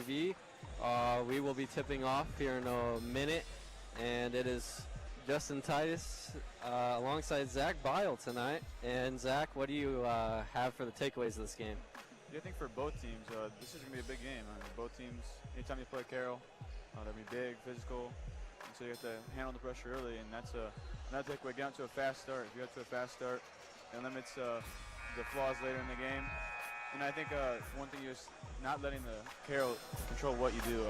TV. We will be tipping off here in a minute, and it is Justin Titus alongside Zach Bile tonight. And Zach, what do you have for the takeaways of this game? Yeah, I think for both teams, this is going to be a big game. Both teams, anytime you play Carroll, they'll be big, physical, and so you have to handle the pressure early, and that's another takeaway. Get out to a fast start. If you get to a fast start, it limits the flaws later in the game. And I think one thing is not letting the Carroll control what you do.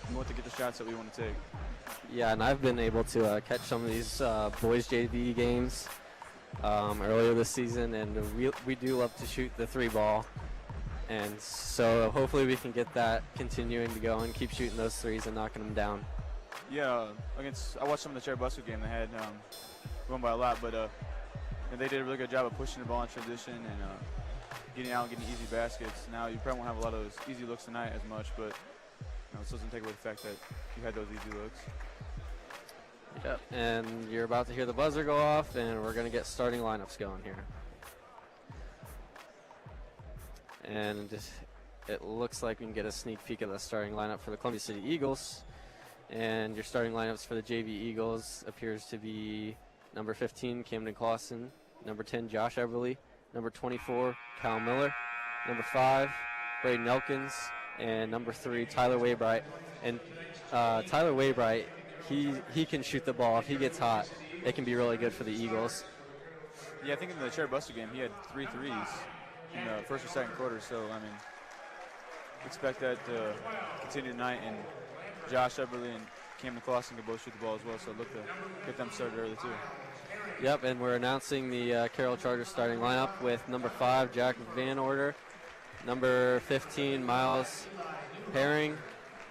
We want to get the shots that we want to take. Yeah, and I've been able to catch some of these boys JV games earlier this season, and we do love to shoot the 3-ball. And so hopefully we can get that continuing to go and keep shooting those threes and knocking them down. Yeah, I watched some of the Cherry Busco game. They had won by a lot, but they did a really good job of pushing the ball in transition and getting out and getting easy baskets. Now you probably won't have a lot of those easy looks tonight as much, but it doesn't take away the fact that you had those easy looks. Yep, and you're about to hear the buzzer go off, and we're going to get starting lineups going here. And it looks like we can get a sneak peek of the starting lineup for the Columbia City Eagles. And your starting lineups for the JV Eagles appears to be number 15, Camden Clausen, number 10, Josh Everly, number 24, Cal Miller, number 5, Braden Elkins, and number 3, Tyler Waybright. And Tyler Waybright, he can shoot the ball. If he gets hot, it can be really good for the Eagles. Yeah, I think in the Cherry Busco game, he had 3 threes in the first or second quarter. So, expect that to continue tonight. And Josh Everly and Camden Clausen can both shoot the ball as well. So, look to get them started early, too. Yep, and we're announcing the Carroll Chargers starting lineup with number 5, Jack Van Order, number 15, Miles Herring,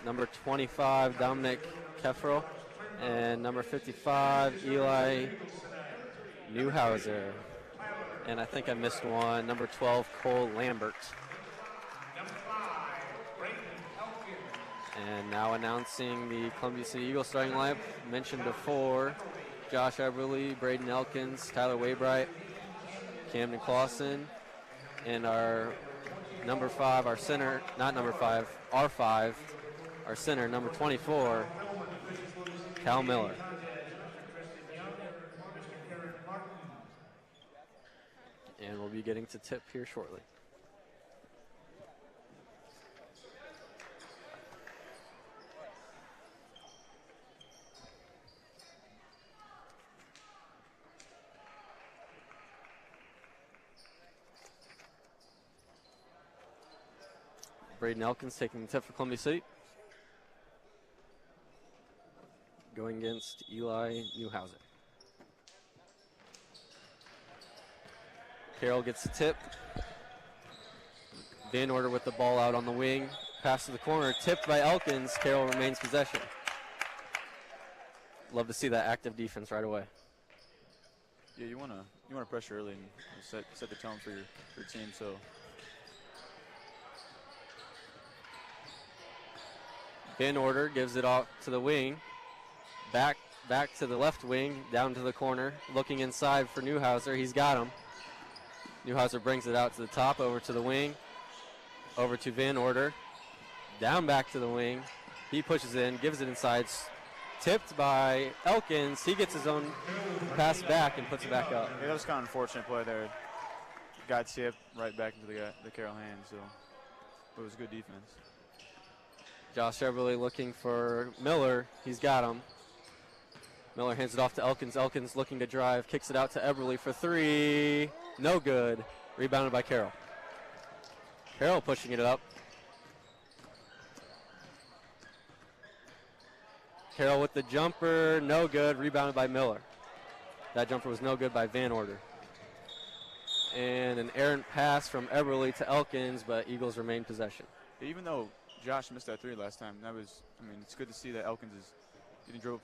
number 25, Dominic Kefro, and number 55, Eli Newhauser. And I think I missed one, number 12, Cole Lambert. And now announcing the Columbia City Eagles starting lineup, mentioned before, Josh Everly, Braden Elkins, Tyler Waybright, Camden Clausen, and our number 5, our center, not number 5, R5, our center, number 24, Cal Miller. And we'll be getting to tip here shortly. Braden Elkins taking the tip for Columbia City. Going against Eli Newhauser. Carroll gets the tip. Van Order with the ball out on the wing. Pass to the corner, tipped by Elkins. Carroll remains possession. Love to see that active defense right away. Yeah, you want to pressure early and set the tone for your team. So. Van Order gives it off to the wing. Back to the left wing, down to the corner. Looking inside for Newhauser. He's got him. Newhauser brings it out to the top, over to the wing. Over to Van Order. Down back to the wing. He pushes in, gives it inside. Tipped by Elkins. He gets his own pass back and puts it back up. Yeah, that was kind of an unfortunate play there. Got tipped right back into the Carroll hands. So it was good defense. Josh Everly looking for Miller. He's got him. Miller hands it off to Elkins. Elkins looking to drive. Kicks it out to Everly for 3. No good. Rebounded by Carroll. Carroll pushing it up. Carroll with the jumper. No good. Rebounded by Miller. That jumper was no good by Van Order. And an errant pass from Everly to Elkins, but Eagles remain possession. Even though Josh missed that 3 last time, it's good to see that Elkins is getting dribble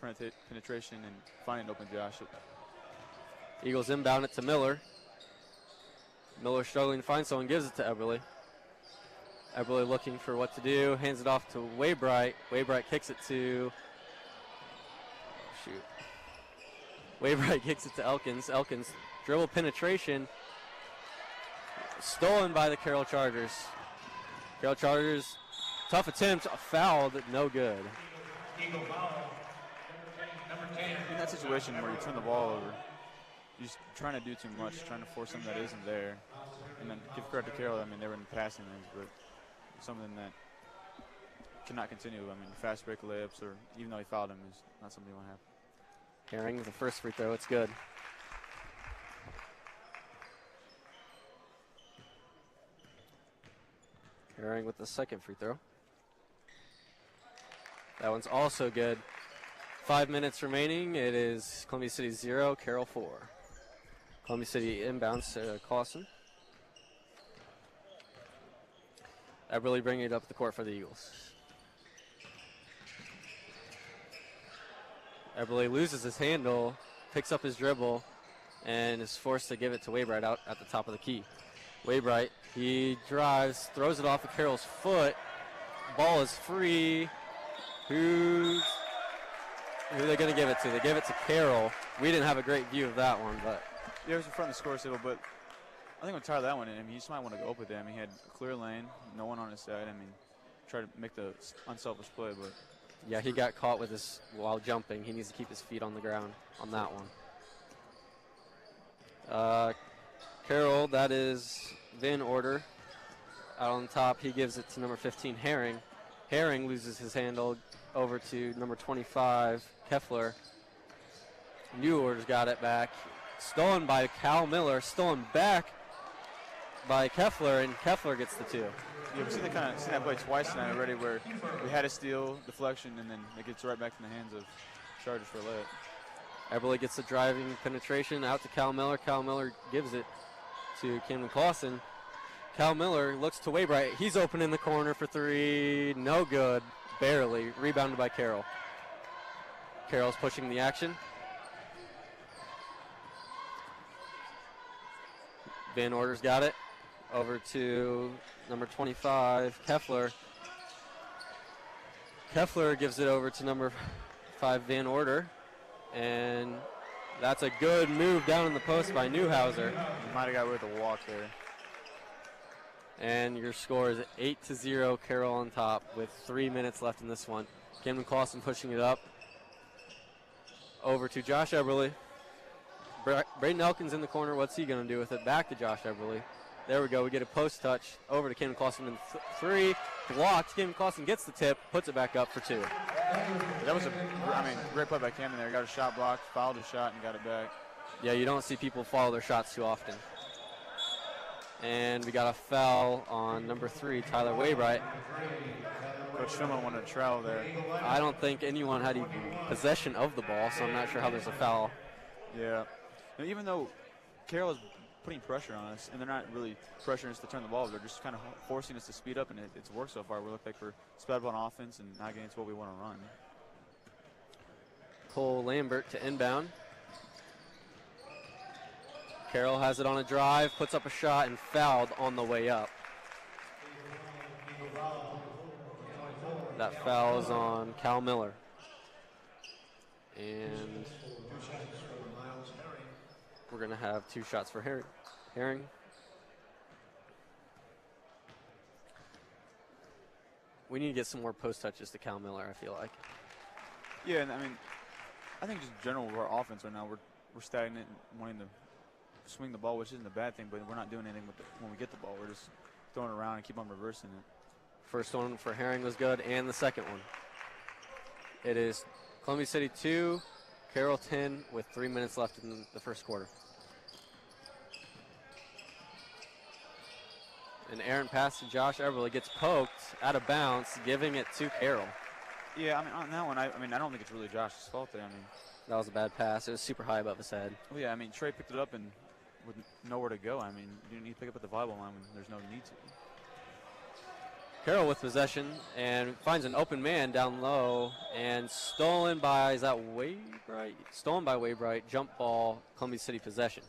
penetration and finding open Josh. Eagles inbound it to Miller. Miller struggling to find someone, gives it to Everly. Everly looking for what to do, hands it off to Waybright. Waybright kicks it to, Waybright kicks it to Elkins. Elkins dribble penetration, stolen by the Carroll Chargers. Carroll Chargers Tough attempt, fouled, no good. In that situation where you turn the ball over, you're just trying to do too much, trying to force something that isn't there. And then give credit to Carroll, I mean, they were in the passing lanes, but something that cannot continue. I mean, fast break layups, or even though he fouled him, is not something you want to have. Herring with the first free throw, it's good. Herring with the second free throw. That one's also good. 5 minutes remaining. It is Columbia City 0, Carroll 4. Columbia City inbounds to Clausen. Eberle bringing it up the court for the Eagles. Eberle loses his handle, picks up his dribble, and is forced to give it to Waybright out at the top of the key. Waybright, he drives, throws it off of Carroll's foot. Ball is free. Who are they going to give it to? They give it to Carroll. We didn't have a great view of that one, but Yeah, it was in front of the score table, but I think we'll tire that one in. I mean, he just might want to go up with it. I mean, he had a clear lane, no one on his side. I mean, try to make the unselfish play, but yeah, he got caught with his while jumping. He needs to keep his feet on the ground on that one. Carroll, that is Van Order. Out on top, he gives it to number 15, Herring. Herring loses his handle over to number 25, Keffler. New Order's got it back. Stolen by Cal Miller, stolen back by Keffler, and Keffler gets the two. Yeah, we've seen that play twice tonight already, where we had a steal, deflection, and then it gets right back in the hands of Chargers for a layup. Eberle gets the driving penetration out to Cal Miller. Cal Miller gives it to Camden Clausen. Cal Miller looks to Waybright. He's open in the corner for three. No good. Barely. Rebounded by Carroll. Carroll's pushing the action. Van Order's got it. Over to number 25, Keffler. Keffler gives it over to number 5, Van Order. And that's a good move down in the post by Newhauser. He might have got away with a walk there. And your score is 8-0, Carroll on top with 3 minutes left in this one. Camden Clausen pushing it up. Over to Josh Eberle. Braden Elkins in the corner. What's he going to do with it? Back to Josh Eberle. There we go. We get a post touch over to Camden Clausen in three. Blocked. Camden Clausen gets the tip, puts it back up for two. That was great play by Camden there. He got a shot blocked, fouled his shot, and got it back. Yeah, you don't see people follow their shots too often. And we got a foul on number 3, Tyler Waybright. Coach Schimmelman wanted to travel there. I don't think anyone had even possession of the ball, so I'm not sure how there's a foul. Yeah. Now, even though Carroll is putting pressure on us, and they're not really pressuring us to turn the ball, they're just kind of forcing us to speed up, and it's worked so far. We look like we're sped up on offense and not getting to what we want to run. Cole Lambert to inbound. Carroll has it on a drive, puts up a shot, and fouled on the way up. That foul is on Cal Miller. And we're going to have 2 shots for Herring. We need to get some more post touches to Cal Miller, I feel like. Yeah, and I mean, I think just in general with our offense right now, we're stagnant and wanting to swing the ball, which isn't a bad thing, but we're not doing anything with it when we get the ball. We're just throwing it around and keep on reversing it. First one for Herring was good, and the second one. It is Columbia City 2, Carroll 10, with 3 minutes left in the first quarter. An errant pass to Josh Eberle gets poked out of bounds, giving it to Carroll. Yeah, I mean, on that one, I don't think it's really Josh's fault there. I mean, that was a bad pass. It was super high above his head. Well, yeah, I mean, Trey picked it up and with nowhere to go. I mean, you need to pick up at the volleyball line when there's no need to. Carroll with possession and finds an open man down low and stolen by, is that Waybright? Stolen by Waybright, jump ball, Columbia City possession.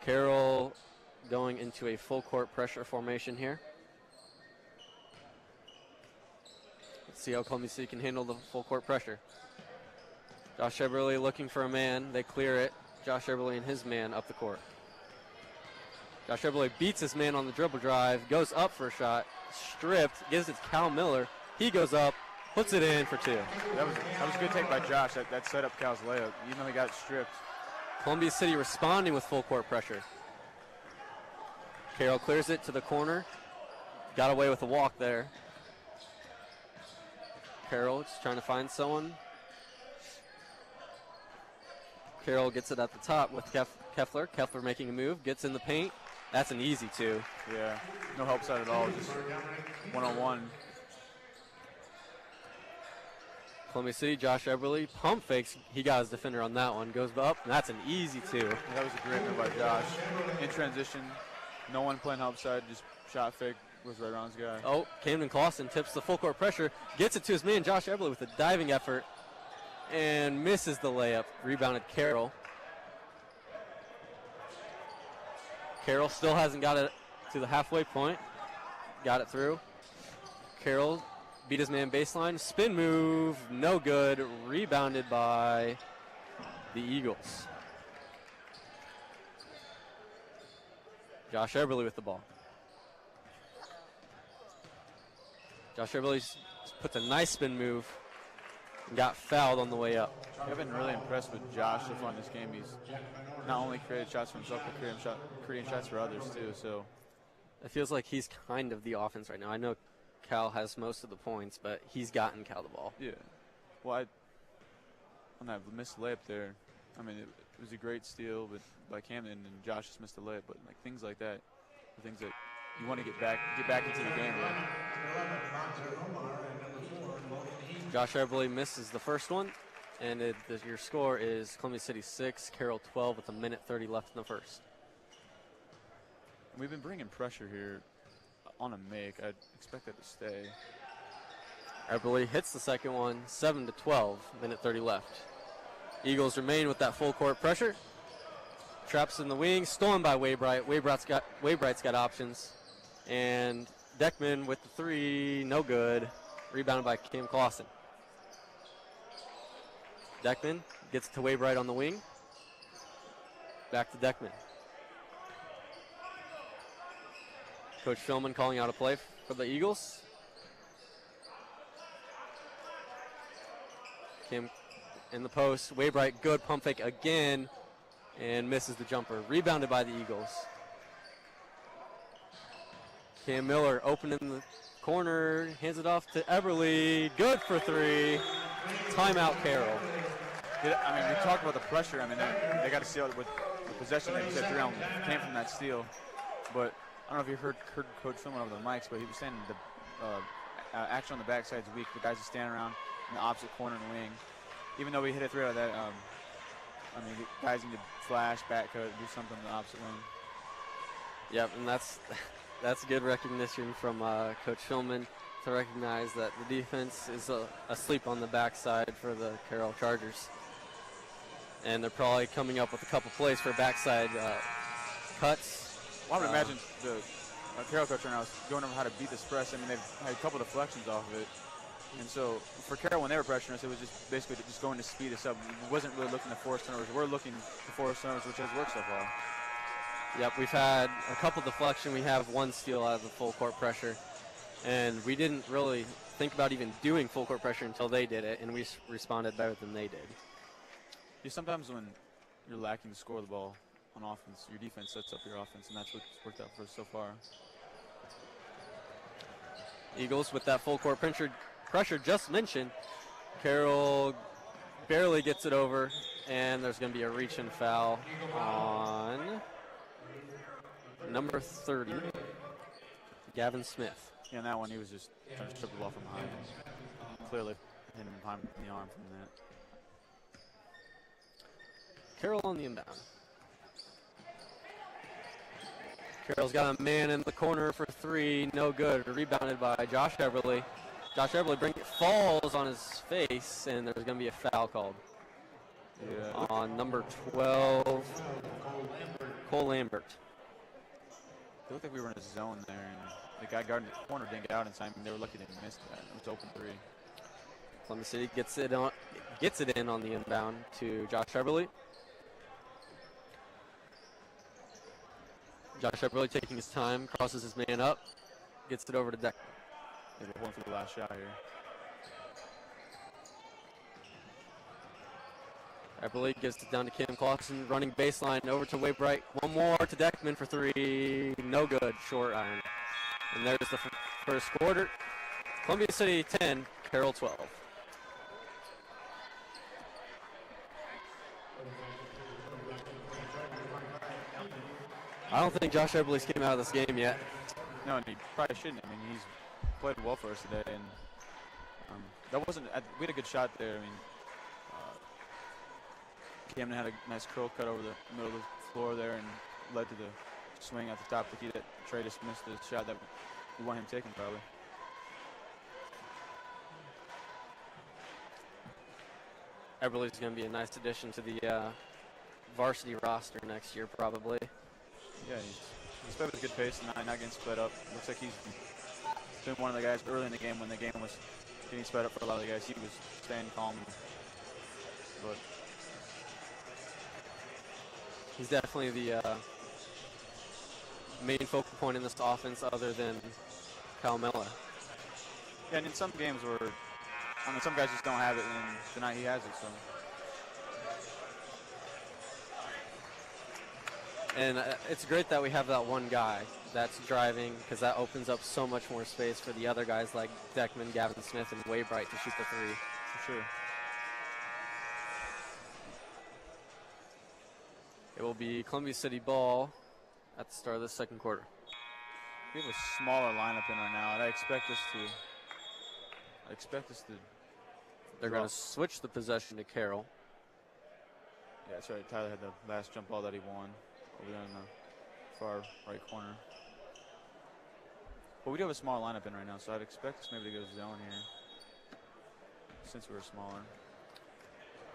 Carroll going into a full court pressure formation here. Let's see how Columbia City can handle the full court pressure. Josh Eberle looking for a man. They clear it. Josh Eberle and his man up the court. Josh Eberle beats his man on the dribble drive, goes up for a shot, stripped, gives it to Cal Miller. He goes up, puts it in for 2. That was a good take by Josh. That set up Cal's layup, even though he got stripped. Columbia City responding with full court pressure. Carroll clears it to the corner. Got away with a walk there. Carroll just trying to find someone. Carroll gets it at the top with Keffler. Keffler making a move, gets in the paint. That's an easy 2. Yeah, no help side at all, just one-on-one. Columbia City, Josh Eberle, pump fakes. He got his defender on that one. Goes up, and that's an easy 2. Yeah, that was a great move by Josh. In transition, no one playing help side, just shot fake, was right around his guy. Oh, Camden Clausen tips the full court pressure, gets it to his man, Josh Eberle, with a diving effort, and misses the layup. Rebounded Carroll. Carroll still hasn't got it to the halfway point. Got it through. Carroll beat his man baseline. Spin move, no good. Rebounded by the Eagles. Josh Eberle with the ball. Josh Eberle puts a nice spin move and got fouled on the way up. I've been really impressed with Josh so far in this game. He's not only created shots for himself, but creating shots for others too. So it feels like he's kind of the offense right now. I know Cal has most of the points, but he's gotten Cal the ball. Yeah. Well, on that missed layup there, I mean, it was a great steal by Camden, and Josh just missed the layup. But like things like that, the things that you want to get back into the game with. Josh Eberle misses the first one, and your score is Columbia City 6, Carroll 12 with 1:30 left in the first. We've been bringing pressure here on a make. I'd expect that to stay. Eberle hits the second one, 7-12, 1:30 left. Eagles remain with that full court pressure. Traps in the wing, stolen by Waybright. Waybright's got options. And Deckman with the 3, no good. Rebounded by Cam Clausen. Deckman gets to Waybright on the wing. Back to Deckman. Coach Philman calling out a play for the Eagles. Cam in the post. Waybright, good pump fake again, and misses the jumper. Rebounded by the Eagles. Cam Miller open in the corner, hands it off to Eberle. Good for 3. Timeout, Carroll. Yeah, I mean, we talked about the pressure. I mean, they got to steal it with the possession. They said 3 round came from that steal. But I don't know if you heard Coach Philman over the mics, but he was saying the action on the backside is weak. The guys are standing around in the opposite corner and wing. Even though we hit it 3 out of that, I mean, the guys need to flash, back cut, do something in the opposite wing. Yep, and that's good recognition from Coach Philman to recognize that the defense is asleep on the backside for the Carroll Chargers. And they're probably coming up with a couple plays for backside cuts. Well, I would imagine the Carroll coach right now is going over how to beat this press. I mean, they've had a couple deflections off of it. And so for Carroll, when they were pressuring us, it was just basically just going to speed us up. We wasn't really looking to force turnovers. We're looking to force turnovers, which has worked so far. Yep, we've had a couple deflection. We have 1 steal out of the full court pressure. And we didn't really think about even doing full court pressure until they did it, and we responded better than they did. Yeah, sometimes when you're lacking to score the ball on offense, your defense sets up your offense, and that's what's worked out for us so far. Eagles with that full court pressure just mentioned. Carroll barely gets it over, and there's going to be a reach and foul on number 30, Gavin Smith. Yeah, and that one, he was just trying to strip the ball from behind. Clearly hit him behind the arm from that. Carroll on the inbound. Carroll's got a man in the corner for 3, no good. Rebounded by Josh Eberle. Josh Eberle falls on his face, and there's going to be a foul called. Yeah. On number 12, Cole Lambert. It looked like we were in a zone there, and the guy guarding the corner didn't get out in time, and they were lucky they missed that. It was open 3. Columbia City gets it in on the inbound to Josh Eberle. Josh Eberle taking his time, crosses his man up, gets it over to Deck. They're going for the last shot here. Eberle gives it down to Kim Clausen, running baseline over to Waybright. One more to Deckman for three. No good, short iron. And there's the first quarter. Columbia City 10, Carroll 12. I don't think Josh Eberle's came out of this game yet. No, and he probably shouldn't. I mean, he's played well for us today, and that wasn't. We had a good shot there. I mean, Camden had a nice curl cut over the middle of the floor there, and led to the swing at the top of the key that Trey just missed the shot that we want him taking probably. Eberle's going to be a nice addition to the varsity roster next year, probably. Yeah, he's played with a good pace and not getting sped up. Looks like he's been one of the guys early in the game when the game was getting sped up for a lot of the guys. He was staying calm. But he's definitely the main focal point in this offense other than Kyle Miller. Yeah, and in some games where, I mean, some guys just don't have it, and tonight he has it, so. And it's great that we have that one guy that's driving, because that opens up so much more space for the other guys like Deckman, Gavin Smith, and Waybright to shoot the three. For sure. It will be Columbia City ball at the start of the second quarter. We have a smaller lineup in right now, and I expect us to. They're going to switch the possession to Carroll. Yeah, that's right. Tyler had the last jump ball that he won over there in the far right corner. But we do have a small lineup in right now, so I'd expect us maybe to go zone here since we're smaller.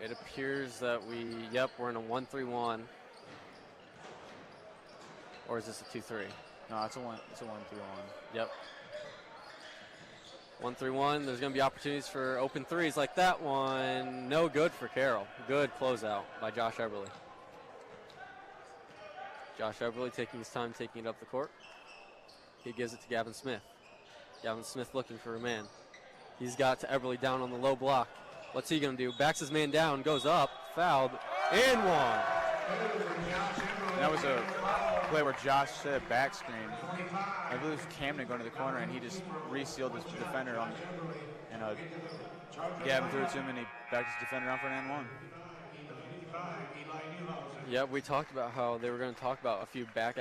It appears that we're in a 1-3-1. Or is this a 2-3? No, it's a 1-3-1. Yep. 1-3-1. There's going to be opportunities for open threes like that one. No good for Carroll. Good closeout by Josh Eberle. Josh Eberle taking his time, taking it up the court. He gives it to Gavin Smith. Gavin Smith looking for a man. He's got to Eberle down on the low block. What's he going to do? Backs his man down, goes up, fouled, and one. And that was a play where Josh set a back screen. I believe it was Camden going to the corner, and he just resealed his defender on, and Gavin threw it to him, and he backed his defender on for an and one. Yeah, we talked about how they were going to talk about a few back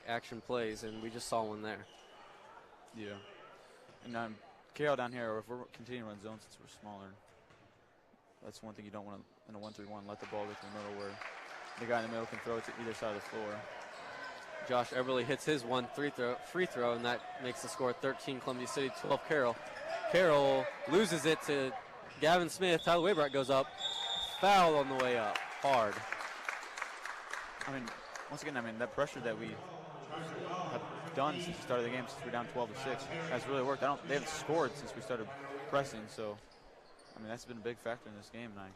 action plays, and we just saw one there. Yeah. And Carroll down here, if we're continuing to run zone since we're smaller, that's one thing you don't want to, in a 1-3-1, let the ball get to the middle where the guy in the middle can throw it to either side of the floor. Josh Eberle hits his free throw, and that makes the score 13 Columbia City, 12 Carroll. Carroll loses it to Gavin Smith. Tyler Waybright goes up. Foul on the way up. Hard. I mean, once again, that pressure that we have done since the start of the game, since we're down 12-6, has really worked. They haven't scored since we started pressing, so, I mean, that's been a big factor in this game, and I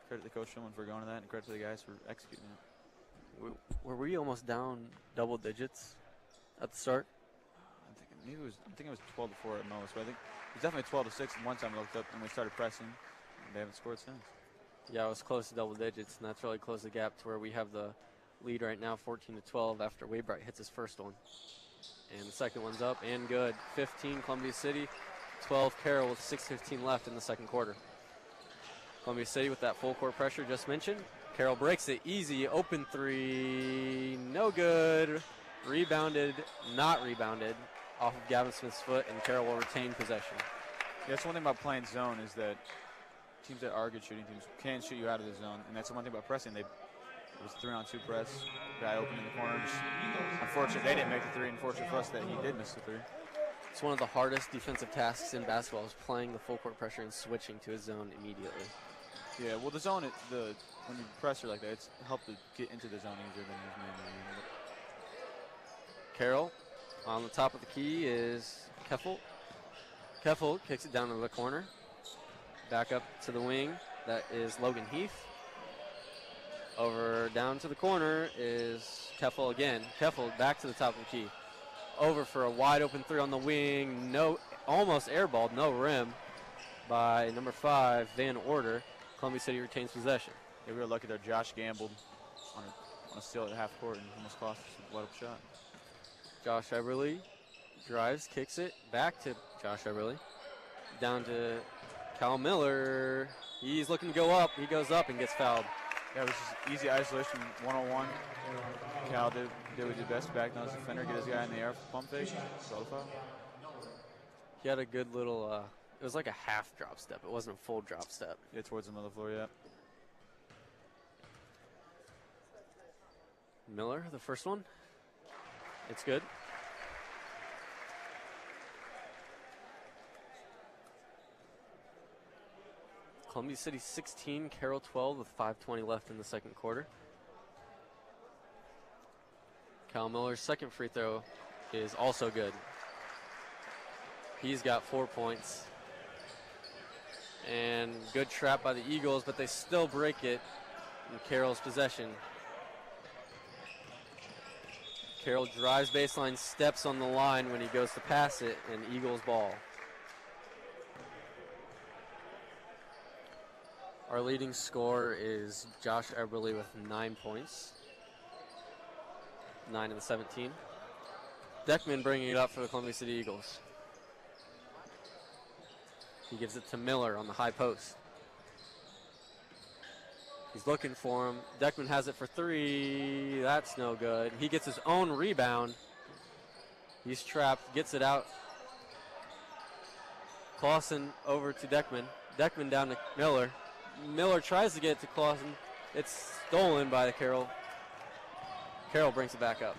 credit the coach Shulman for going to that, and credit to the guys for executing it. Were we almost down double digits at the start? I'm thinking it was 12-4 at most, but I think it was definitely 12-6. And one time I looked up and we started pressing, and they haven't scored since. Yeah, it was close to double digits, and that's really closed the gap to where we have the lead right now, 14-12, after Waybright hits his first one. And the second one's up and good. 15 Columbia City, 12 Carroll with 6:15 left in the second quarter. Columbia City with that full court pressure just mentioned. Carroll breaks it easy, open three, no good. Rebounded, not rebounded, off of Gavin Smith's foot, and Carroll will retain possession. Yeah, that's one thing about playing zone is that teams that are good shooting teams can shoot you out of the zone, and that's the one thing about pressing. It was 3-on-2 press, guy open in the corner. Unfortunate they didn't make the three. Unfortunate for us that he did miss the three. It's one of the hardest defensive tasks in basketball is playing the full court pressure and switching to his zone immediately. Yeah, well, the zone, when you pressure like that, it's helped to get into the zone easier than his man. Carroll on the top of the key is Keffel. Keffel kicks it down to the corner. Back up to the wing. That is Logan Heath. Over down to the corner is Keffel again. Keffel back to the top of the key. Over for a wide open three on the wing. No, almost airballed, no rim by number 5, Van Order. Columbia City retains possession. Yeah, we were lucky there. Josh gambled on a steal at half court and almost cost us a wide open shot. Josh Eberly drives, kicks it back to Josh Eberly. Down to Cal Miller. He's looking to go up. He goes up and gets fouled. Yeah, it was just easy isolation, 1-on-1. Cal did what he did best, back down his defender, get his guy in the air for pump fake, draw the foul. He had a good little, it was like a half drop step. It wasn't a full drop step. Yeah, towards the middle of the floor, yeah. Miller, the first one. It's good. Columbia City 16, Carroll 12 with 5:20 left in the second quarter. Cal Miller's second free throw is also good. He's got 4 points. And good trap by the Eagles, but they still break it in Carroll's possession. Carroll drives baseline, steps on the line when he goes to pass it, and Eagles ball. Our leading scorer is Josh Eberly with 9 points. 9 in the 17. Deckman bringing it up for the Columbia City Eagles. He gives it to Miller on the high post. He's looking for him. Deckman has it for 3. That's no good. He gets his own rebound. He's trapped, gets it out. Clausen over to Deckman. Deckman down to Miller. Miller tries to get it to Clausen. It's stolen by the Carroll. Carroll brings it back up.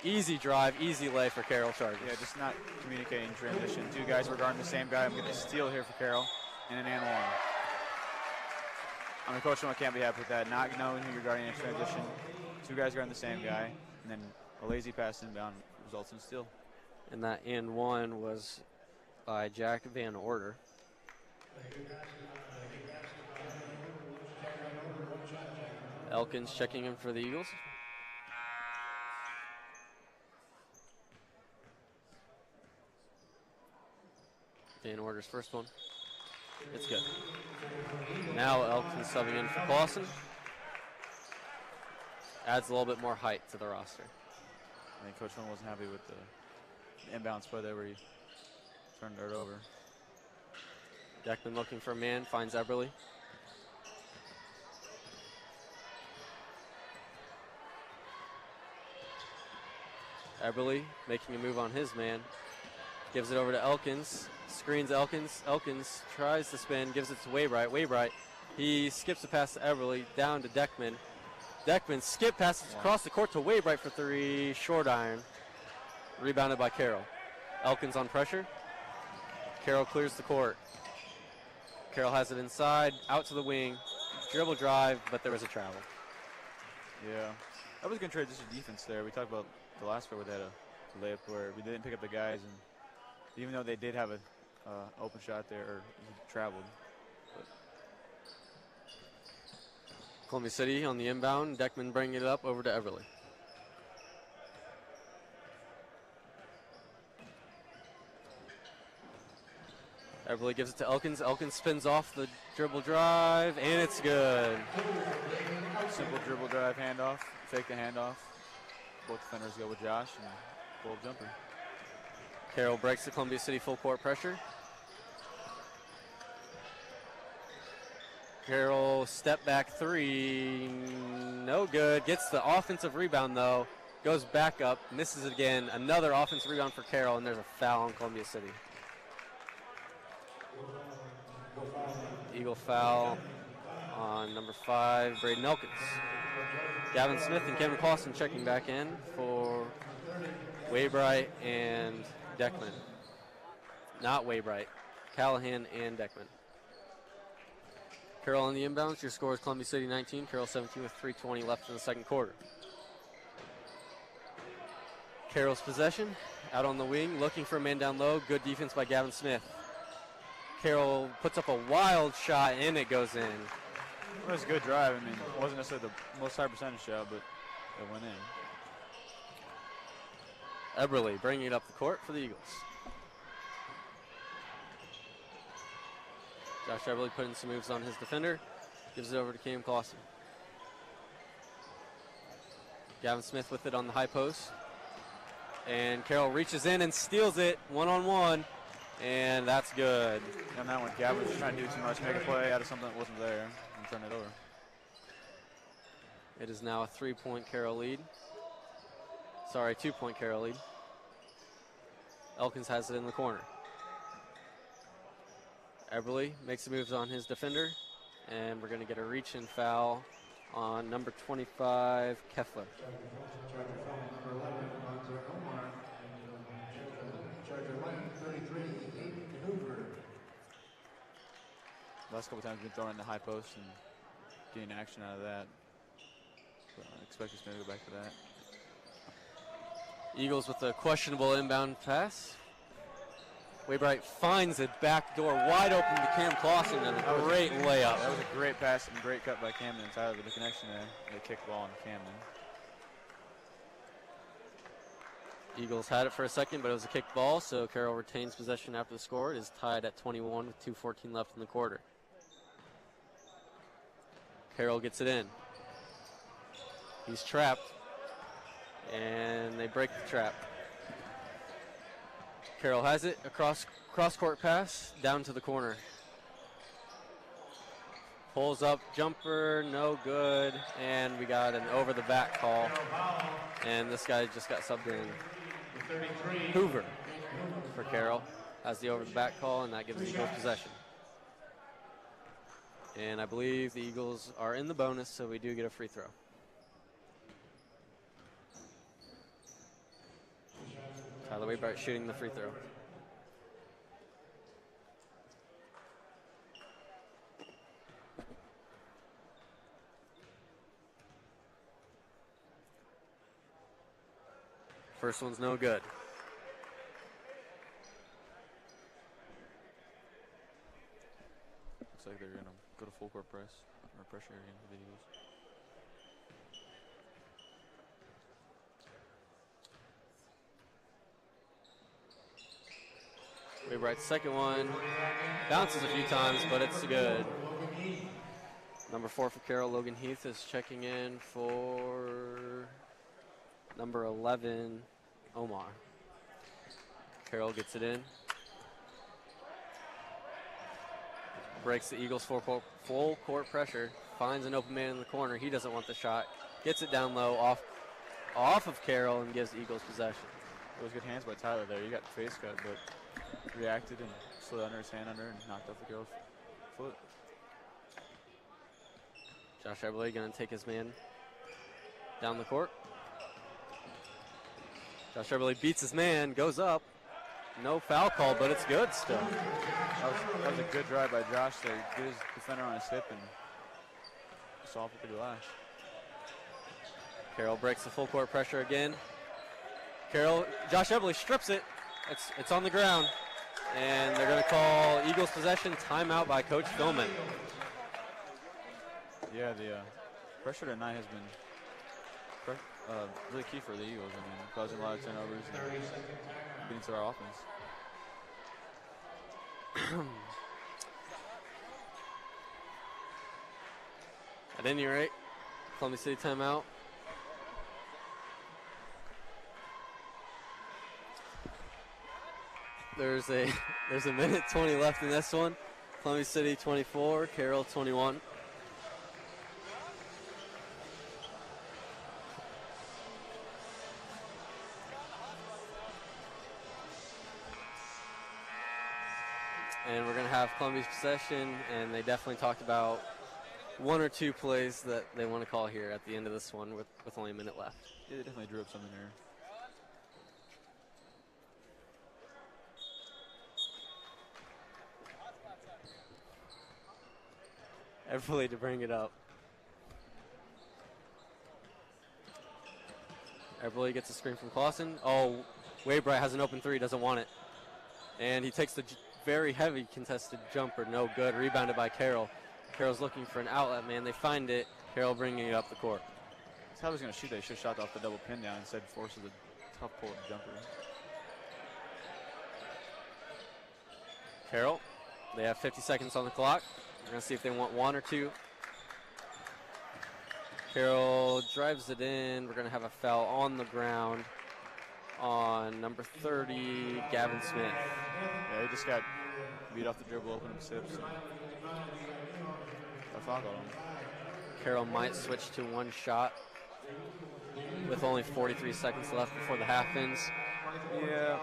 Easy drive, easy lay for Carroll Chargers. Yeah, just not communicating transition. 2 guys were guarding the same guy. I'm getting a steal here for Carroll and an and one. I mean, Coach Noah can't be happy with that. Not knowing who you're guarding in transition. 2 guys guarding the same guy, and then a lazy pass inbound results in a steal. And that and one was by Jack Van Order. Elkins checking in for the Eagles. Van Order's first one. It's good. Now Elkins subbing in for Clausen. Adds a little bit more height to the roster. I think Coach Noah wasn't happy with the inbound play there where he turned it over. Deckman looking for a man, finds Eberly. Eberly making a move on his man. Gives it over to Elkins. Screens Elkins. Elkins tries to spin, gives it to Waybright. Waybright, he skips the pass to Eberly, down to Deckman. Deckman skip passes across the court to Waybright for 3. Short iron. Rebounded by Carroll. Elkins on pressure. Carroll clears the court. Carroll has it inside, out to the wing. Dribble drive, but there was a travel. Yeah. That was a good transition defense there. We talked about the last part where they had a layup where we didn't pick up the guys, and even though they did have an open shot there, or he traveled. But Columbia City on the inbound. Deckman bringing it up over to Eberly. Eberly gives it to Elkins. Elkins spins off the dribble drive, and it's good. Simple dribble drive handoff, fake the handoff. Both defenders go with Josh and full jumper. Carroll breaks the Columbia City full court pressure. Carroll step back 3, no good. Gets the offensive rebound though. Goes back up, misses it again. Another offensive rebound for Carroll, and there's a foul on Columbia City. Eagle foul on number 5, Braden Elkins. Gavin Smith and Kevin Clausen checking back in for Waybright and Deckman. Not Waybright, Callahan and Deckman. Carroll on the inbounds. Your score is Columbia City 19, Carroll 17 with 3:20 left in the second quarter. Carroll's possession, out on the wing, looking for a man down low. Good defense by Gavin Smith. Carroll puts up a wild shot, and it goes in. It was a good drive. I mean, it wasn't necessarily the most high percentage shot, but it went in. Eberle bringing it up the court for the Eagles. Josh Eberle putting some moves on his defender. Gives it over to Cam Clausen. Gavin Smith with it on the high post. And Carroll reaches in and steals it one-on-one. And that's good. On that one, Gavin was trying to do too much, make a play out of something that wasn't there, and turn it over. It is now a 3-point Carroll lead. Sorry, 2-point Carroll lead. Elkins has it in the corner. Eberle makes the moves on his defender, and we're going to get a reach-in foul on number 25, Keffler. Last couple times we've been throwing in the high post and getting action out of that. So I expect us to maybe go back to that. Eagles with a questionable inbound pass. Waybright finds it back door wide open to Cam Clausen and a great layup. That was a great pass and great cut by Camden and Tyler with the connection there. They kicked the ball on Camden. Eagles had it for a second, but it was a kicked ball, so Carroll retains possession after the score. It is tied at 21 with 2:14 left in the quarter. Carroll gets it in. He's trapped, and they break the trap. Carroll has it, a cross-court pass, down to the corner. Pulls up, jumper, no good, and we got an over-the-back call. And this guy just got subbed in. Hoover for Carroll has the over-the-back call, and that gives the Eagles possession. And I believe the Eagles are in the bonus, so we do get a free throw. Tyler Waybright shooting the free throw. First one's no good. Looks like they're going to go to full court press or pressure again for the Eagles. Waybright's second one bounces a few times, but it's good. Number 4 for Carroll, Logan Heath, is checking in for number 11, Omar. Carroll gets it in. Breaks the Eagles' full court pressure. Finds an open man in the corner. He doesn't want the shot. Gets it down low off of Carroll and gives the Eagles possession. It was good hands by Tyler there. You got the face cut, but reacted and slid under his hand under and knocked off the girl's foot. Josh Eberle going to take his man down the court. Josh Eberle beats his man, goes up. No foul call, but it's good still. That was a good drive by Josh there. Get his defender on his hip and soft with the glass. Carroll breaks the full court pressure again. Josh Eberle strips it. It's on the ground. And they're going to call Eagles possession, timeout by Coach Philman. Yeah, the pressure tonight has been really key for the Eagles. I mean, causing a lot of turnovers and getting to our offense. At any rate, Columbia City timeout. There's a minute 20 left in this one. Columbia City 24, Carroll 21. And we're going to have Columbia's possession, and they definitely talked about one or two plays that they want to call here at the end of this one with only a minute left. Yeah, they definitely drew up something there. Eberle to bring it up. Eberle gets a screen from Clausen. Oh, Waybright has an open three, doesn't want it. And he takes the very heavy contested jumper, no good. Rebounded by Carroll. Carroll's looking for an outlet man. They find it. Carroll bringing it up the court. That's how he was going to shoot. They should have shot off the double pin down instead forces a tough pull jumper. Carroll, they have 50 seconds on the clock. We're going to see if they want one or two. Carroll drives it in. We're going to have a foul on the ground on number 30, Gavin Smith. Yeah, he just got beat off the dribble, open up sips. A foul on him. Carroll might switch to one shot with only 43 seconds left before the half ends. Yeah,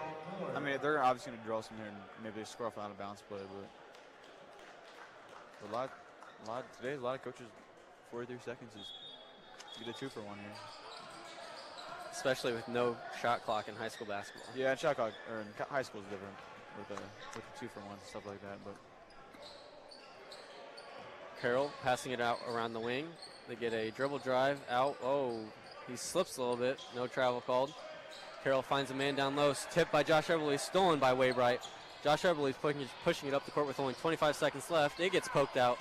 I mean, they're obviously going to draw some here and maybe they score off an out of bounds play, but a lot of coaches, 43 seconds is you get a 2-for-1 here. Especially with no shot clock in high school basketball. Yeah, and shot clock or in high school is different with the 2-for-1s and stuff like that. But Carroll passing it out around the wing. They get a dribble drive out. Oh, he slips a little bit. No travel called. Carroll finds a man down low. Tipped by Josh Eberle, stolen by Waybright. Josh Eberle is pushing it up the court with only 25 seconds left. It gets poked out,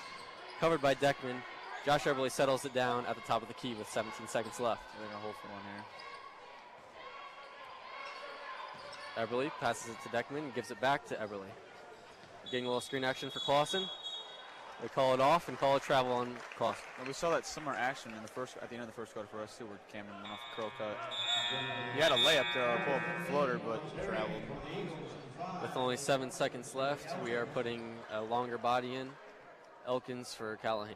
covered by Deckman. Josh Eberle settles it down at the top of the key with 17 seconds left. They're going to hold for one here. Eberle passes it to Deckman and gives it back to Eberle. Getting a little screen action for Clausen. They call it off and call a travel on Clausen. And we saw that similar action at the end of the first quarter for us too, where Cameron went off the curl cut. He had a layup there, pull up a floater, but traveled. With only 7 seconds left, we are putting a longer body in. Elkins for Callahan.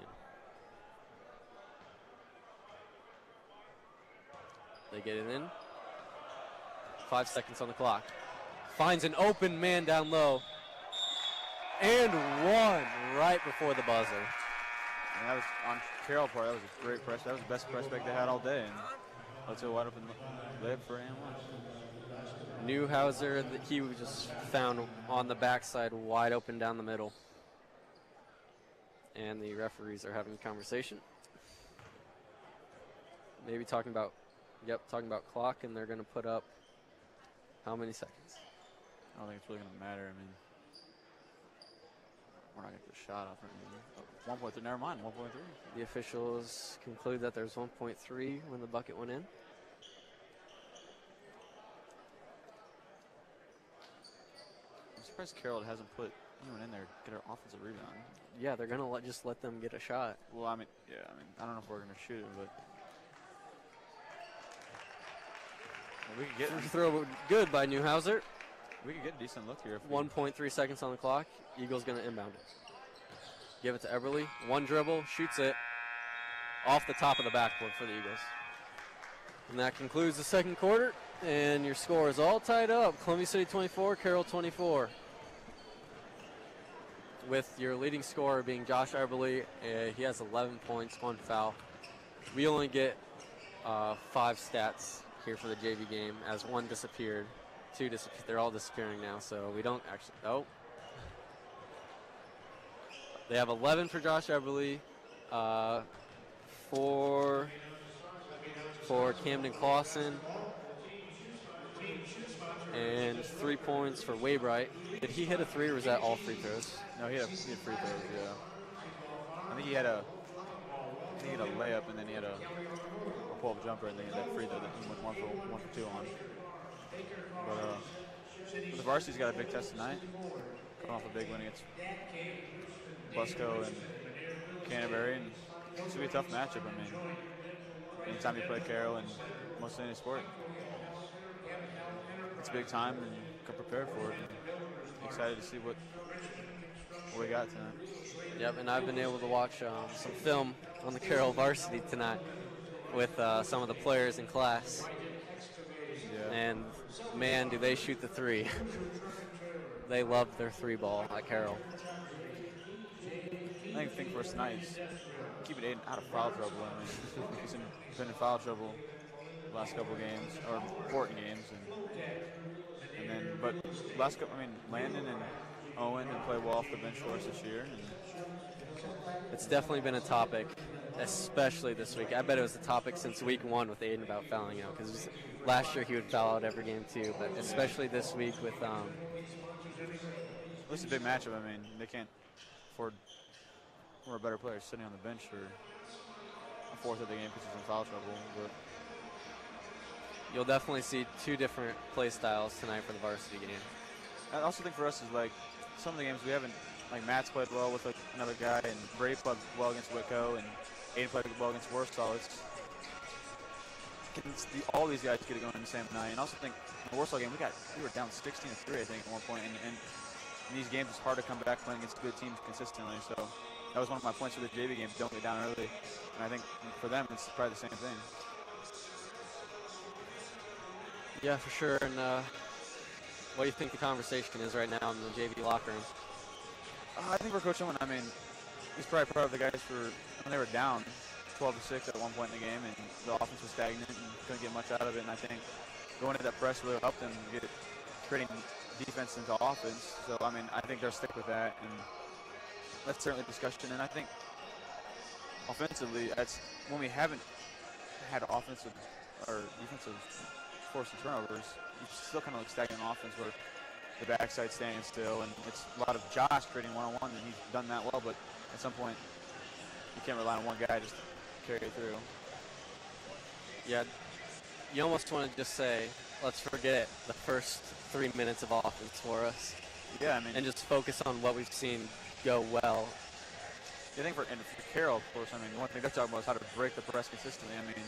They get it in. 5 seconds on the clock. Finds an open man down low. And one right before the buzzer. And that was on Carroll part. That was a great press. That was the best press back they had all day. And let's go wide open layup for and one. Newhouser, he was just found on the backside, wide open down the middle. And the referees are having a conversation. Maybe talking about clock, and they're going to put up how many seconds? I don't think it's really going to matter. I mean, we're not going to get a shot off or anything. 1.3, never mind, 1.3. The officials conclude that there's 1.3 when the bucket went in. I'm surprised Carroll hasn't put anyone in there to get our offensive rebound. Yeah, they're going to just let them get a shot. Well, I mean, I don't know if we're going to shoot it, but we could get Free throw good by Newhouser. We could get a decent look here. If 1.3 seconds on the clock. Eagles going to inbound it. Give it to Eberle. One dribble, shoots it off the top of the backboard for the Eagles. And that concludes the second quarter. And your score is all tied up. Columbia City 24, Carroll 24. With your leading scorer being Josh Eberle. He has 11 points, 1 foul. We only get 5 stats here for the JV game as 1 disappeared. 2 disappeared. They're all disappearing now, so we don't actually. Oh. They have 11 for Josh Eberle, 4 for Camden Clausen, and 3 points for Waybright. Did he hit a 3 or was that all free throws? No, he had free throws, yeah. I think he had a layup and then he had a pull-up jumper and then he had that free throw that he went 1 for 2 on. But the Varsity's got a big test tonight. Coming off a big win against Busco and Canterbury, and it's going to be a tough matchup. I mean, anytime you play Carroll and mostly any sport, it's a big time and come prepared for it. And excited to see what we got tonight. Yep, and I've been able to watch some film on the Carroll Varsity tonight with some of the players in class. Yeah. And man, do they shoot the 3. They love their 3 ball at Carroll. I think the thing for us tonight is keeping Aiden out of foul trouble. I mean, he's been in foul trouble the last couple of games, or important games, and then but last couple. I mean, Landon and Owen have played well off the bench for us this year. And it's definitely been a topic, especially this week. I bet it was a topic since week 1 with Aiden about fouling out, because last year he would foul out every game too, but especially this week with. It's a big matchup. I mean, they can't afford. of our better players sitting on the bench for a fourth of the game because he's in foul trouble. But You'll definitely see two different play styles tonight for the varsity game. I also think for us is like some of the games we haven't, like Matt's played well with like another guy, and Brady played well against Whitco, and Aiden played well against Warsaw. All these guys get it going in the same night. And I also think in the Warsaw game we were down 16-3 I think at one point, and in these games it's hard to come back playing against good teams consistently. So that was one of my points for the JV game. Don't get down early, and I think for them it's probably the same thing. Yeah, for sure. And what do you think the conversation is right now in the JV locker room? I think for Coach Owen, I mean, he's probably proud of the guys for when they were down 12-6 at one point in the game, and the offense was stagnant and couldn't get much out of it. And I think going into that press really helped them get creating defense into offense. So I mean, I think they'll stick with that, and that's certainly a discussion. And I think offensively, that's when we haven't had offensive or defensive forced turnovers, you still kind of look stagnant offense where the backside standing still, and it's a lot of Josh creating one-on-one, and he's done that well, but at some point you can't rely on one guy just to carry it through. Yeah, you almost want to just say, let's forget the first 3 minutes of offense for us. Yeah, I mean, and just focus on what we've seen go well. I think for Carroll, of course, I mean, one thing they're talking about is how to break the press consistently. I mean,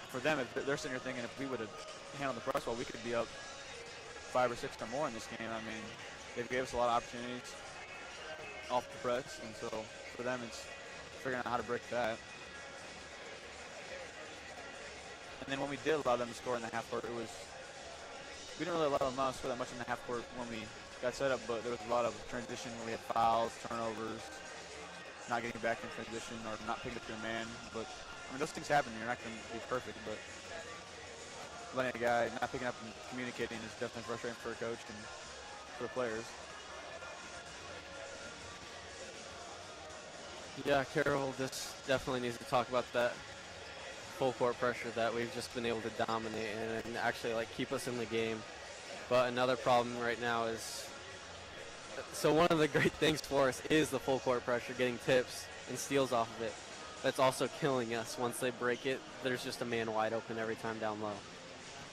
for them, if they're sitting here thinking if we would have handled the press well, we could be up 5 or 6 or more in this game. I mean, they've gave us a lot of opportunities off the press, and so for them, it's figuring out how to break that. And then when we did allow them to score in the half court, we didn't really allow them to score that much in the half court when we got set up, but there was a lot of transition where we had fouls, turnovers, not getting back in transition, or not picking up your man. But I mean, those things happen. You're not going to be perfect, but letting a guy not picking up and communicating is definitely frustrating for a coach and for the players. Yeah, Carroll just definitely needs to talk about that full court pressure that we've just been able to dominate and actually like keep us in the game. But another problem right now is, so one of the great things for us is the full court pressure, getting tips and steals off of it. That's also killing us. Once they break it, there's just a man wide open every time down low.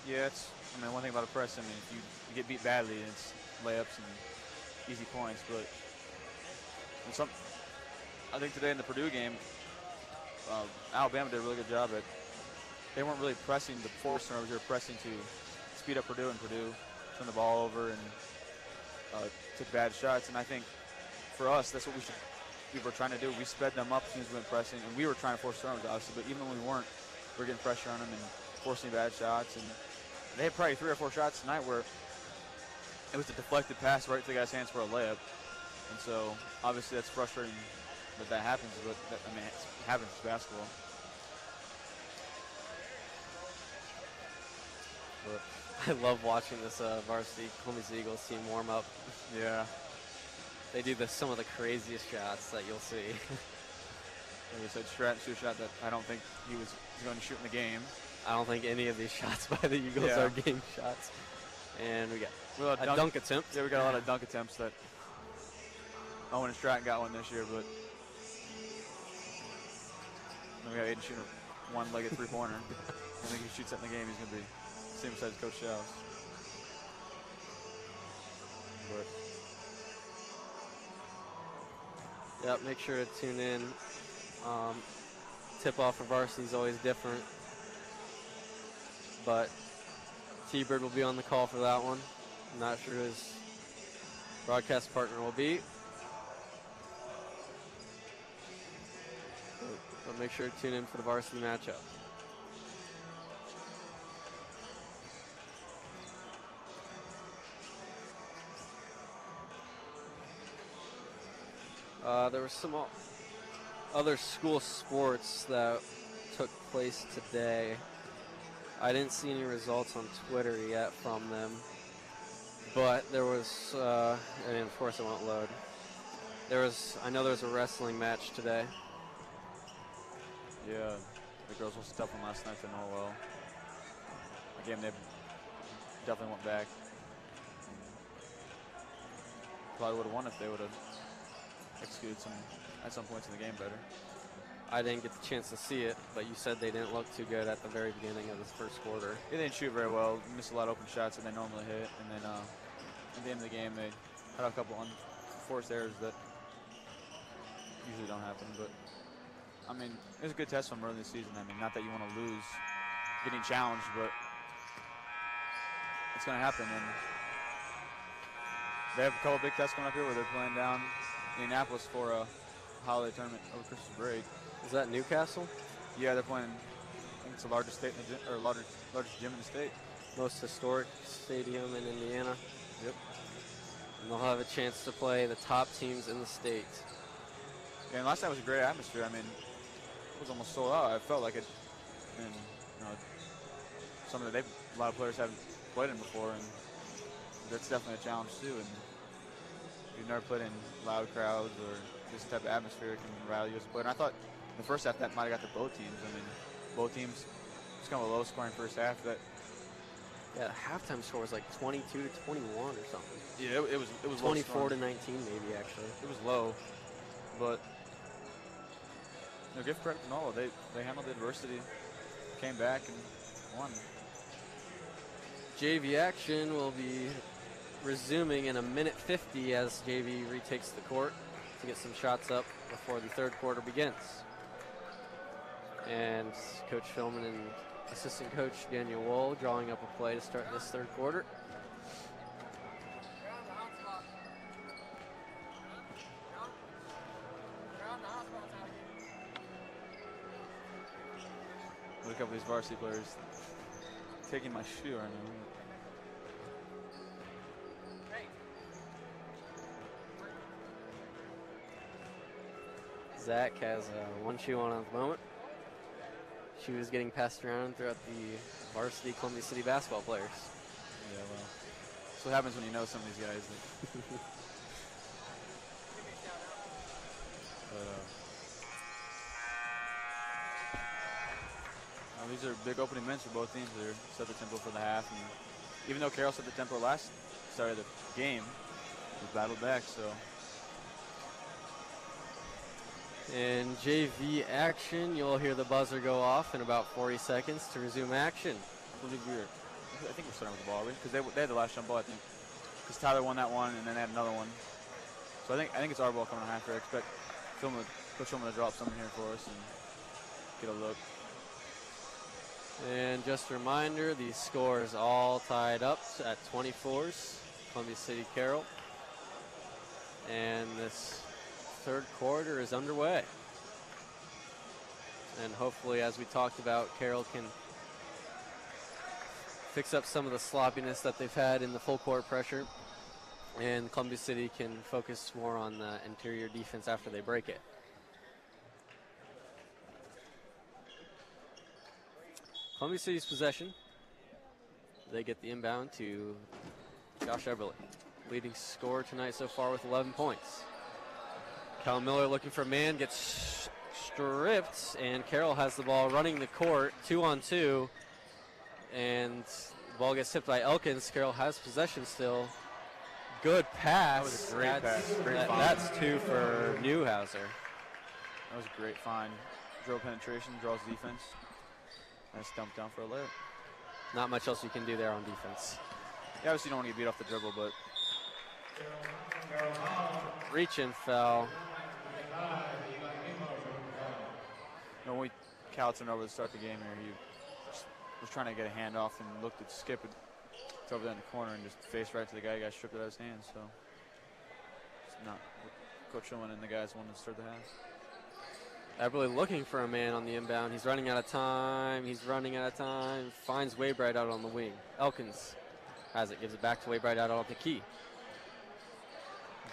Yeah, I mean, one thing about a press, I mean, if you get beat badly, it's layups and easy points. But I think today in the Purdue game, Alabama did a really good job at, they weren't really pressing the force turnovers, they were pressing to speed up Purdue, and Purdue turned the ball over and took bad shots. And I think for us, that's what we were trying to do. We sped them up as soon as we went pressing, and we were trying to force turnovers, obviously, but even when we weren't, we were getting pressure on them and forcing bad shots. And they had probably 3 or 4 shots tonight where it was a deflected pass right to the guy's hands for a layup. And so obviously that's frustrating that happens, but I mean, it happens in basketball. But I love watching this varsity Columbia Eagles team warm up. Yeah. They do some of the craziest shots that you'll see. Like I said, Stratton shoot a shot that I don't think he was going to shoot in the game. I don't think any of these shots by the Eagles are game shots. And we got a dunk attempt. Yeah, we got a lot of dunk attempts that Owen and Stratton got one this year, but then we got Aiden shooting a one-legged three-pointer. I think if he shoots that in the game, he's going to be the same size as Coach Schaus. But yeah, make sure to tune in. Tip-off for varsity is always different, but T-Bird will be on the call for that one. I'm not sure who his broadcast partner will be, but make sure to tune in for the varsity matchup. There was some other school sports that took place today. I didn't see any results on Twitter yet from them, but there was, and of course it won't load. I know there was a wrestling match today. yeah, the girls was tough one last night to know well. Again, they definitely went back. Probably would have won if they would have executed some at some points in the game better. I didn't get the chance to see it, but you said they didn't look too good at the very beginning of this first quarter. They didn't shoot very well, missed a lot of open shots that they normally hit, and then at the end of the game they had a couple unforced errors that usually don't happen. But I mean, it was a good test from early this season. I mean, not that you want to lose getting challenged, but it's going to happen. And they have a couple big tests coming up here where they're playing down in Indianapolis for a holiday tournament over Christmas break. Is that Newcastle? Yeah, they're playing. I think it's the largest state in the gym, or largest gym in the state. Most historic stadium in Indiana. Yep. And they'll have a chance to play the top teams in the state. Yeah, and last night was a great atmosphere. I mean, it was almost sold out. I felt like it. And you know, a lot of players haven't played in before, and that's definitely a challenge too. And if you've never played in loud crowds or this type of atmosphere, it can rally you as a player. And I thought in the first half that might have got to both teams. I mean, both teams, it's kind of a low-scoring first half. Yeah, the halftime score was like 22 to 21 or something. Yeah, it was 24 to 19 maybe actually. It was low, but give credit to Nola. They handled adversity, came back and won. JV action will be resuming in a minute 50 as JV retakes the court to get some shots up before the third quarter begins. And Coach Philman and assistant coach Daniel Wohl drawing up a play to start this third quarter. Look up these varsity players taking my shoe right now. Zach has one shoe on at the moment. She was getting passed around throughout the varsity Columbia City basketball players. Yeah, well, that's what happens when you know some of these guys. These are big opening minutes for both teams. They set the tempo for the half, and even though Carroll set the tempo last start of the game, we battled back. So. In JV action, you'll hear the buzzer go off in about 40 seconds to resume action. I think we're starting with the ball because they had the last jump ball, I think. Because Tyler won that one, and then they had another one. So I think it's our ball coming on half. I expect Coach Philman to drop something here for us and get a look. And just a reminder, the score is all tied up at 24s, Columbia City Carroll. And this third quarter is underway. And hopefully, as we talked about, Carroll can fix up some of the sloppiness that they've had in the full court pressure. And Columbia City can focus more on the interior defense after they break it. Columbia City's possession. They get the inbound to Josh Eberle, leading scorer tonight so far with 11 points. Cal Miller looking for a man, gets stripped, and Carroll has the ball running the court, 2-on-2, and the ball gets tipped by Elkins. Carroll has possession still. Good pass. That was a great pass. Great find. That's two for Newhouser. That was a great find. Drove penetration, draws defense. Nice dump down for a layup. Not much else you can do there on defense. Yeah, obviously you don't want to get beat off the dribble, but reach and foul. You know, when Cal turned over to start the game here, he was trying to get a handoff and looked at Skip. It's over there in the corner and just faced right to the guy. He got stripped out of his hands. So it's not Coach Philman and the guys wanted to start the half. Eberle looking for a man on the inbound. He's running out of time. Finds Waybright out on the wing. Elkins has it. Gives it back to Waybright out on the key.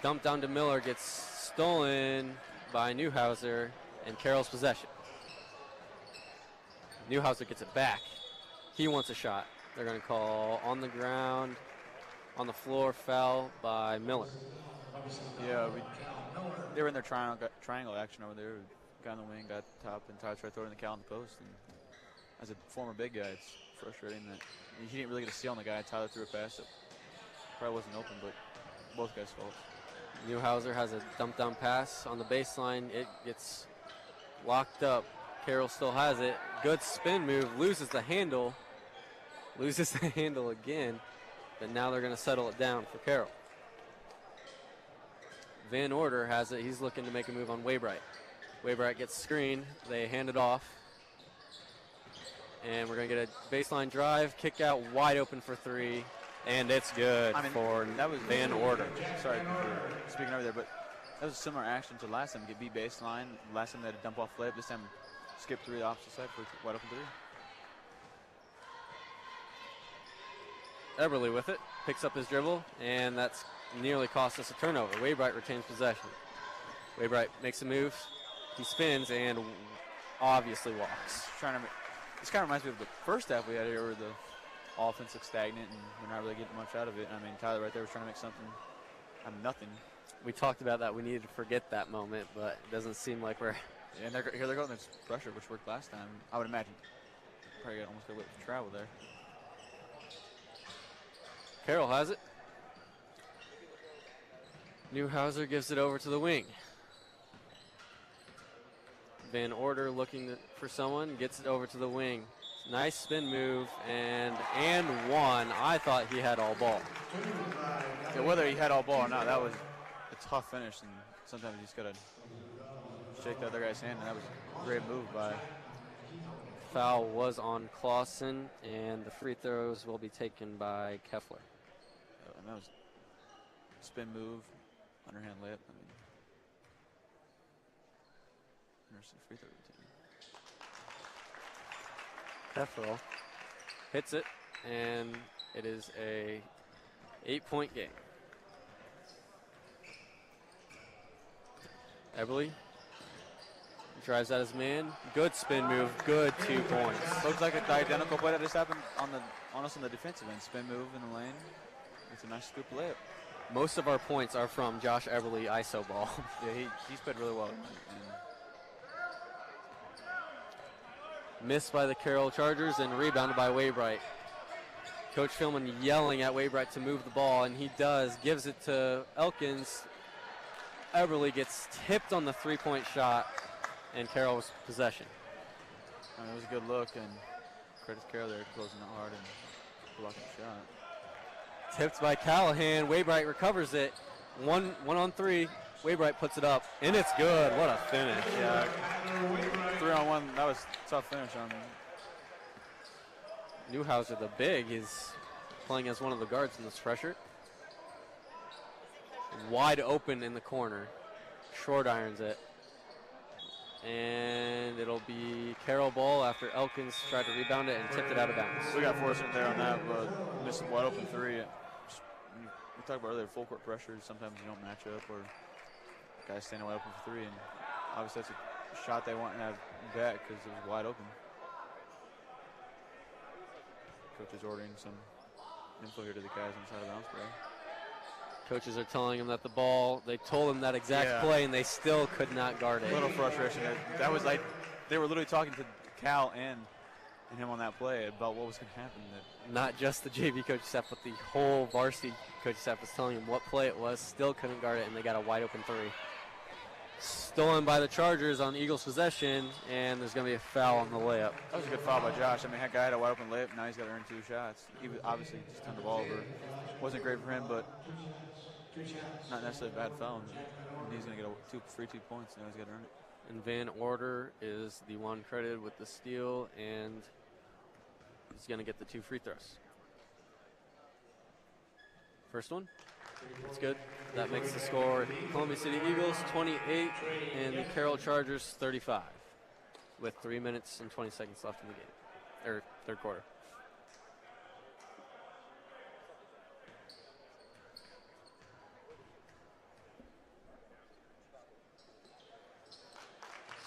Dumped down to Miller. Gets stolen by Newhouser. And Carroll's possession. Newhouser gets it back. He wants a shot. They're going to call on the ground, on the floor, foul by Miller. Yeah, they were in their triangle action over there. Guy on the wing, got top, and Tyler tried throwing the Cal in the post. And as a former big guy, it's frustrating that he didn't really get a steal on the guy. Tyler threw a pass that probably wasn't open, but both guys' fault. Newhouser has a dump down pass on the baseline. It gets locked up. Carroll still has it. Good spin move. Loses the handle. Loses the handle again. But now they're going to settle it down for Carroll. Van Order has it. He's looking to make a move on Waybright. Waybright gets screened. They hand it off. And we're going to get a baseline drive. Kick out wide open for three. And it's good for that was Van Order. Sorry for speaking over there, but that was a similar action to last time. Get beat baseline. Last time they had a dump off layup. This time skip three the opposite side for wide open three. Eberly with it. Picks up his dribble. And that's nearly cost us a turnover. Waybright retains possession. Waybright makes a move. He spins and obviously walks. This kind of reminds me of the first half we had here where the offense looks stagnant and we're not really getting much out of it. I mean, Tyler right there was trying to make something out of nothing. We talked about that. We needed to forget that moment, but it doesn't seem like we're... Yeah, and here they're going this pressure, which worked last time. I would imagine. Probably almost got a little travel there. Carroll has it. Newhouser gives it over to the wing. Van Order looking for someone, gets it over to the wing. Nice spin move, and one. I thought he had all ball. Yeah, whether he had all ball or not, that was a tough finish, and sometimes you just got to shake the other guy's hand, and that was a great move by. Foul was on Clausen, and the free throws will be taken by Keffler. And that was spin move, underhand layup. I mean, free throw routine. Keffler hits it, and it is a 8-point game. Eberly drives at his man. Good spin move. Good 2 points. Looks like the identical play that just happened on us on the defensive end. Spin move in the lane. It's a nice scoop layup. Most of our points are from Josh Eberly ISO ball. Yeah, he's played really well. Missed by the Carroll Chargers and rebounded by Waybright. Coach Philman yelling at Waybright to move the ball, and he does. Gives it to Elkins. Eberly gets tipped on the 3-point shot, and Carroll's possession. I mean, it was a good look, and credit to Carroll there closing it hard and blocking the shot. Tipped by Callahan. Waybright recovers it. One on three. Waybright puts it up, and it's good. What a finish. Yeah. 3-on-1, that was a tough finish on Newhouser, the big, is playing as one of the guards in this pressure. Wide open in the corner. Short irons it. And it'll be Carroll ball after Elkins tried to rebound it and tipped it out of bounds. We got fortunate there on that, but missed a wide open three. We talked about earlier, full court pressure. Sometimes you don't match up, or guys standing wide open for three, and obviously that's a shot they want to have back because it was wide open. Coach is ordering some info here to the guys inside of bounds play. Coaches are telling him that the ball, they told him that exact play, and they still could not guard it. A little frustration there. That was like, they were literally talking to Cal and him on that play about what was going to happen. Not just the JV coach staff, but the whole varsity coach staff was telling him what play it was, still couldn't guard it, and they got a wide open three. Stolen by the Chargers on Eagles possession, and there's going to be a foul on the layup. That was a good foul by Josh. I mean, that guy had a wide open layup. Now he's got to earn 2 shots. He was obviously just turned the ball over. Wasn't great for him, but not necessarily a bad foul. And he's going to get a free 2 points. Now he's got to earn it. And Van Order is the one credited with the steal, and he's going to get the 2 free throws. First one. That's good. That makes the score Columbia City Eagles 28 and the Carroll Chargers 35 with 3 minutes and 20 seconds left in the game, or third quarter.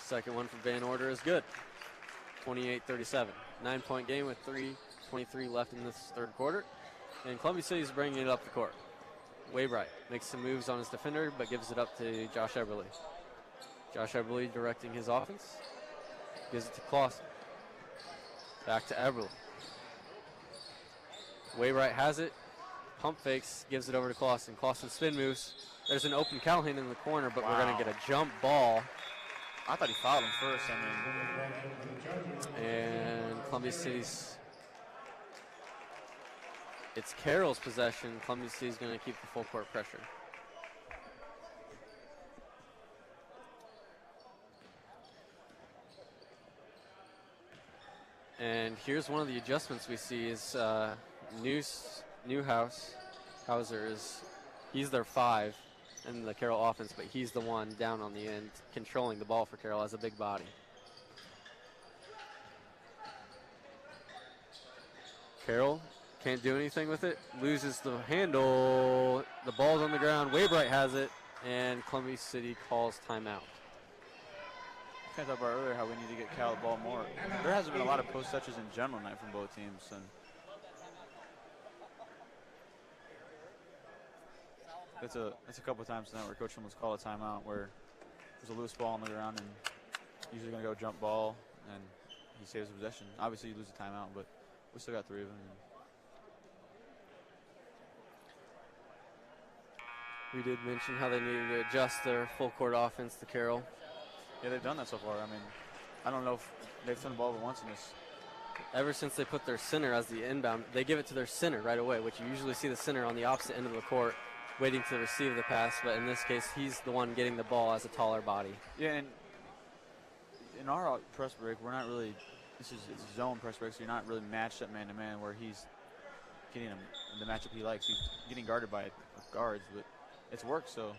Second one from Van Order is good. 28-37. 9-point game with 3:23 left in this third quarter. And Columbia City is bringing it up the court. Waybright makes some moves on his defender, but gives it up to Josh Eberly. Josh Eberly directing his offense. Gives it to Clausen. Back to Eberly. Waybright has it. Pump fakes, gives it over to Clausen. Clausen spin moves. There's an open Callahan in the corner, but we're going Wow. to get a jump ball. I thought he fouled him first. And Columbia City's, it's Carroll's possession. Columbia City's going to keep the full court pressure. And here's one of the adjustments we see is Hauser is, he's their 5 in the Carroll offense, but he's the one down on the end controlling the ball for Carroll as a big body. Carroll can't do anything with it, loses the handle, the ball's on the ground, Waybright has it, and Columbia City calls timeout. I talked about earlier how we need to get Cal the ball more. There hasn't been a lot of post touches in general tonight from both teams. And it's a couple of times tonight where Coach almost called a timeout where there's a loose ball on the ground and usually going to go jump ball and he saves the possession. Obviously you lose the timeout, but we still got 3 of them. We did mention how they needed to adjust their full court offense to Carroll. Yeah, they've done that so far. I mean, I don't know if they've thrown the ball over once in this. Ever since they put their center as the inbound, they give it to their center right away, which you usually see the center on the opposite end of the court waiting to receive the pass, but in this case, he's the one getting the ball as a taller body. Yeah, and in our press break, we're not really, it's a zone press break, so you're not really matched up man-to-man where he's getting the matchup he likes. He's getting guarded by guards, but it's worked, so.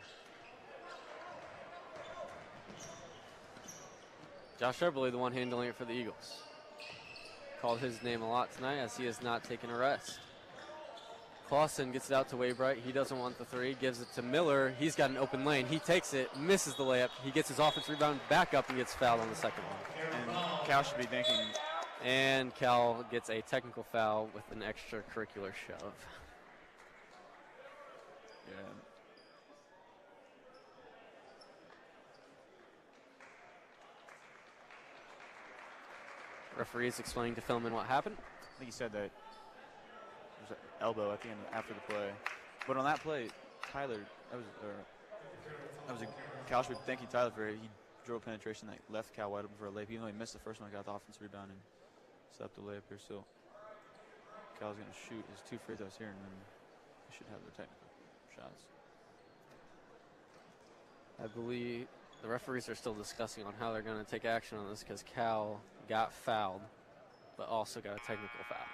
Josh Eberle, the one handling it for the Eagles. Called his name a lot tonight as he has not taken a rest. Clausen gets it out to Waybright. He doesn't want the 3, gives it to Miller. He's got an open lane. He takes it, misses the layup. He gets his offensive rebound back up and gets fouled on the second one. And Cal should be thinking. And Cal gets a technical foul with an extracurricular shove. Yeah. Referee's explaining to Philman what happened. I think he said that there's an elbow at the end after the play. But on that play, Tyler, that was a Cal should be thanking Tyler for it. He drove penetration that left Cal wide open for a layup. Even though he missed the first one, he got the offensive rebound and set up the layup here. So Cal's going to shoot his 2 free throws here, and then he should have their technical shots. I believe the referees are still discussing on how they're going to take action on this because Cal got fouled, but also got a technical foul.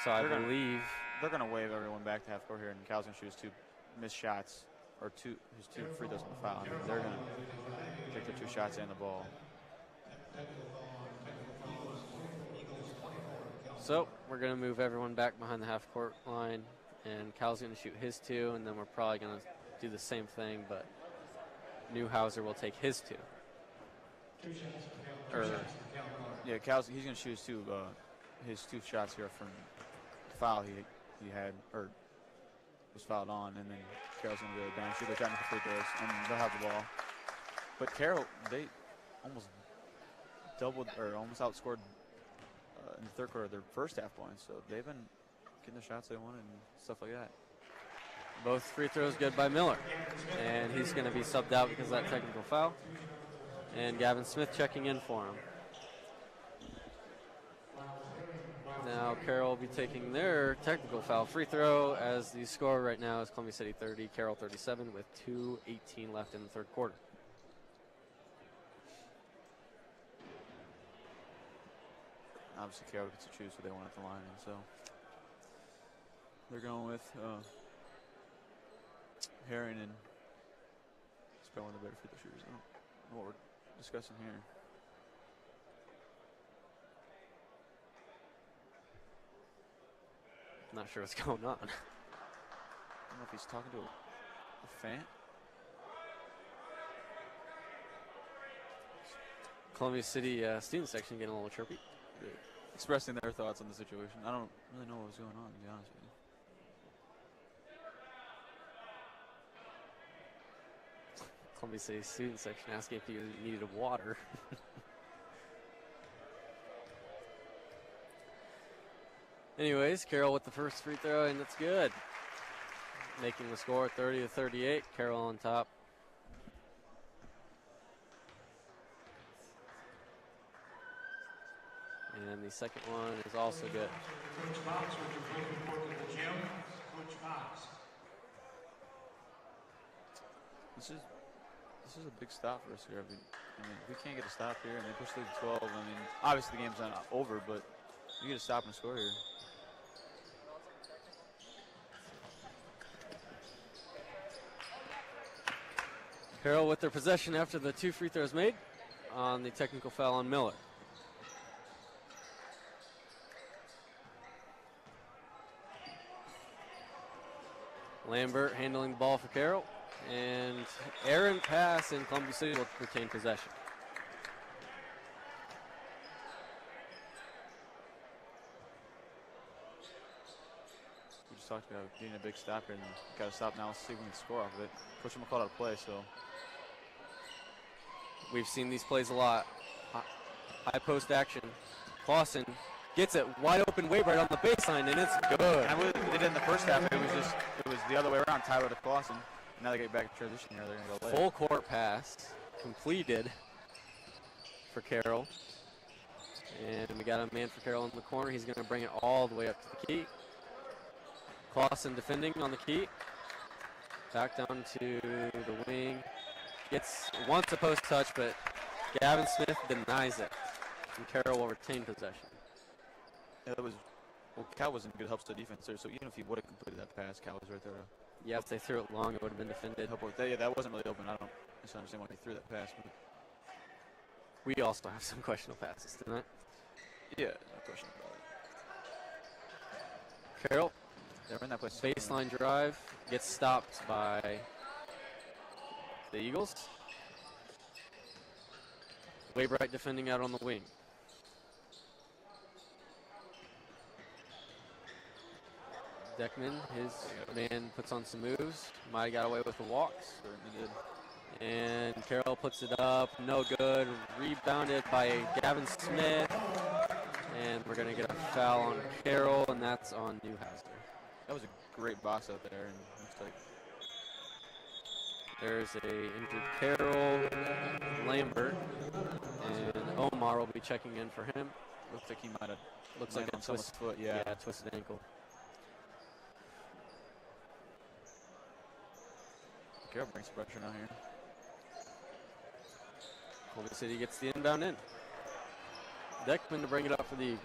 So I believe they're going to wave everyone back to half court here, and Cal's going to shoot his 2 missed shots, or his 2 free throws on the foul. I mean, they're going to take their 2 shots and the ball. So we're going to move everyone back behind the half court line, and Cal's going to shoot his 2, and then we're probably going to do the same thing, but Newhouser will take his 2. Yeah, he's going to shoot his 2 shots here from the foul he had, or was fouled on, and then Carroll's going to go down, shoot their technical free throws, and they'll have the ball. But Carroll, they almost doubled, or almost outscored in the third quarter their first half points, so they've been getting the shots they wanted and stuff like that. Both free throws good by Miller, and he's going to be subbed out because of that technical foul. And Gavin Smith checking in for him. Now Carroll will be taking their technical foul free throw as the score right now is Columbia City 30, Carroll 37 with 2:18 left in the third quarter. Obviously Carroll gets to choose what they want at the line, and so they're going with Herring, and he's probably one of the better free throw shooters. I don't know what we're discussing here. Not sure what's going on. I don't know if he's talking to a fan. Columbia City student section getting a little chirpy. Expressing their thoughts on the situation. I don't really know what was going on, to be honest with you. Columbia City student section asking if you needed water. Anyways, Carroll with the first free throw, and it's good. making the score 30-38. Carroll on top. And the second one is also good. Coach Fox, would you please report to the gym? Coach Fox. This is a big stop for us here. I mean, if we can't get a stop here and they push through the 12, I mean, obviously the game's not over, but you get a stop and a score here. Carroll with their possession after the 2 free throws made on the technical foul on Miller. Lambert handling the ball for Carroll, and errant pass, and Columbia City will retain possession. We just talked about getting a big stop here, and got to stop now. Let's see if we can score off of it. Coach Him called out a play, so. We've seen these plays a lot. High post action. Clausen gets it wide open, way right on the baseline, and it's good. And I believe they did in the first half. It was the other way around. Tyler to Clausen. Now they get back to transition here. They're going to go late. Full court pass completed for Carroll. And we got a man for Carroll in the corner. He's going to bring it all the way up to the key. Clausen defending on the key. Back down to the wing. Wants a post touch, but Gavin Smith denies it. And Carroll will retain possession. Yeah, Cal was in good help to the defense there, so even if he would have completed that pass, Cal was right there. Yeah, if they threw it long, it would have been defended. Yeah, that wasn't really open. I don't understand why he threw that pass. But we also have some questionable passes tonight. Yeah, no question about it. Carroll, they're in that place. Baseline drive, gets stopped by the Eagles. Waybright defending out on the wing. Deckman, his man, puts on some moves. Might have got away with the walks. Certainly did. And Carroll puts it up, no good. Rebounded by Gavin Smith. And we're going to get a foul on Carroll, and that's on Newhouser. That was a great box out there, and looks like there's a injured Carroll, Lambert, and Omar will be checking in for him. looks like he might have. Looks like a twisted foot. Yeah, twisted ankle. Carroll brings pressure now here. Columbia City gets the inbound in. Deckman to bring it up for the Eagles.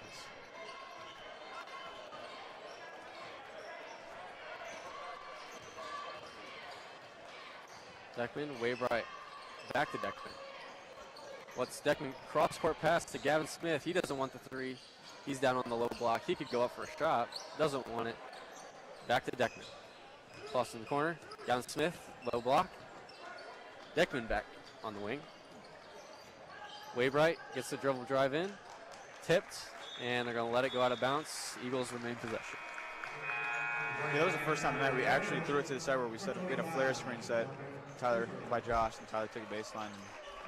Deckman, wave right. Back to Deckman. What's Deckman? Cross-court pass to Gavin Smith. He doesn't want the three. He's down on the low block. He could go up for a shot. Doesn't want it. Back to Deckman. Cross in the corner. Gavin Smith, low block. Deckman back on the wing. Waybright gets the dribble drive in. Tipped, and they're going to let it go out of bounds. Eagles remain possession. Yeah, that was the first time tonight we actually threw it to the side where we set we had a flare screen set. Tyler by Josh, and Tyler took a baseline.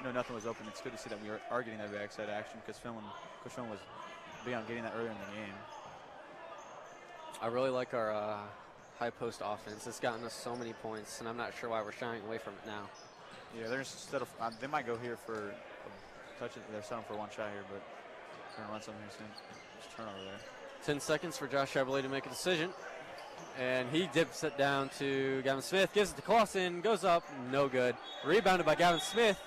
And, nothing was open. It's good to see that we are getting that backside action because Coach Finn was big on getting that earlier in the game. I really like our high post offense. It's gotten us so many points, and I'm not sure why we're shying away from it now. Yeah, they might go here for a touch. They're settling for one shot here, but they're going to run something here soon. Just turnover there. 10 seconds for Josh Chevrolet to make a decision. And he dips it down to Gavin Smith, gives it to Clausen, goes up, no good. Rebounded by Gavin Smith.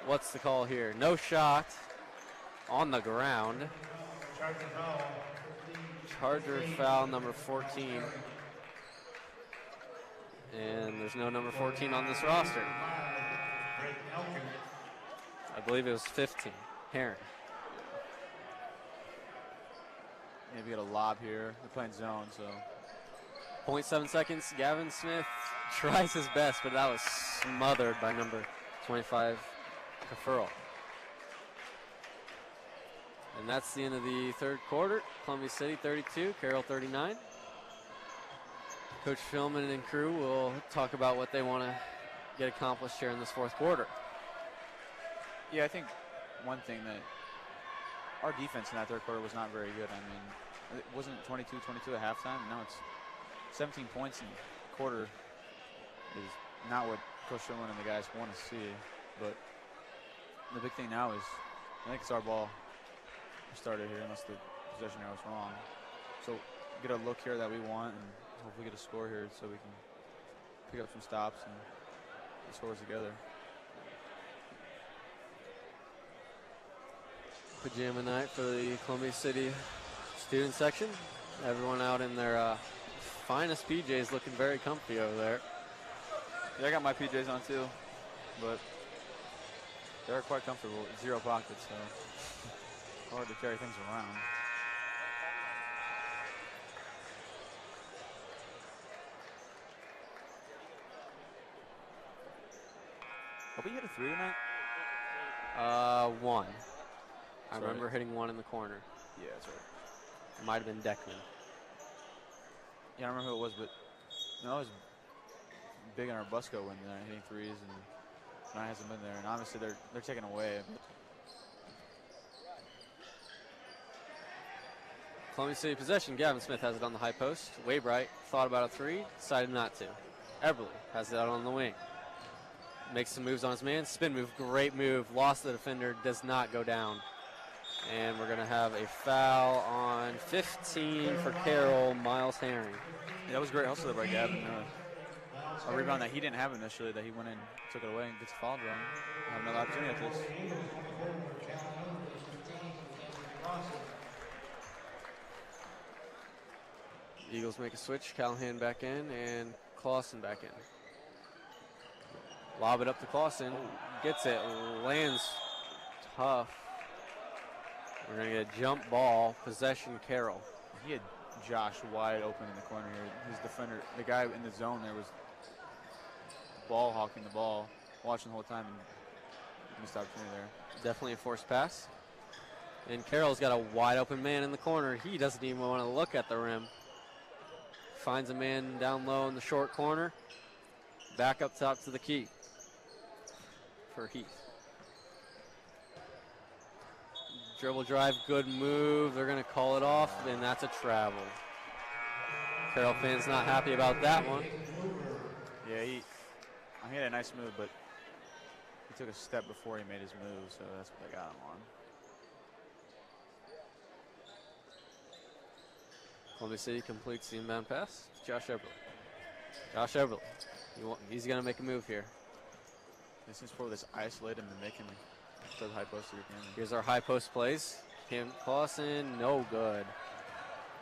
What's the call here? No shot on the ground. Charger foul number 14. And there's no number 14 on this roster. I believe it was 15. Heron. Maybe get a lob here. They're playing zone, so. 0.7 seconds. Gavin Smith tries his best, but that was smothered by number 25, Kafurl. And that's the end of the third quarter. Columbia City 32, Carroll 39. Coach Philman and crew will talk about what they want to get accomplished here in this fourth quarter. Yeah, I think one thing that our defense in that third quarter was not very good. I mean, it wasn't 22-22 at halftime. No, it's 17 points in the quarter is not what Coach Sherman and the guys want to see. But the big thing now is, I think it's our ball started here, unless the possession arrow was wrong. So get a look here that we want, and hopefully get a score here so we can pick up some stops and get scores together. Pajama night for the Columbia City student section. Everyone out in their finest PJs, looking very comfy over there. Yeah, I got my PJs on too, but they're quite comfortable. 0 pockets, so hard to carry things around. Have we hit a 3 tonight? 1. I That's remember right. hitting 1 in the corner. Yeah, that's right. It might have been Deckman. Yeah, I don't remember who it was, but no, it was big on our Busco when they're hitting 3s, and tonight hasn't been there. And obviously they're taking away. Columbia City possession. Gavin Smith has it on the high post. Waybright thought about a 3, decided not to. Eberly has it out on the wing. Makes some moves on his man. Spin move, great move. Lost the defender, does not go down. And we're going to have a foul on 15 for Carroll, Miles Herring. Yeah, that was great hustle there by Gavin. A rebound that he didn't have initially, that he went in, took it away, and gets a foul drawn. Have another opportunity at this. Eagles make a switch. Callahan back in and Clausen back in. Lob it up to Clausen. Gets it. Lands tough. We're going to get a jump ball. Possession Carroll. He had Josh wide open in the corner here. His defender, the guy in the zone there, was ball hawking the ball, watching the whole time, and missed opportunity there. Definitely a forced pass. And Carroll's got a wide open man in the corner. He doesn't even want to look at the rim. Finds a man down low in the short corner. Back up top to the key for Heath. Dribble drive, good move. They're going to call it off, and that's a travel. Carroll fans not happy about that one. Yeah, he had a nice move, but he took a step before he made his move, so that's what they got him on. Columbia City completes the inbound pass. Josh Eberle. Josh Eberle. He's going to make a move here. This seems forward this isolate him and make him throw the high post to your camera. Here's our high post plays. Cam Clausen, no good.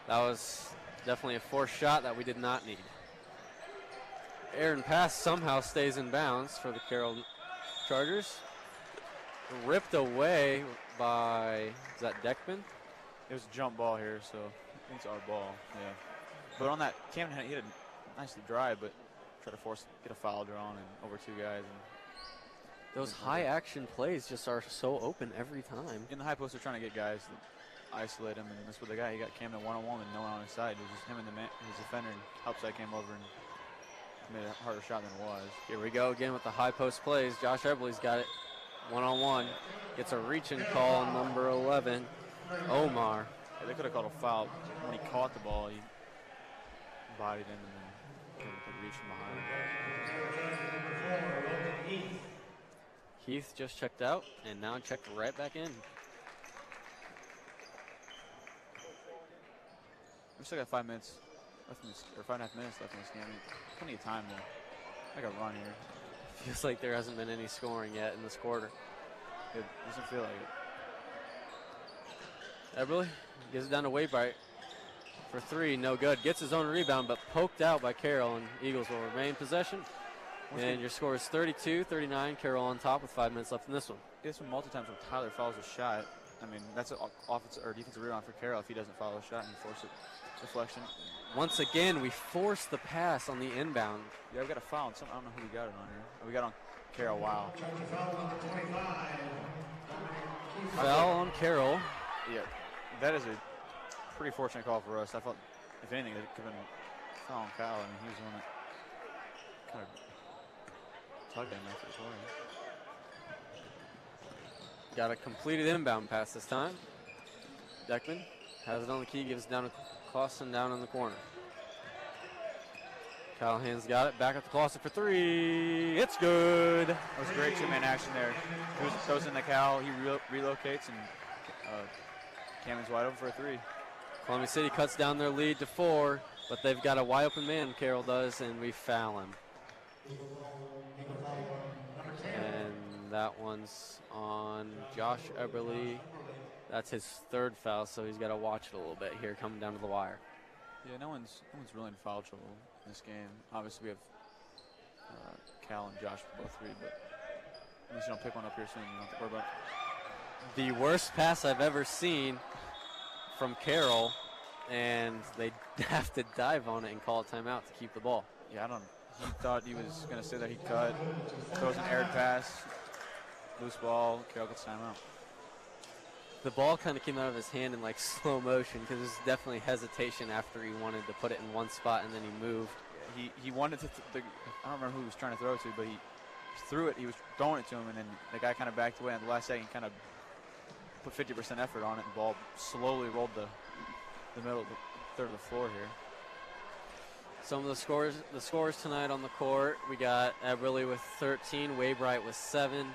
That was definitely a forced shot that we did not need. Aaron pass somehow stays in bounds for the Carroll Chargers. Ripped away by, is that Deckman? It was a jump ball here, so I think it's our ball. Yeah. But on that, Camden he had a nicely drive, but tried to get a foul drawn and over 2 guys. And those high action plays just are so open every time. in the high post, they're trying to get guys to isolate him, and that's what they got. He got Camden one-on-one with no one on his side. It was just him and his defender, and outside came over and made a harder shot than it was. Here we go again with the high post plays. Josh Eberle's got it one-on-one. Gets a reaching call on number 11, Omar. Yeah, they could have called a foul. When he caught the ball, he bodied him and then could reach from behind. Heath just checked out and now checked right back in. We still got 5 minutes left in this, or 5.5 minutes left in this game. Plenty of time to make a run here. Feels like there hasn't been any scoring yet in this quarter. It doesn't feel like it. Eberle gives it down to Waybright for 3, no good. Gets his own rebound, but poked out by Carroll, and Eagles will remain possession. And your score is 32-39. Carroll on top with 5 minutes left in this one. It's been multiple times when Tyler fouls a shot. I mean, that's an offensive or defensive rebound for Carroll if he doesn't foul a shot and force it. Deflection. Once again, we force the pass on the inbound. Yeah, we got a foul. I don't know who we got it on here. We got on Carroll. Wow. Foul on Carroll. Yeah, that is a pretty fortunate call for us. I thought, if anything, it could have been a foul on Kyle. I mean, he was the one that kind of tugged him after the play. Got a completed inbound pass this time. Deckman has it on the key, gives it down to Clausen down in the corner. Callahan's got it. Back at the closet for three. It's good. That was great two-man action there. He throws in the Cal. He relocates, and Cannon's wide open for a three. Columbia City cuts down their lead to 4, but they've got a wide open man, Carroll does, and we foul him. And that one's on Josh Eberly. That's his third foul, so he's got to watch it a little bit here coming down to the wire. Yeah, no one's really in foul trouble in this game. Obviously, we have Cal and Josh for both three, but at least you don't pick one up here soon. You don't have to worry about it. The worst pass I've ever seen from Carroll, and they have to dive on it and call a timeout to keep the ball. Yeah, he thought he was going to say that he cut, throws an aired pass, loose ball, Carroll gets timeout. The ball kind of came out of his hand in like slow motion because there's definitely hesitation after he wanted to put it in one spot and then he moved. Yeah, he wanted to, I don't remember who he was trying to throw it to, but he threw it, he was throwing it to him, and then the guy kind of backed away, and at the last second kind of put 50% effort on it, and the ball slowly rolled the middle of the third of the floor here. Some of the scores tonight on the court, we got Eberly with 13, Waybright with 7,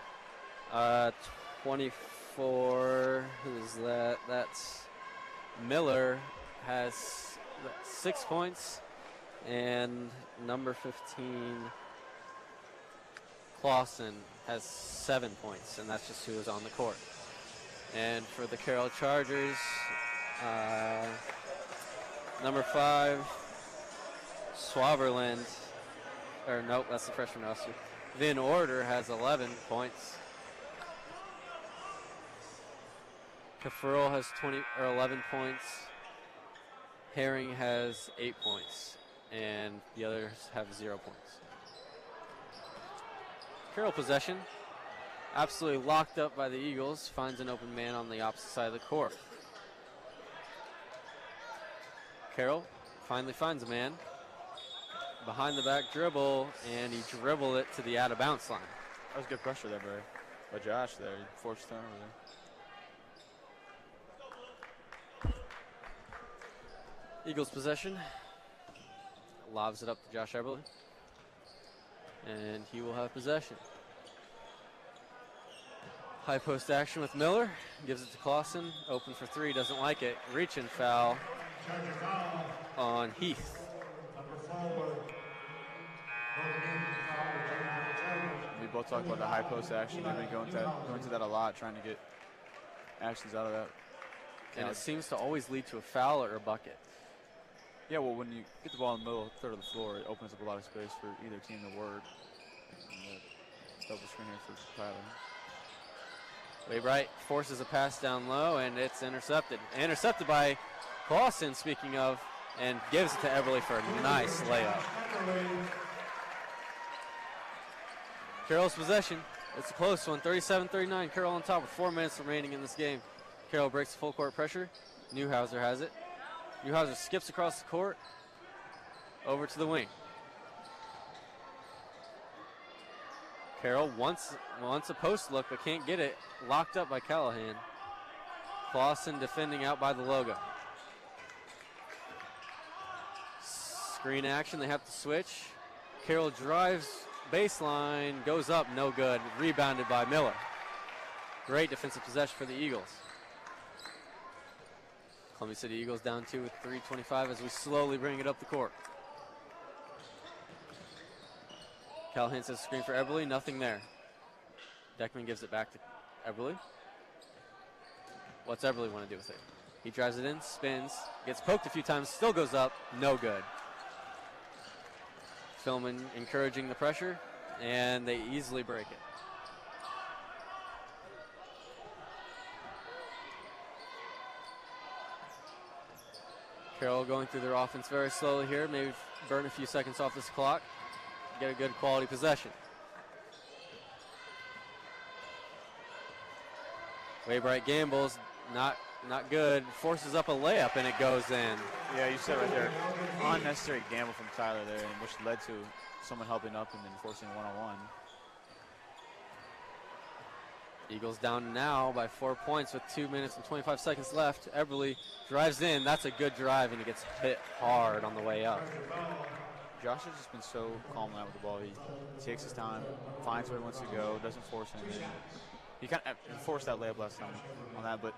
24, who's that? That's Miller has 6 points, and number 15, Clausen, has 7 points, and that's just who was on the court. And for the Carroll Chargers, number 5, Swaberland, or nope, that's the freshman roster. Vin Order has 11 points. Kafurl has 11 points. Herring has 8 points, and the others have 0 points. Carroll possession, absolutely locked up by the Eagles, finds an open man on the opposite side of the court. Carroll finally finds a man. Behind the back dribble, and he dribbled it to the out of bounds line. That was good pressure there by Josh there. He forced turnover there. Eagles possession. Lobs it up to Josh Eberly. And he will have possession. High post action with Miller. Gives it to Clausen. Open for three. Doesn't like it. Reach and foul on Heath. We both talked about the high post action. We've been going to that a lot, trying to get actions out of that. And it seems to always lead to a foul or a bucket. Yeah, well, when you get the ball in the middle third of the floor, it opens up a lot of space for either team to work. Double screen here for Tyler. Waybright forces a pass down low, and it's intercepted. Intercepted by Clausen, speaking of, and gives it to Eberly for a nice layup. Carroll's possession. It's a close one, 37-39. Carroll on top with 4 minutes remaining in this game. Carroll breaks the full court pressure. Newhouser has it. Newhouser skips across the court, over to the wing. Carroll wants a post look, but can't get it. Locked up by Callahan. Clausen defending out by the logo. Screen action, they have to switch. Carroll drives baseline, goes up, no good. Rebounded by Miller. Great defensive possession for the Eagles. Columbia City Eagles down 2 with 3:25 as we slowly bring it up the court. Callahan says screen for Eberly, nothing there. Deckman gives it back to Eberly. What's Eberly want to do with it? He drives it in, spins, gets poked a few times, still goes up, no good. Philman encouraging the pressure, and they easily break it. Carroll going through their offense very slowly here, maybe burn a few seconds off this clock, get a good quality possession. Waybright gambles, not good, forces up a layup and it goes in. Yeah, you said right there, unnecessary gamble from Tyler there, which led to someone helping up and then forcing a one-on-one. Eagles down now by 4 points with 2 minutes and 25 seconds left. Eberly drives in. That's a good drive, and he gets hit hard on the way up. Josh has just been so calm out with the ball. He takes his time, finds where he wants to go, doesn't force anything. He kind of forced that layup last time on that, but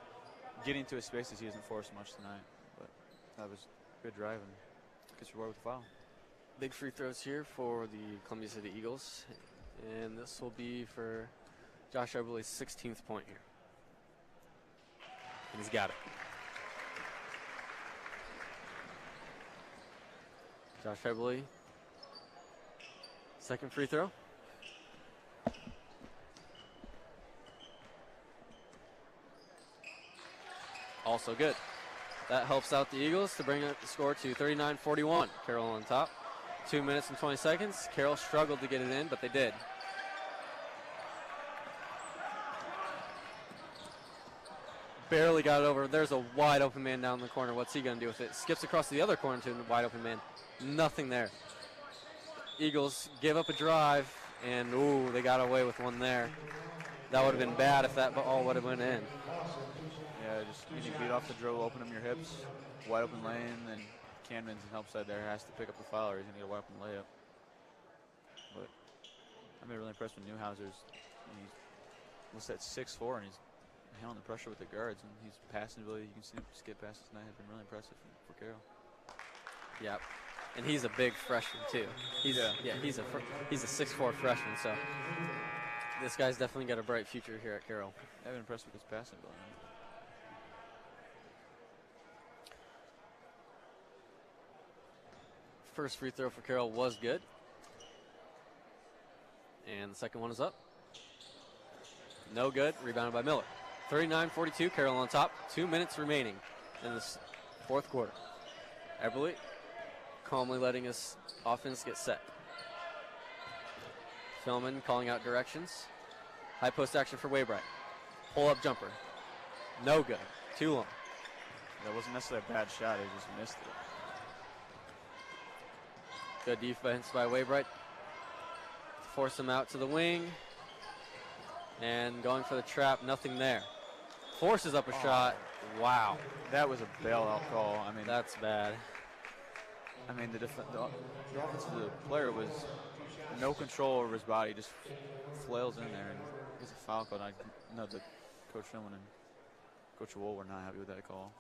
getting to his spaces, he hasn't forced much tonight. But that was good drive and gets rewarded with the foul. Big free throws here for the Columbia City Eagles. And this will be for Josh Eberle's 16th point here. And he's got it. Josh Eberle, second free throw. Also good. That helps out the Eagles to bring up the score to 39-41. Carroll on top. 2 minutes and 20 seconds. Carroll struggled to get it in, but they did. Barely got it over. There's a wide open man down in the corner. What's he going to do with it? Skips across the other corner to a wide open man. Nothing there. Eagles give up a drive, and ooh, they got away with one there. That would have been bad if that ball would have went in. Yeah, just you beat off the dribble, open up your hips, wide open lane, and Camden's in help side there has to pick up the foul or he's going to get a wide open layup. But I've been really impressed with Newhouser's. He's at 6'4", and he's handling the pressure with the guards, and he's passing ability. You can see him skip passes tonight. Has been really impressive for Carroll. Yep, and he's a big freshman too. He's a 6'4" freshman, so this guy's definitely got a bright future here at Carroll. I've been impressed with his passing ability. First free throw for Carroll was good. And the second one is up. No good. Rebounded by Miller. 39-42, Carroll on top. 2 minutes remaining in this fourth quarter. Eberle calmly letting his offense get set. Philman calling out directions. High post action for Waybright. Pull-up jumper. No good. Too long. That wasn't necessarily a bad shot. He just missed it. Good defense by Waybright. Force him out to the wing. And going for the trap, nothing there. Forces up a shot. Wow. That was a bailout call. I mean, that's bad. I mean, the offensive player was no control over his body, just flails in there, and it's a foul call. I know that Coach Philman and Coach Wool were not happy with that call.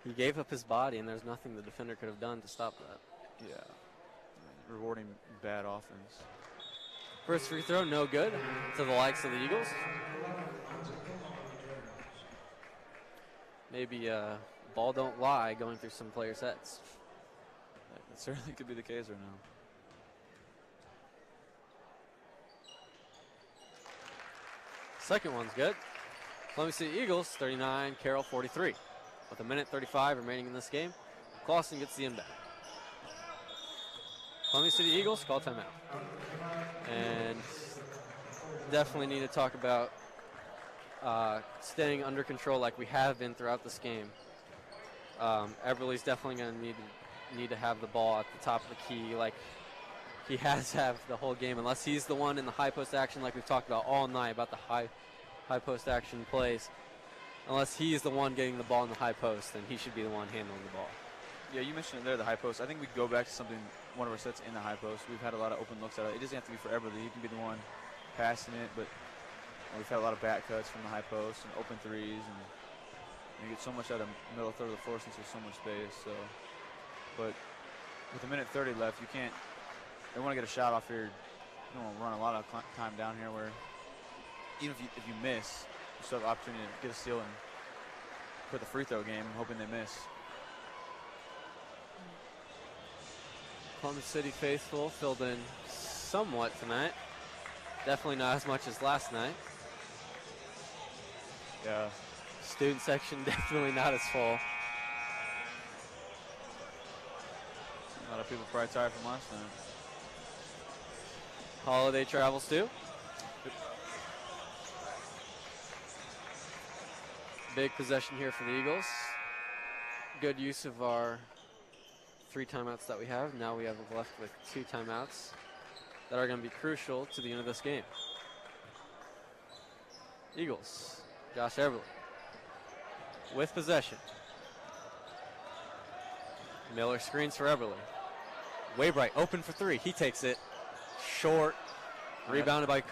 He gave up his body, and there's nothing the defender could have done to stop that. Yeah. Rewarding bad offense. First free throw, no good to the likes of the Eagles. Maybe ball don't lie going through some players' heads. That certainly could be the case right now. Second one's good. Columbia City Eagles 39, Carroll 43. With 1:35 remaining in this game, Clausen gets the inbound. Columbia City Eagles call timeout. And definitely need to talk about staying under control like we have been throughout this game. Eberle's definitely going to need to have the ball at the top of the key like he has have the whole game, unless he's the one in the high post action like we've talked about all night about the high post action plays. Unless he's the one getting the ball in the high post, then he should be the one handling the ball. Yeah, you mentioned it there, the high post. I think we'd go back to something, one of our sets in the high post. We've had a lot of open looks at it. It doesn't have to be for Eberle. He can be the one passing it, but we've had a lot of back cuts from the high post and open threes, and you get so much out of the middle third of the floor since there's so much space. So, but with 1:30 left, you can't. They want to get a shot off here. You don't want to run a lot of time down here where even if you miss, you still have the opportunity to get a steal and put the free throw game, hoping they miss. Columbia City faithful filled in somewhat tonight. Definitely not as much as last night. Yeah. Student section definitely not as full. A lot of people probably tired from last night. Holiday travels too. Big possession here for the Eagles. Good use of our 3 timeouts that we have. Now we have left with 2 timeouts that are going to be crucial to the end of this game. Eagles, Josh Eberle with possession. Miller screens for Eberle. Waybright open for three. He takes it. Short. Rebounded by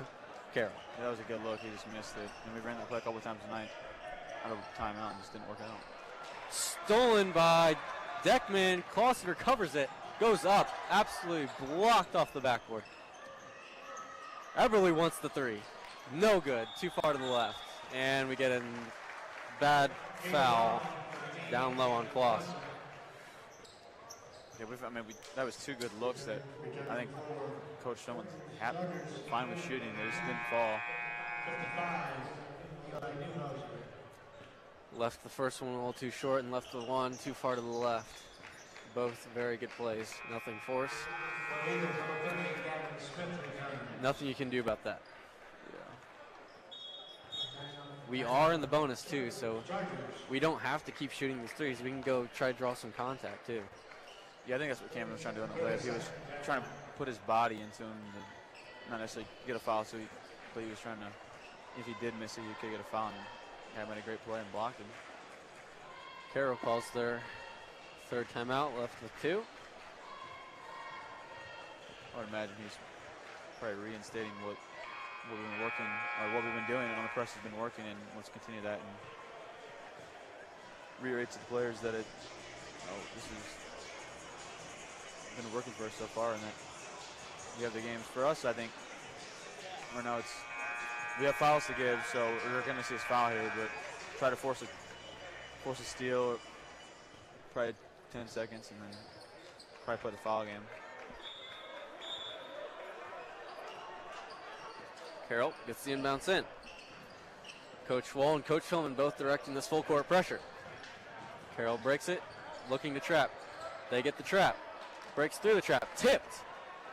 Carroll. Yeah, that was a good look. He just missed it. And we ran that play a couple times tonight out of timeout and just didn't work out. Stolen by Deckman. Clausen recovers it. Goes up. Absolutely blocked off the backboard. Eberly wants the three. No good. Too far to the left. And we get a bad foul down low on Clausen. Yeah, that was two good looks that I think Coach Someone's fine with shooting. They just didn't fall. Left the first one a little too short and left the one too far to the left. Both very good plays. Nothing forced. Nothing you can do about that. We are in the bonus too, so we don't have to keep shooting these threes. We can go try to draw some contact too. Yeah, I think that's what Cameron was trying to do in the layup. He was trying to put his body into him, and not necessarily get a foul. But he was trying to, if he did miss it, he could get a foul. And had made a great play and blocked him. Carroll calls their third timeout, left with two. I would imagine he's probably reinstating what we've been working, or what we've been doing on the press has been working, and let's continue that and reiterate to the players that this has been working for us so far, and that we have the games. For us, I think, right now we have fouls to give, so we're going to see us foul here, but try to force a steal, probably 10 seconds, and then probably play the foul game. Carroll gets the inbounds in. Coach Wall and Coach Philman both directing this full court pressure. Carroll breaks it, looking to trap. They get the trap. Breaks through the trap. Tipped.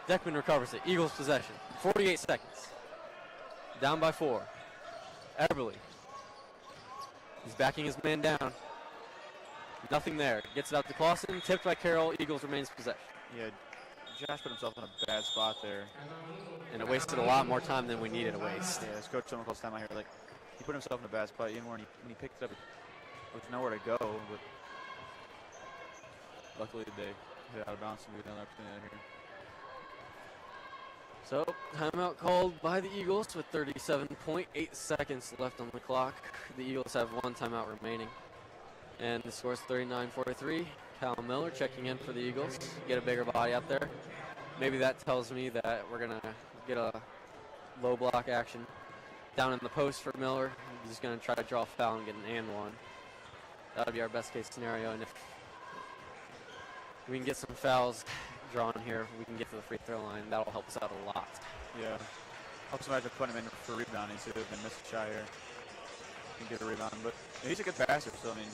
Deckman recovers it. Eagles possession. 48 seconds. Down by 4. Eberly. He's backing his man down. Nothing there. Gets it out to Clausen. Tipped by Carroll. Eagles remains possession. Yeah, Josh put himself in a bad spot there. And it wasted a lot more time than we needed to waste. Yeah, as Coach Tillman calls time out here, like, he put himself in a bad spot. Even when he picked it up, there was nowhere to go. But luckily, they hit out of bounds and we got another opportunity here. So, timeout called by the Eagles with 37.8 seconds left on the clock. The Eagles have one timeout remaining. And the score's 39-43. Cal Miller checking in for the Eagles. Get a bigger body out there. Maybe that tells me that we're going to get a low block action. Down in the post for Miller. He's going to try to draw a foul and get an and one. That would be our best case scenario. And if we can get some fouls drawn here, we can get to the free throw line. That'll help us out a lot. Yeah. Also imagine putting him in for rebounding too, and miss a shot here. Can get a rebound, but he's a good passer. So I mean,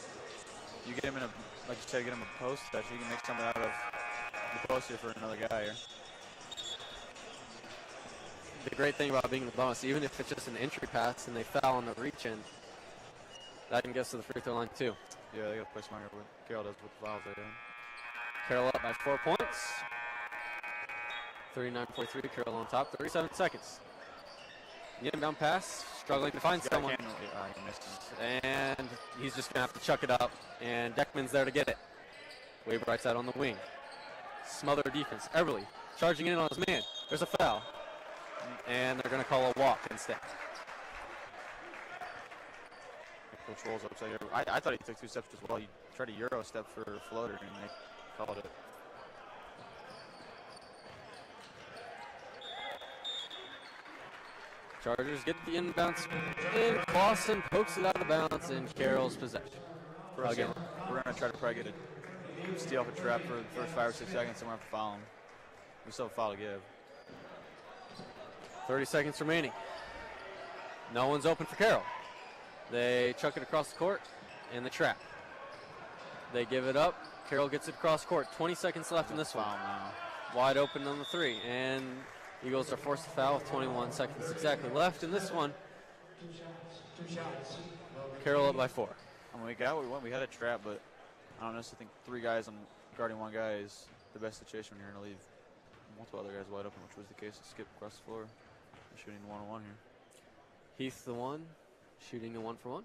you get him in like you said, get him a post touch. He can make something out of the post here for another guy here. The great thing about being in the bonus, even if it's just an entry pass and they foul on the reach in, that can get us to the free throw line too. Yeah, they got to play smarter what Carroll does with the fouls they do. Carroll up by 4 points. 39-43, Carroll on top, 37 seconds. The inbound pass, struggling to find someone. He missed him. And he's just going to have to chuck it up. And Deckman's there to get it. Waybright's out on the wing. Smother defense. Everly charging in on his man. There's a foul. And they're going to call a walk instead. Coach rolls upside here. I thought he took 2 steps as well. He tried a Euro step for a floater, and they called it. Chargers get the inbounds in. Clausen pokes it out of bounds in Carroll's possession. Again, we're going to try to probably get a steal off a trap for the first 5 or 6 seconds, and we're going to have to foul him. We still have a foul to give. 30 seconds remaining. No one's open for Carroll. They chuck it across the court in the trap. They give it up. Carroll gets it across court. 20 seconds left in this one. Wide open on the 3. And Eagles are forced to foul with 21 seconds exactly left in this one. Carroll up by 4. I mean, we got what we want. We had a trap, but I don't necessarily think 3 guys on guarding 1 guy is the best situation when you're going to leave multiple other guys wide open, which was the case to Skip across the floor. We're shooting 1-on-1 here. Heath the 1, shooting a 1-for-1.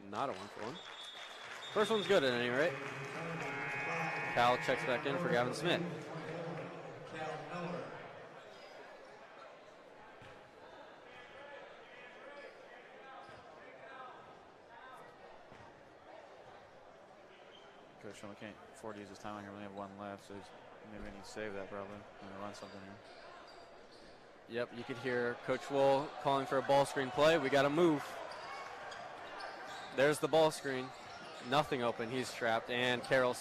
Not a 1-for-1. First one's good at any rate. Cal checks back in for Gavin Smith. Coach Sherman can't afford to use his time on here. We only have one left, so maybe we need to save that probably. I'm gonna run something here. Yep, you could hear Coach Wool calling for a ball screen play. We got to move. There's the ball screen. Nothing open. He's trapped, and Carroll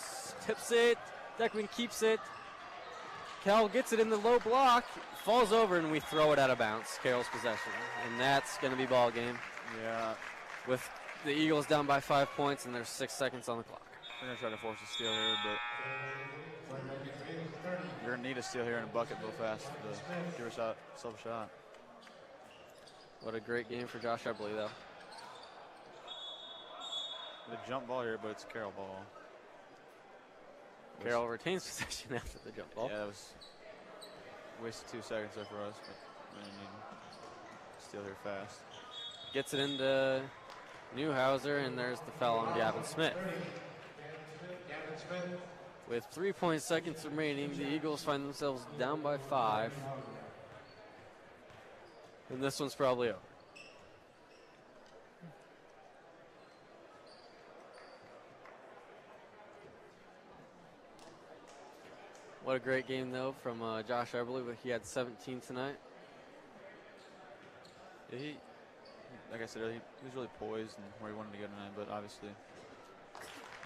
tips it. Deckman keeps it. Cal gets it in the low block, falls over, and we throw it out of bounds. Carroll's possession, and that's going to be ball game. Yeah. With the Eagles down by 5 points, and there's 6 seconds on the clock. We're gonna try to force a steal here, but you're gonna need a steal here in a bucket real fast to give yourself a shot. What a great game for Josh Eberly, though. The jump ball here, but it's a Carroll ball. Carroll retains possession after the jump ball. Yeah, that was wasted 2 seconds there for us, but we need to steal here fast. Gets it into Newhouser, and there's the foul on Gavin Smith. With 3 seconds remaining, the Eagles find themselves down by 5. And this one's probably over. What a great game, though, from Josh Eberly. He had 17 tonight. Yeah, like I said earlier, he was really poised and where he wanted to go tonight, but obviously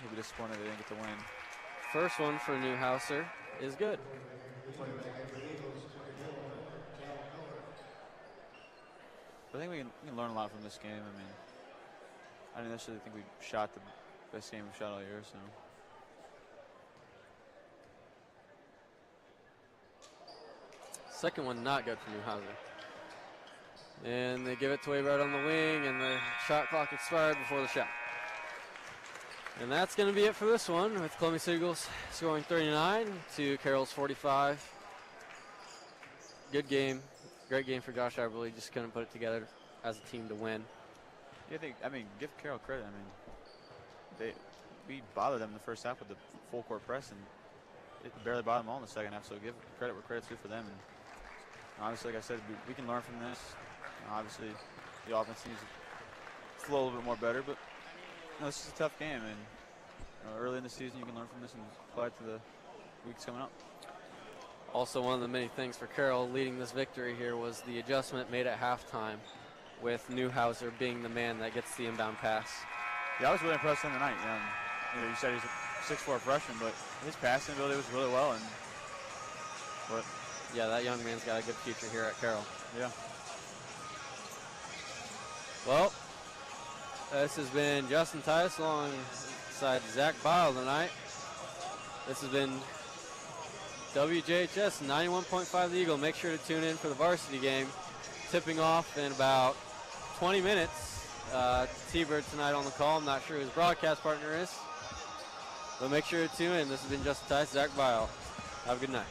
he'll be disappointed they didn't get the win. First one for Newhouser is good. I think we can learn a lot from this game. I mean, I didn't necessarily think we shot the best game we've shot all year, so. Second one not good for Newhouser. And they give it to Waybard on the wing, and the shot clock expired before the shot. And that's going to be it for this one, with Columbia City Eagles scoring 39 to Carroll's 45. Good game. Great game for Josh Eberly. Just couldn't put it together as a team to win. Yeah, I mean, give Carroll credit. I mean, we bothered them in the first half with the full court press, and it barely bothered them all in the second half. So give credit where credit's due for them. And obviously, like I said, we can learn from this. Obviously, the offense needs to flow a little bit more better, but this is a tough game, and early in the season you can learn from this and apply it to the weeks coming up. Also, one of the many things for Carroll leading this victory here was the adjustment made at halftime, with Newhouser being the man that gets the inbound pass. Yeah, I was really impressed with him tonight. You said he's a 6'4" freshman, but his passing ability was really well. But yeah, that young man's got a good future here at Carroll. Yeah. Well, this has been Justin Tice alongside Zach Bile tonight. This has been WJHS 91.5 The Eagle. Make sure to tune in for the varsity game, tipping off in about 20 minutes. T-Bird tonight on the call. I'm not sure who his broadcast partner is, but make sure to tune in. This has been Justin Tice, Zach Bile. Have a good night.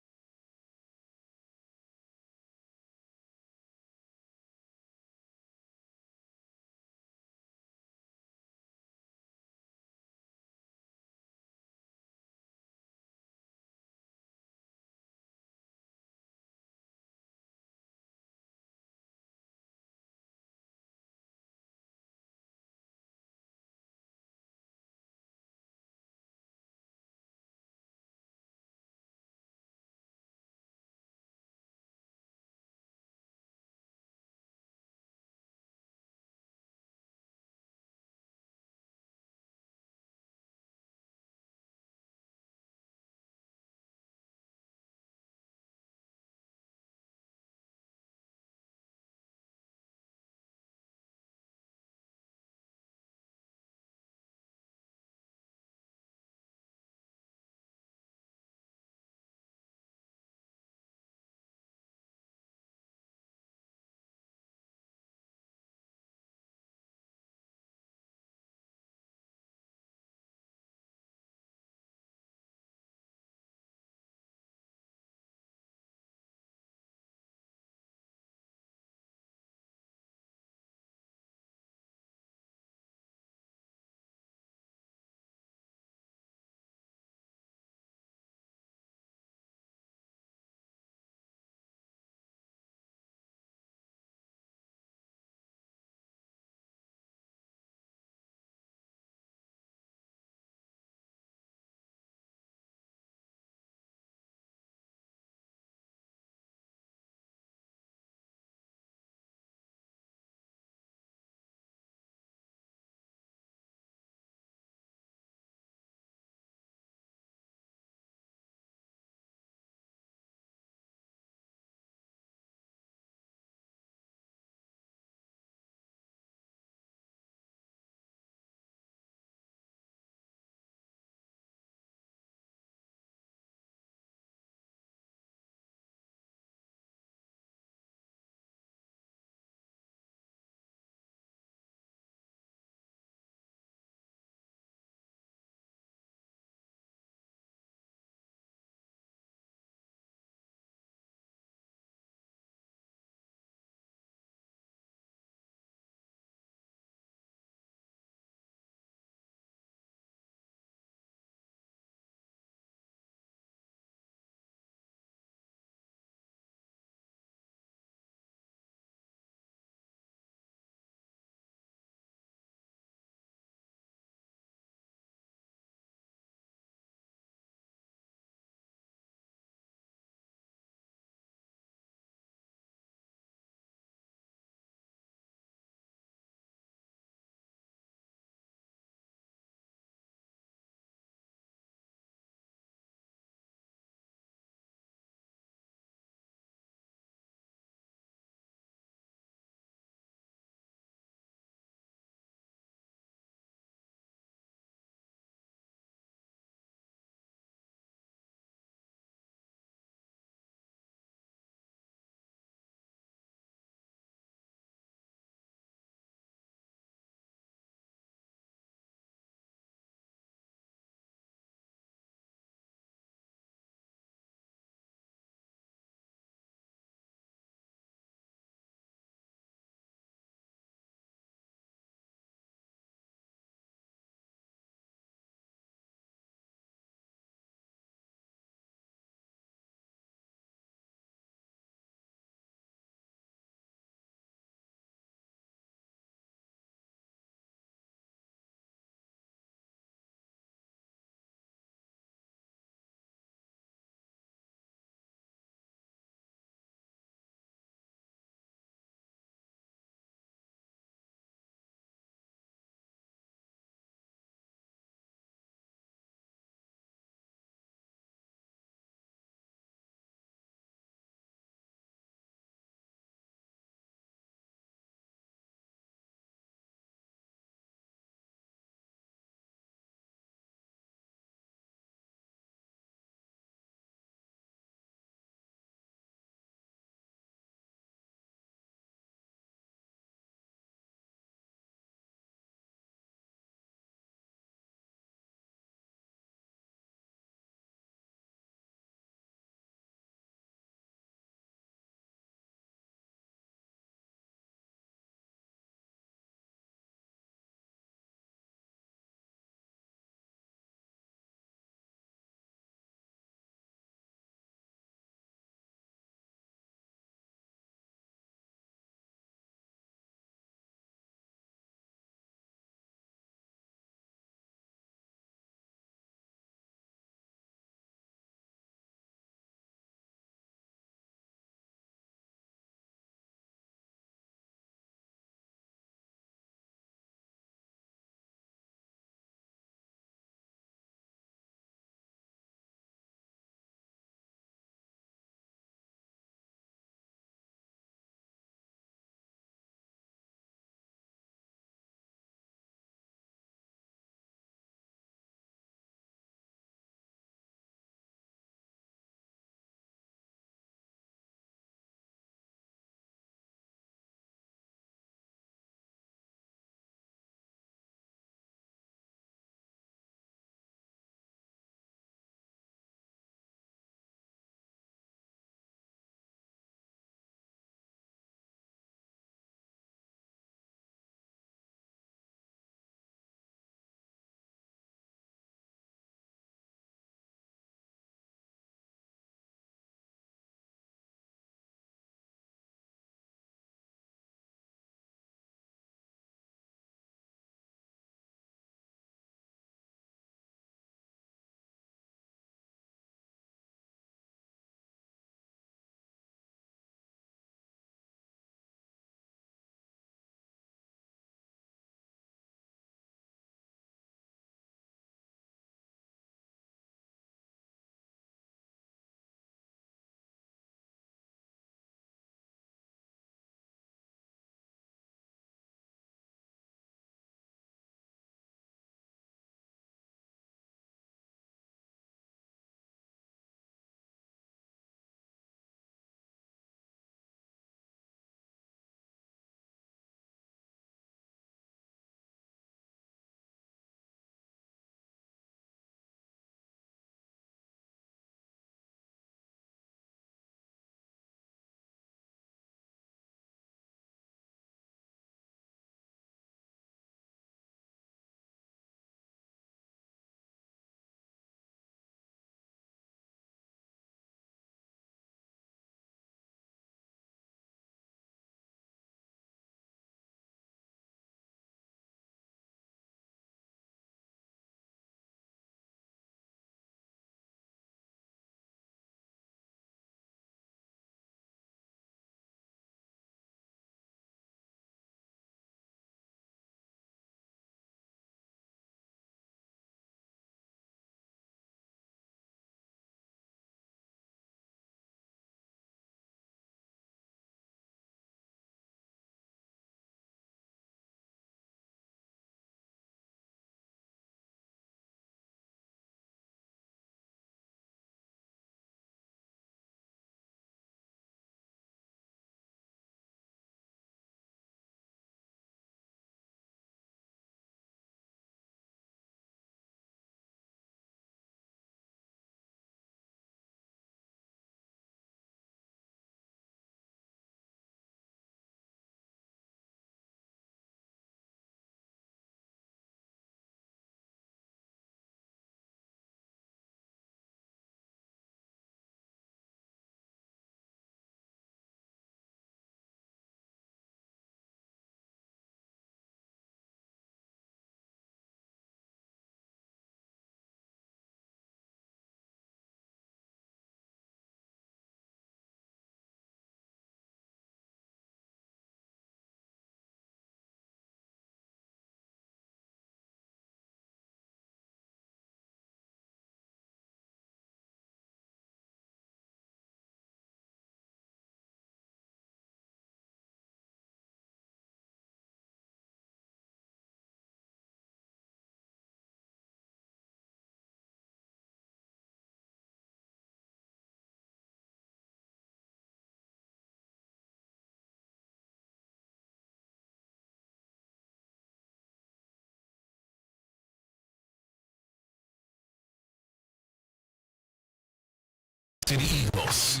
City Eagles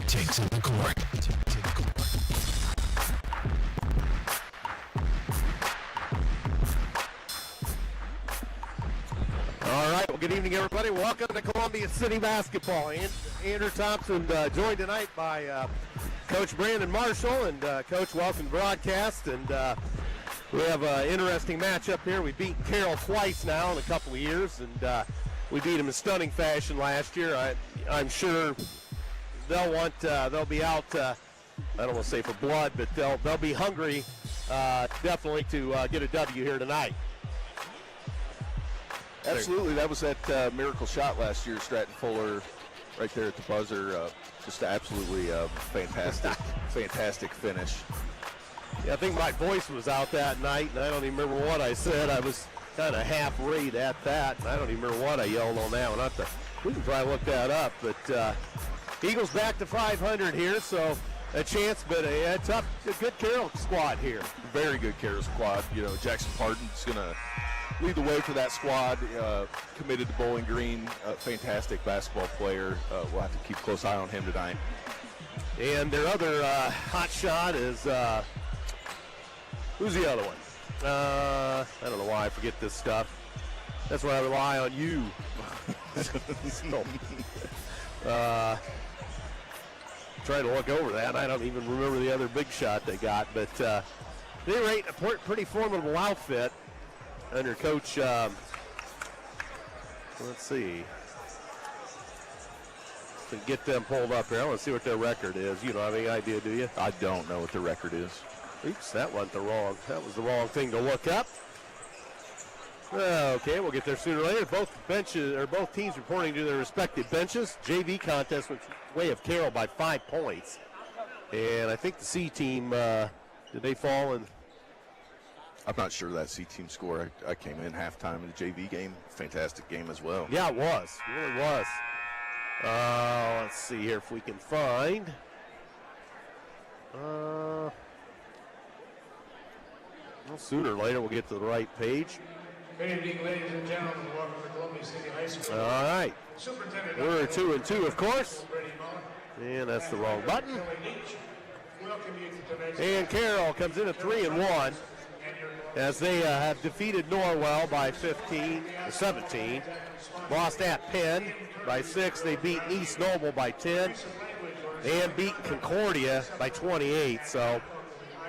take to the court. All right, well, good evening, everybody. Welcome to Columbia City Basketball. Andrew Thompson joined tonight by Coach Brandon Marshall. And, Coach, welcome to broadcast. And we have an interesting matchup here. We've beaten Carroll twice now in a couple of years. And we beat them in stunning fashion last year. I'm sure they'll be out, I don't want to say for blood, but they'll be hungry definitely to get a W here tonight. Absolutely. That was that miracle shot last year, Stratton Fuller, right there at the buzzer. Just absolutely fantastic finish. Yeah, I think my voice was out that night, and I don't even remember what I said. I was kind of half read at that, and I don't even remember what I yelled on that one. We can probably look that up. But Eagles back to 500 here, so a chance, but a good Carroll squad here. Very good Carroll squad. You know, Jackson Parton's going to lead the way for that squad, committed to Bowling Green, fantastic basketball player. We'll have to keep a close eye on him tonight. And their other hot shot is, who's the other one? I don't know why I forget this stuff. That's why I rely on you. Trying to look over that. I don't even remember the other big shot they got. But at any rate, a pretty formidable outfit under Coach, let's see. To get them pulled up here. I want to see what their record is. You don't have any idea, do you? I don't know what the record is. Oops, that was the wrong thing to look up. Okay, we'll get there sooner or later. Both teams reporting to their respective benches. JV contest went way of Carroll by 5 points. And I think the C team, did they fall in? I'm not sure that C team score. I came in halftime in the JV game. Fantastic game as well. Yeah, it was. It really was. Let's see here if we can find. Well, sooner or later we'll get to the right page. Good evening, ladies and gentlemen. Welcome to Columbia City High School. All right. Superintendent. We're 2-2, of course. And that's the wrong button. Welcome you to tonight's And Carroll comes in at 3-1 as they have defeated Norwell by 17. Lost at Penn by 6. They beat East Noble by 10 and beat Concordia by 28. So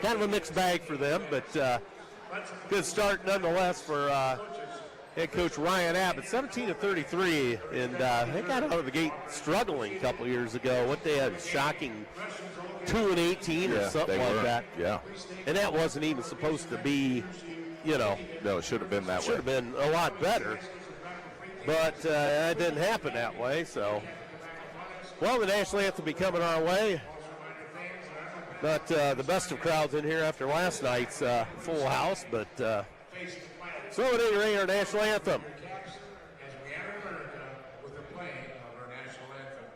kind of a mixed bag for them, but good start nonetheless for head coach Ryan Abbott. 17-33, and they got out of the gate struggling a couple years ago. What they had, a shocking 2-18 or something like that. Yeah. And that wasn't even supposed to be, No, it should have been that way. Should have been a lot better. But it didn't happen that way, so. Well, the national anthem will be coming our way. Not the best of crowds in here after last night's full house, but so at any rate, our national anthem. as we enter America with the playing of our national anthem.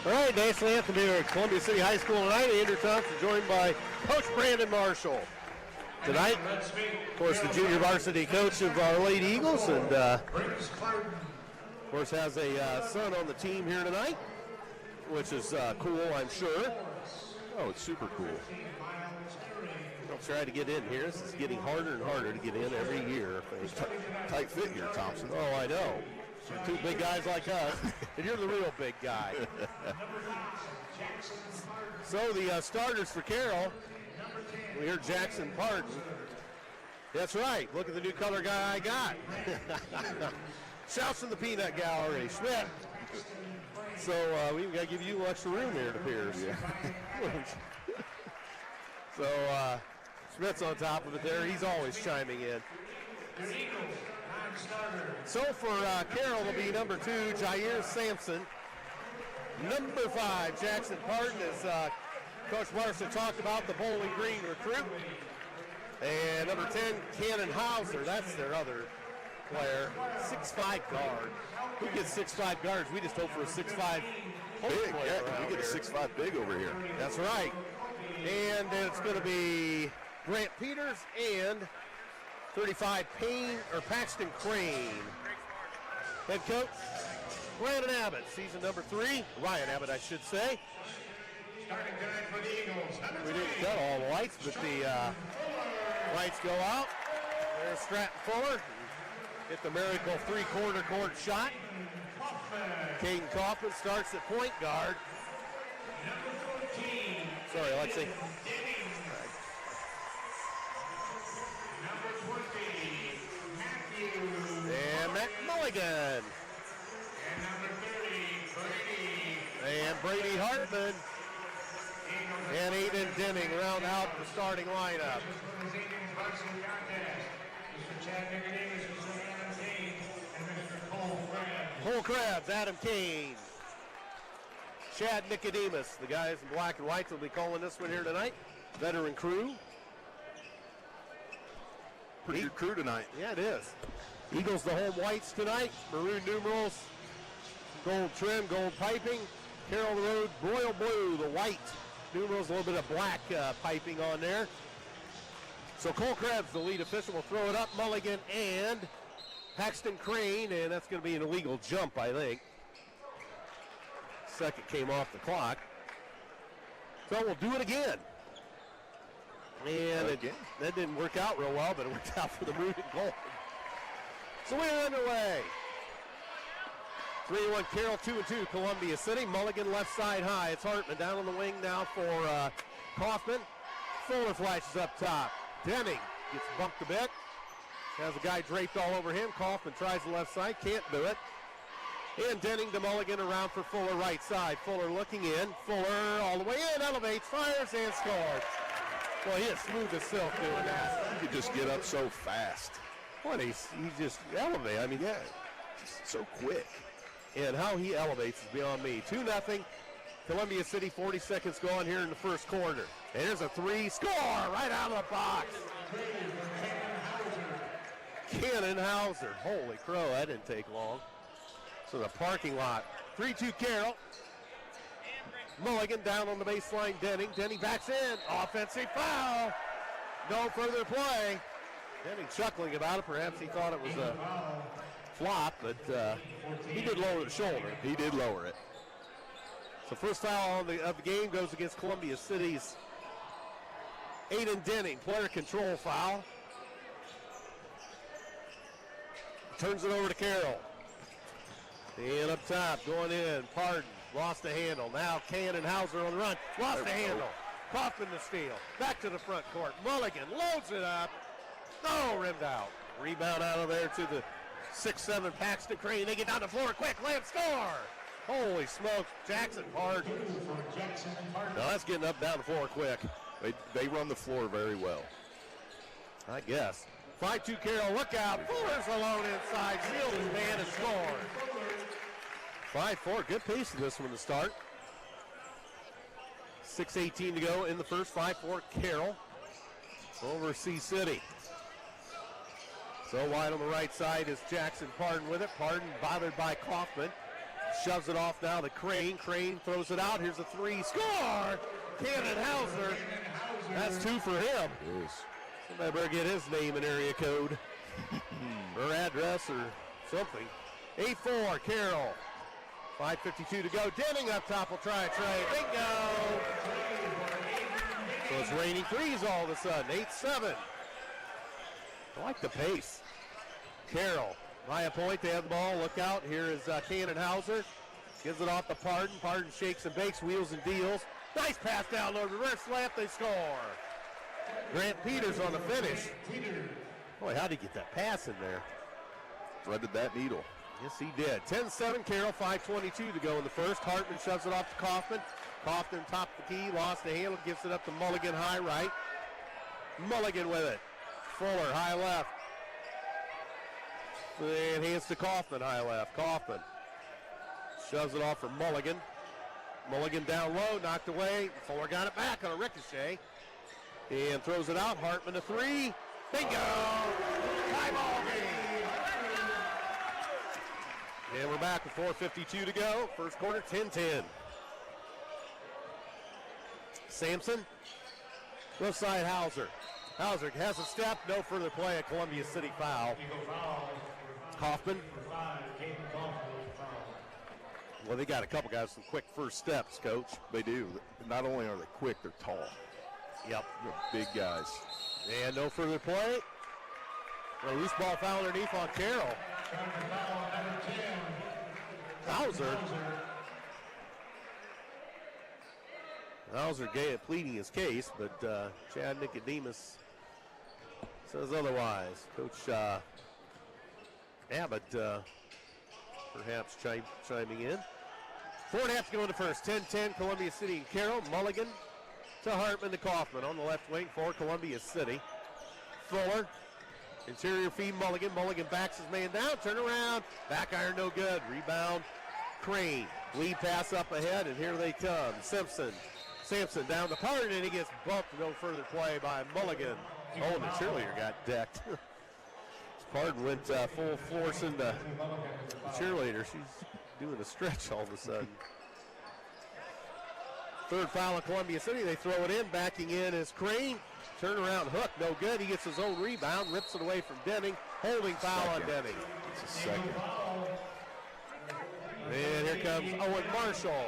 All right, national anthem here at Columbia City High School tonight. Andrew Thompson joined by Coach Brandon Marshall. Tonight, of course, the junior varsity coach of our Lady Eagles, and of course has a son on the team here tonight, which is cool, I'm sure. Oh, it's super cool. I'll try to get in here. This is getting harder and harder to get in every year. It's tight fit here, Thompson. Oh, I know. Two big guys like us, and you're the real big guy. So the starters for Carroll, we hear Jackson Parke. That's right. Look at the new color guy I got. Shouts from the peanut gallery. Schmidt. So we've got to give you extra room here, it appears. Yeah. So Schmidt's on top of it there. He's always chiming in. So for Carroll, will be number 2, Jair Sampson. Number 5, Jackson Parke, as Coach Marshall talked about, the Bowling Green recruit. And number 10, Cannon Hauser. That's their other player. 6'5" guard. Who gets 6'5" guards? We just hope for a 6'5" Big, yeah, we get a 6'5" big over here. That's right. And it's going to be Grant Peters and 35 Paxton Crane. Head coach, Brandon Abbott, season number 3. Ryan Abbott, I should say. We didn't cut all the lights, but the lights go out. There's Stratton Fuller. Hit the miracle 3/4 court shot. Caden Kaufman starts at point guard. Sorry, Alexi. And Matt Mulligan. And Brady Hartman. And Aiden Denning round out the starting lineup. Cole Krabs, Adam Kane. Chad Nicodemus, the guys in black and white will be calling this one here tonight. Veteran crew. Pretty good crew tonight. Yeah, it is. Eagles the home whites tonight. Maroon numerals, gold trim, gold piping. Carroll the Road, royal blue, the white numerals, a little bit of black piping on there. So Cole Krabs, the lead official, will throw it up. Mulligan and Paxton Crane, and that's going to be an illegal jump, I think. Second came off the clock. So we'll do it again. And that didn't work out real well, but it worked out for the Maroon and Gold. So we're underway. 3-1 Carroll, 2-2 Columbia City. Mulligan left side high. It's Hartman down on the wing now for Kaufman. Fuller flashes up top. Denning gets bumped a bit. Has a guy draped all over him. Kaufman tries the left side, can't do it. And Denning to Mulligan around for Fuller right side. Fuller looking in. Fuller all the way in, elevates, fires, and scores. Boy, he is smooth as silk doing that. You could just get up so fast. What, he just elevates. I mean, yeah, Just so quick. and how he elevates is beyond me. 2-0. Columbia City, 40 seconds gone here in the first quarter. And there's a 3, score right out of the box. Cannon Hauser. Holy crow, that didn't take long. So the parking lot. 3-2 Carroll. Mulligan down on the baseline, Denning. Denning backs in. Offensive foul. No further play. Denning chuckling about it. Perhaps he thought it was a flop, but he did lower the shoulder. He did lower it. So first foul of the game goes against Columbia City's Aiden Denning. Player control foul. Turns it over to Carroll. And up top, going in, Pardon. Lost the handle. Now Cannon Hauser on the run. Lost the handle. Kaufman the steal. Back to the front court. Mulligan loads it up. Oh, rimmed out. Rebound out of there to the 6'7" Paxton Crane. They get down the floor quick. Lamp score. Holy smokes. Jackson Pardon. Now that's getting up down the floor quick. They run the floor very well. I guess. 5-2 Carroll. Look out. Fuller's alone inside. Sealed his man and scored. 5-4, good pace in this one to start. 6:18 to go in the first. 5-4 Carroll over C-City. So wide on the right side is Jackson Pardon with it. Pardon bothered by Kaufman. Shoves it off now to Crane. Crane throws it out. Here's a 3. Score! Cannon Hauser. That's 2 for him. It is. Somebody better get his name and area code or address or something. 8-4 Carroll. 5:52 to go. Denning up top will try a trade. Bingo! Well, it's raining threes all of a sudden. 8-7. I like the pace. Carroll, by a point, they have the ball. Look out. Here is Cannon Hauser. Gives it off to Parden. Parden shakes and bakes, wheels and deals. Nice pass down low. Reverse slant. They score. Grant Peters on the finish. Boy, how'd he get that pass in there? Threaded that needle. Yes, he did. 10-7 Carroll, 5:22 to go in the first. Hartman shoves it off to Kaufman. Kaufman top the key, lost the handle, gives it up to Mulligan high right. Mulligan with it. Fuller high left. And hands to Kaufman high left. Kaufman shoves it off for Mulligan. Mulligan down low, knocked away. Fuller got it back on a ricochet. And throws it out. Hartman to three. Bingo! Tie ball game. And we're back with 4:52 to go. First quarter, 10-10. Sampson. Left side, Hauser. Hauser has a step. No further play. A Columbia City foul. Kaufman. Well, they got a couple guys with some quick first steps, Coach. They do. Not only are they quick, they're tall. Yep. They're big guys. And no further play. A loose ball foul underneath on Carroll. Hauser pleading his case, but Chad Nicodemus says otherwise. Coach Abbott perhaps chiming in. 4.5 to go in the first. 10-10 Columbia City and Carroll. Mulligan to Hartman to Kaufman on the left wing for Columbia City. Fuller. Interior feed Mulligan. Mulligan backs his man down. Turn around. Back iron no good. Rebound. Crane. Lead pass up ahead, and here they come. Sampson down the Parden, and he gets bumped. No further play by Mulligan. Oh, and the cheerleader got decked. Parden went full force into the cheerleader. She's doing a stretch all of a sudden. Third foul on Columbia City. They throw it in. Backing in is Crane. Turnaround hook, no good. He gets his own rebound, rips it away from Denning. Holding foul on Denning. It's a second. And here comes Owen Marshall.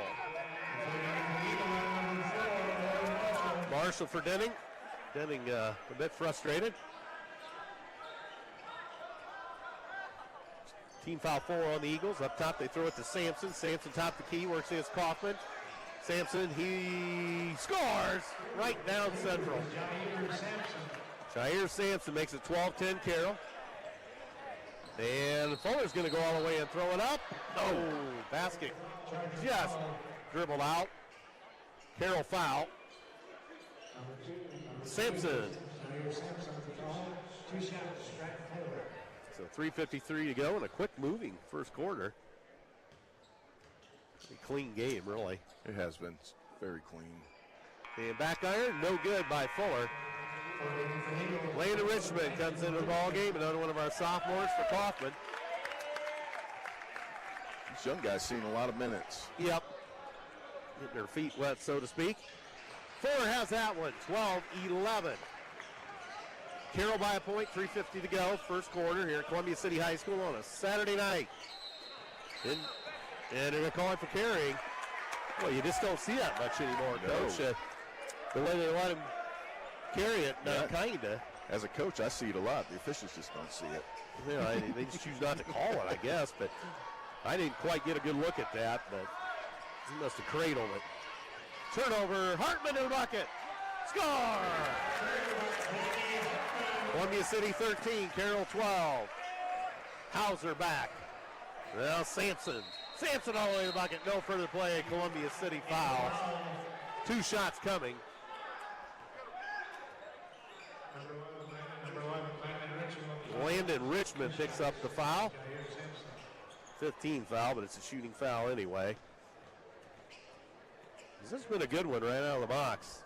Marshall for Denning. Denning a bit frustrated. Team foul 4 on the Eagles. Up top, they throw it to Sampson. Sampson top the key, works against Kaufman. Sampson, he scores right down central. Jair Sampson makes it 12-10 Carroll. And Fuller's going to go all the way and throw it up. Oh, basket just dribbled out. Carroll foul. Sampson. So 3:53 to go and a quick moving first quarter. A clean game, really. It has been very clean. And back iron, no good by Fuller. Landon Richmond comes into the ball game, another one of our sophomores for Kaufman. These young guys seen a lot of minutes. Yep. Getting their feet wet, so to speak. Fuller has that one, 12-11. Carroll by a point, 3:50 to go, first quarter here at Columbia City High School on a Saturday night. And they're calling for carrying. Well, you just don't see that much anymore, Coach. The way they let him carry it, kinda. As a coach, I see it a lot. The officials just don't see it. Yeah, they just choose not to call it, I guess. But I didn't quite get a good look at that, but he must have cradled it. Turnover, Hartman in the bucket. Score! Columbia City 13, Carroll 12. Hauser back. Well, Sampson all the way to the bucket. No further play. Columbia City foul. 2 shots coming. Landon Richmond picks up the foul. 15 foul, but it's a shooting foul anyway. This has been a good one right out of the box.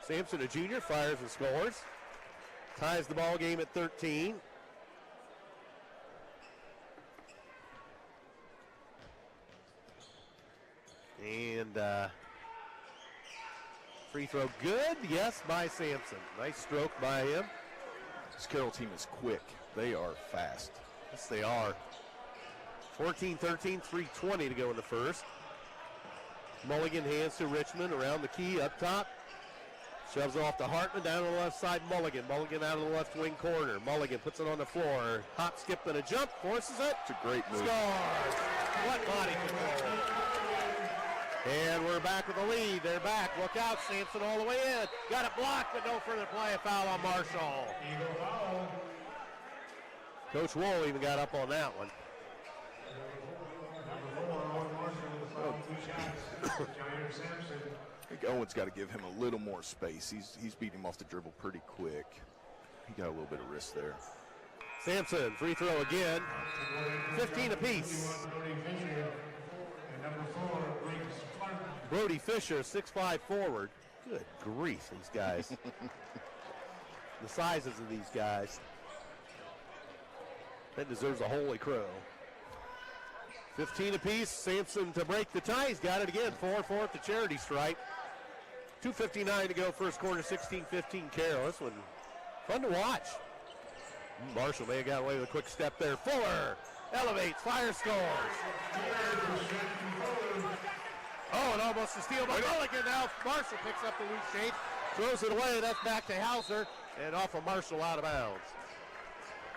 Sampson, a junior, fires and scores. Ties the ball game at 13. And free throw good, yes, by Sampson. Nice stroke by him. This Carroll team is quick. They are fast. Yes, they are. 14-13, 3:20 to go in the first. Mulligan hands to Richmond around the key up top. Shoves it off to Hartman, down to the left side, Mulligan. Mulligan out of the left wing corner. Mulligan puts it on the floor. Hop, skip, and a jump, forces it. It's a great move. Scores! What body control. And we're back with the lead. They're back. Look out, Sampson all the way in. Got it blocked, but no further play. A foul on Marshall. Coach Wool even got up on that one. I think Owen's got to give him a little more space. He's beating him off the dribble pretty quick. He got a little bit of risk there. Sampson, free throw again. 15 apiece. Brody Fisher, 6'5" forward. Good grief, these guys. The sizes of these guys. That deserves a holy crow. 15 apiece. Sampson to break the tie. He's got it again. 4-4 at the charity stripe. 2:59 to go, first quarter, 16-15 Carroll. This one fun to watch. Marshall may have got away with a quick step there. Fuller elevates, fire, scores. Oh, and almost a steal by Mulligan. Now Marshall picks up the loose change, throws it away. That's back to Hauser, and off of Marshall out of bounds.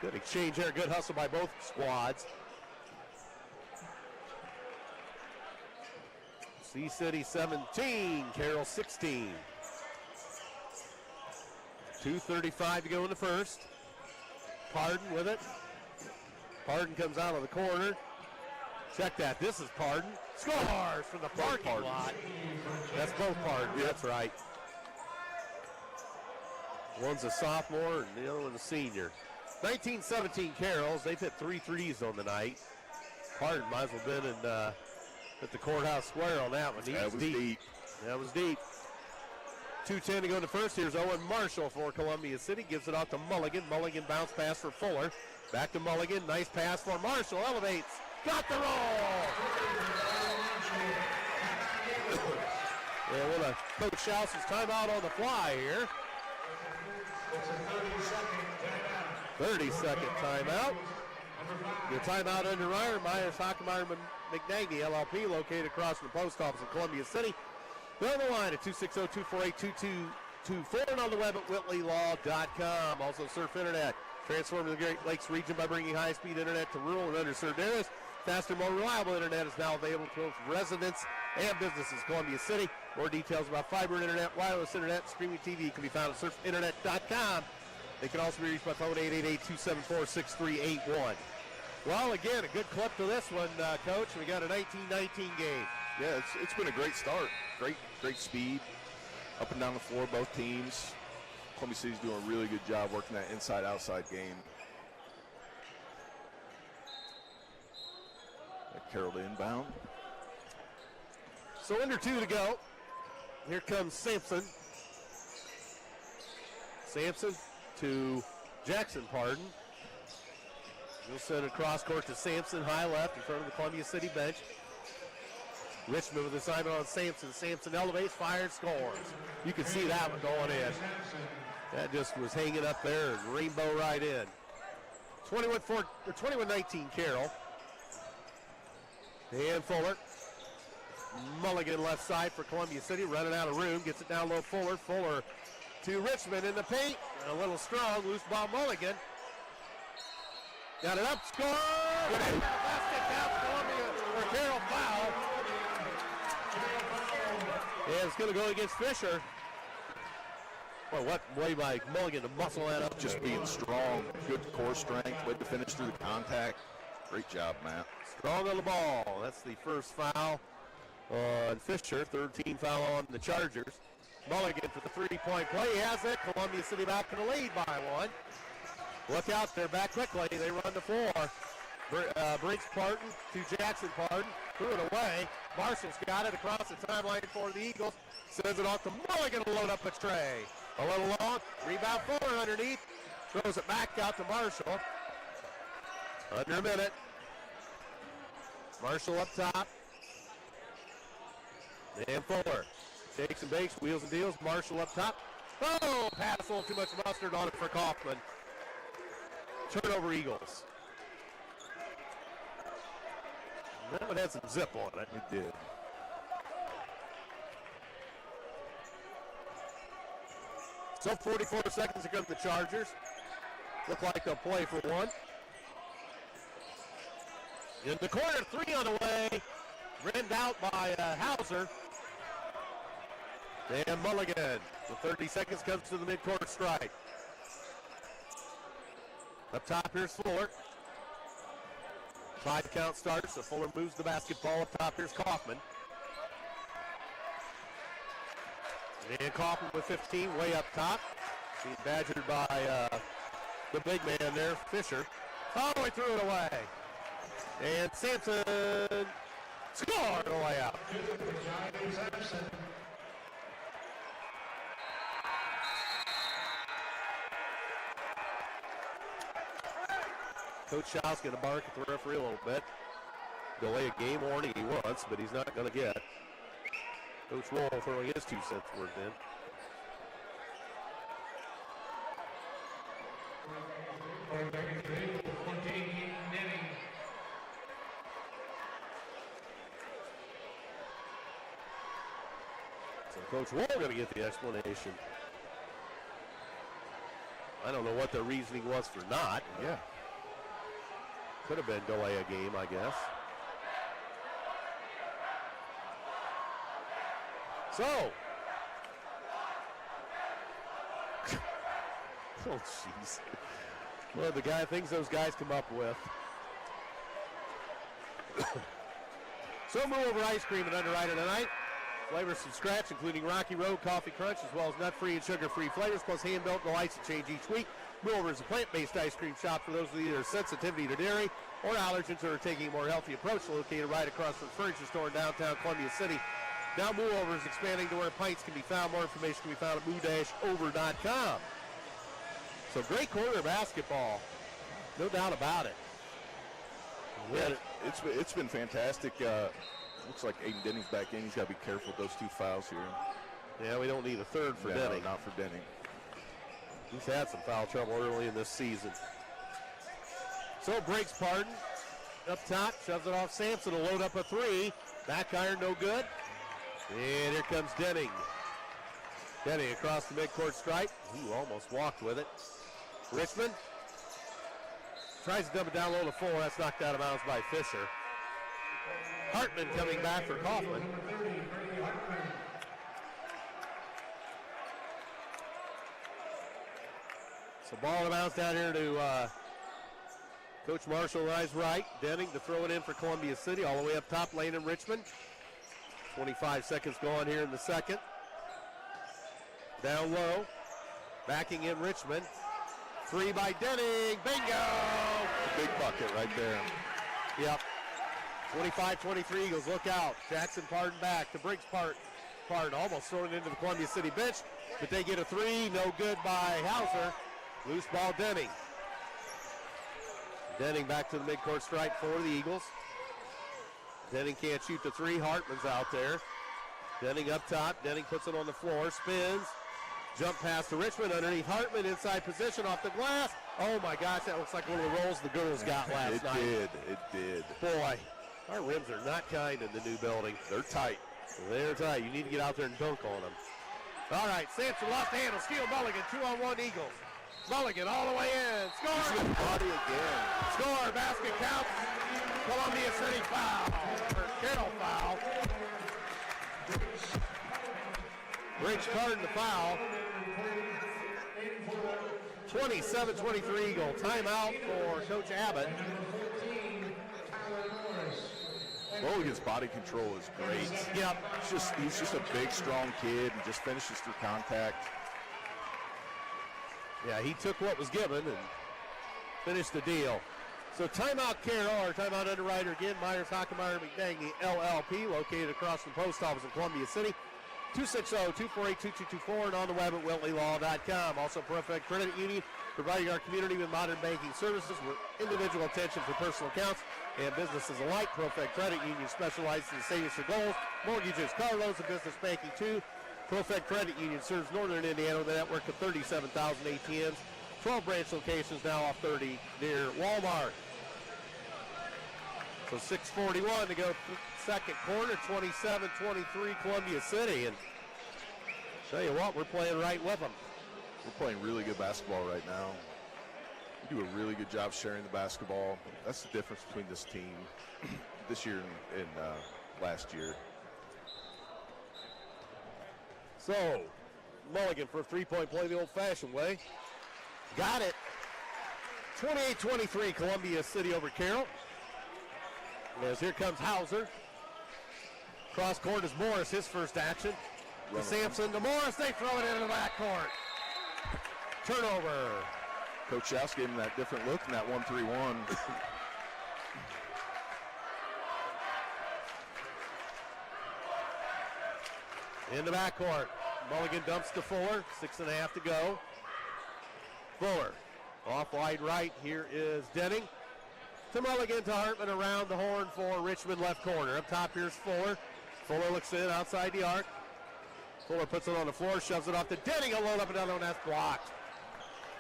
Good exchange here. Good hustle by both squads. C-City 17, Carroll 16. 2:35 to go in the first. Pardon with it. Pardon comes out of the corner. Check that. This is Pardon. Scores from the parking lot. That's both Pardon. Yeah. That's right. One's a sophomore and the other one's a senior. 19-17 Carrolls. They've hit 3 threes on the night. Pardon might as well have been in at the courthouse square on that one. That was deep. That was deep. 2:10 to go in the first. Here's Owen Marshall for Columbia City. Gives it out to Mulligan. Mulligan bounce pass for Fuller. Back to Mulligan. Nice pass for Marshall. Elevates. Got the roll. Yeah, with a Coach House's timeout on the fly here. 30-second timeout. The timeout under Ryan Myers, Hockemeyer, McKnighty, LLP, located across from the post office in Columbia City. They're on the line at 260-248-2224 and on the web at whitleylaw.com. Also surf internet. Transforming the Great Lakes region by bringing high-speed internet to rural and underserved areas. Faster, more reliable internet is now available to both residents and businesses. Columbia City. More details about fiber internet, wireless internet, streaming TV can be found at surfinternet.com. They can also be reached by phone 888-274-6381. Well, again, a good clip to this one, Coach. We got a 19-19 game. Yeah, it's been a great start. Great speed. Up and down the floor, both teams. Columbia City's doing a really good job working that inside-outside game. Carroll to inbound. So under 2 to go. Here comes Sampson. Sampson to Jackson, pardon. He'll send it cross court to Sampson, high left in front of the Columbia City bench. Richmond with assignment on Sampson. Sampson elevates, fires, scores. You can see that one going in. That just was hanging up there and rainbow right in. 21-19 Carroll. Dan Fuller. Mulligan left side for Columbia City, running out of room, gets it down low. Fuller to Richmond in the paint. A little strong, loose ball Mulligan. Got it up, score! Basket down Columbia for Carroll foul. And it's going to go against Fisher. Well, what way by Mulligan to muscle that up? Just being strong, good core strength, way to finish through the contact. Great job, Matt. Strong on the ball. That's the first foul on Fisher. 13 foul on the Chargers. Mulligan for the three-point play. He has it. Columbia City back in the lead by 1. Look out, they're back quickly. They run the floor. Briggs Parton to Jackson Parton. Threw it away. Marshall's got it across the timeline for the Eagles. Sends it off to Mulligan to load up a tray. A little long. Rebound Fuller underneath. Throws it back out to Marshall. Under a minute. Marshall up top. And Fuller. Shakes and bakes, wheels and deals. Marshall up top. Oh, pass a little too much mustard on it for Kaufman. Turnover Eagles. That one had some zip on it. It did. So 44 seconds to go to the Chargers. Look like they'll play for one. In the corner, 3 on the way. Rimmed out by Hauser. Dan Mulligan, with 30 seconds, comes to the midcourt strike. Up top, here's Fuller. 5 count starts, so Fuller moves the basketball. Up top, here's Kaufman. And Kaufman with 15, way up top. Being badgered by the big man there, Fisher. Oh, he threw it away. And Sampson scored the way out. Coach Shaw's going to bark at the referee a little bit. Delay a game warning he wants, but he's not going to get. Coach Roll throwing his 2 cents worth in. So Coach Roll going to get the explanation. I don't know what the reasoning was for not. Yeah. Could have been delay a game, I guess. So. Oh, jeez. Well, the things those guys come up with. So move over ice cream and Underwriter tonight. Flavors from scratch, including Rocky Road Coffee Crunch, as well as nut-free and sugar-free flavors, plus hand-built delights that change each week. Mover is a plant-based ice cream shop for those with either sensitivity to dairy or allergens or are taking a more healthy approach, located right across from the furniture store in downtown Columbia City. Now Move Over is expanding to where pints can be found. More information can be found at move-over.com. So great corner basketball, no doubt about it. Yeah, it's been fantastic. Looks like Aiden Denning's back in. He's got to be careful with those 2 fouls here. Yeah, we don't need a third for Denning. No, not for Denning. He's had some foul trouble early in this season. So breaks Pardon. Up top, shoves it off Sampson to load up a 3. Back iron, no good. And here comes Denning. Denning across the midcourt stripe. Ooh, almost walked with it. Richmond tries to dump it down low to 4. That's knocked out of bounds by Fisher. Hartman coming back for Kaufman. So ball out of bounds down here to Coach Marshall Rise right. Denning to throw it in for Columbia City. All the way up top, lane in Richmond. 25 seconds gone here in the second. Down low. Backing in Richmond. 3 by Denning. Bingo! Big bucket right there. Yep. 25-23 Eagles, look out. Jackson Pardon back to Briggs Pardon almost thrown it into the Columbia City bench, but they get a 3, no good by Hauser. Loose ball Denning. Denning back to the midcourt stripe for the Eagles. Denning can't shoot the 3, Hartman's out there. Denning up top, Denning puts it on the floor, spins. Jump pass to Richmond underneath Hartman, inside position off the glass. Oh my gosh, that looks like one of the rolls the girls got last night. It did. Boy, our rims are not kind in the new building. They're tight. They're tight. You need to get out there and dunk on them. All right, Sampson lost the handle. Steal Mulligan, 2-on-1 Eagles. Mulligan all the way in. Score! Body again. Score, basket counts. Columbia City foul. Or Carroll foul. Briggs Pardon the foul. 27-23 Eagle. Timeout for Coach Abbott. Mulligan's body control is great. Yep. He's just a big, strong kid and just finishes through contact. Yeah, he took what was given and finished the deal. So timeout Carroll, or timeout Underwriter again, Myers, Hockemeyer, McKinzie, LLP, located across from the post office in Columbia City. 260-248-2224 and on the web at WhiteleyLaw.com. Also, Perfect Credit Union, providing our community with modern banking services with individual attention for personal accounts and businesses alike. Perfect Credit Union specializes in savings for goals, mortgages, car loans, and business banking too. Perfect Credit Union serves northern Indiana with a network of 37,000 ATMs, 12 branch locations, now off 30 near Walmart. So 6:41 to go second quarter, 27-23 Columbia City. And tell you what, we're playing right with them. We're playing really good basketball right now. We do a really good job sharing the basketball. That's the difference between this team this year and last year. So, Mulligan for a three-point play the old-fashioned way. Got it. 28-23, Columbia City over Carroll. As here comes Hauser. Cross court is Morris, his first action. To Sampson, to Morris, they throw it into the backcourt. Turnover. Coach Schaus gave him that different look in that 1-3-1. In the backcourt. Mulligan dumps to Fuller. 6.5 to go. Fuller off wide right. Here is Denning. To Mulligan, to Hartman, around the horn for Richmond left corner. Up top, here's Fuller. Fuller looks in outside the arc. Fuller puts it on the floor, shoves it off to Denning. Alone up and down, and that's blocked.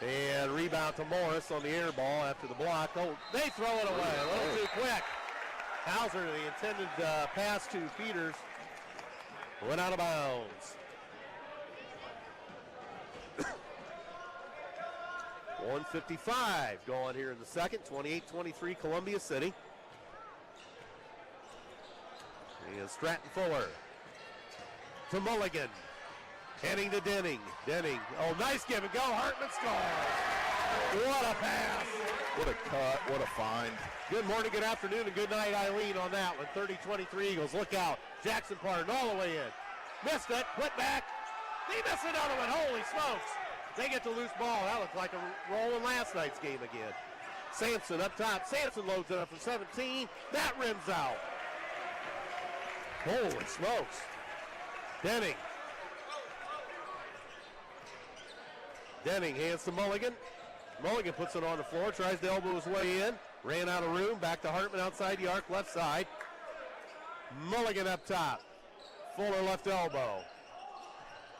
And rebound to Morris on the air ball after the block. Oh, they throw it away a little too quick. Hauser, the intended pass to Peters, went out of bounds. 1:55 going here in the second. 28-23 Columbia City. And Stratton Fuller to Mulligan. Heading to Denning. Denning. Oh, nice give and go. Hartman scores. What a pass. What a cut. What a find. Good morning, good afternoon, and good night, Eileen, on that one. 30-23 Eagles. Look out. Jackson Parton all the way in. Missed it. Put back. They missed another one. Holy smokes. They get the loose ball. That looks like a roll in last night's game again. Sampson up top. Sampson loads it up from 17. That rims out. Holy smokes. Denning. Denning hands to Mulligan. Mulligan puts it on the floor, tries to elbow his way in. Ran out of room, back to Hartman outside the arc, left side. Mulligan up top. Fuller left elbow.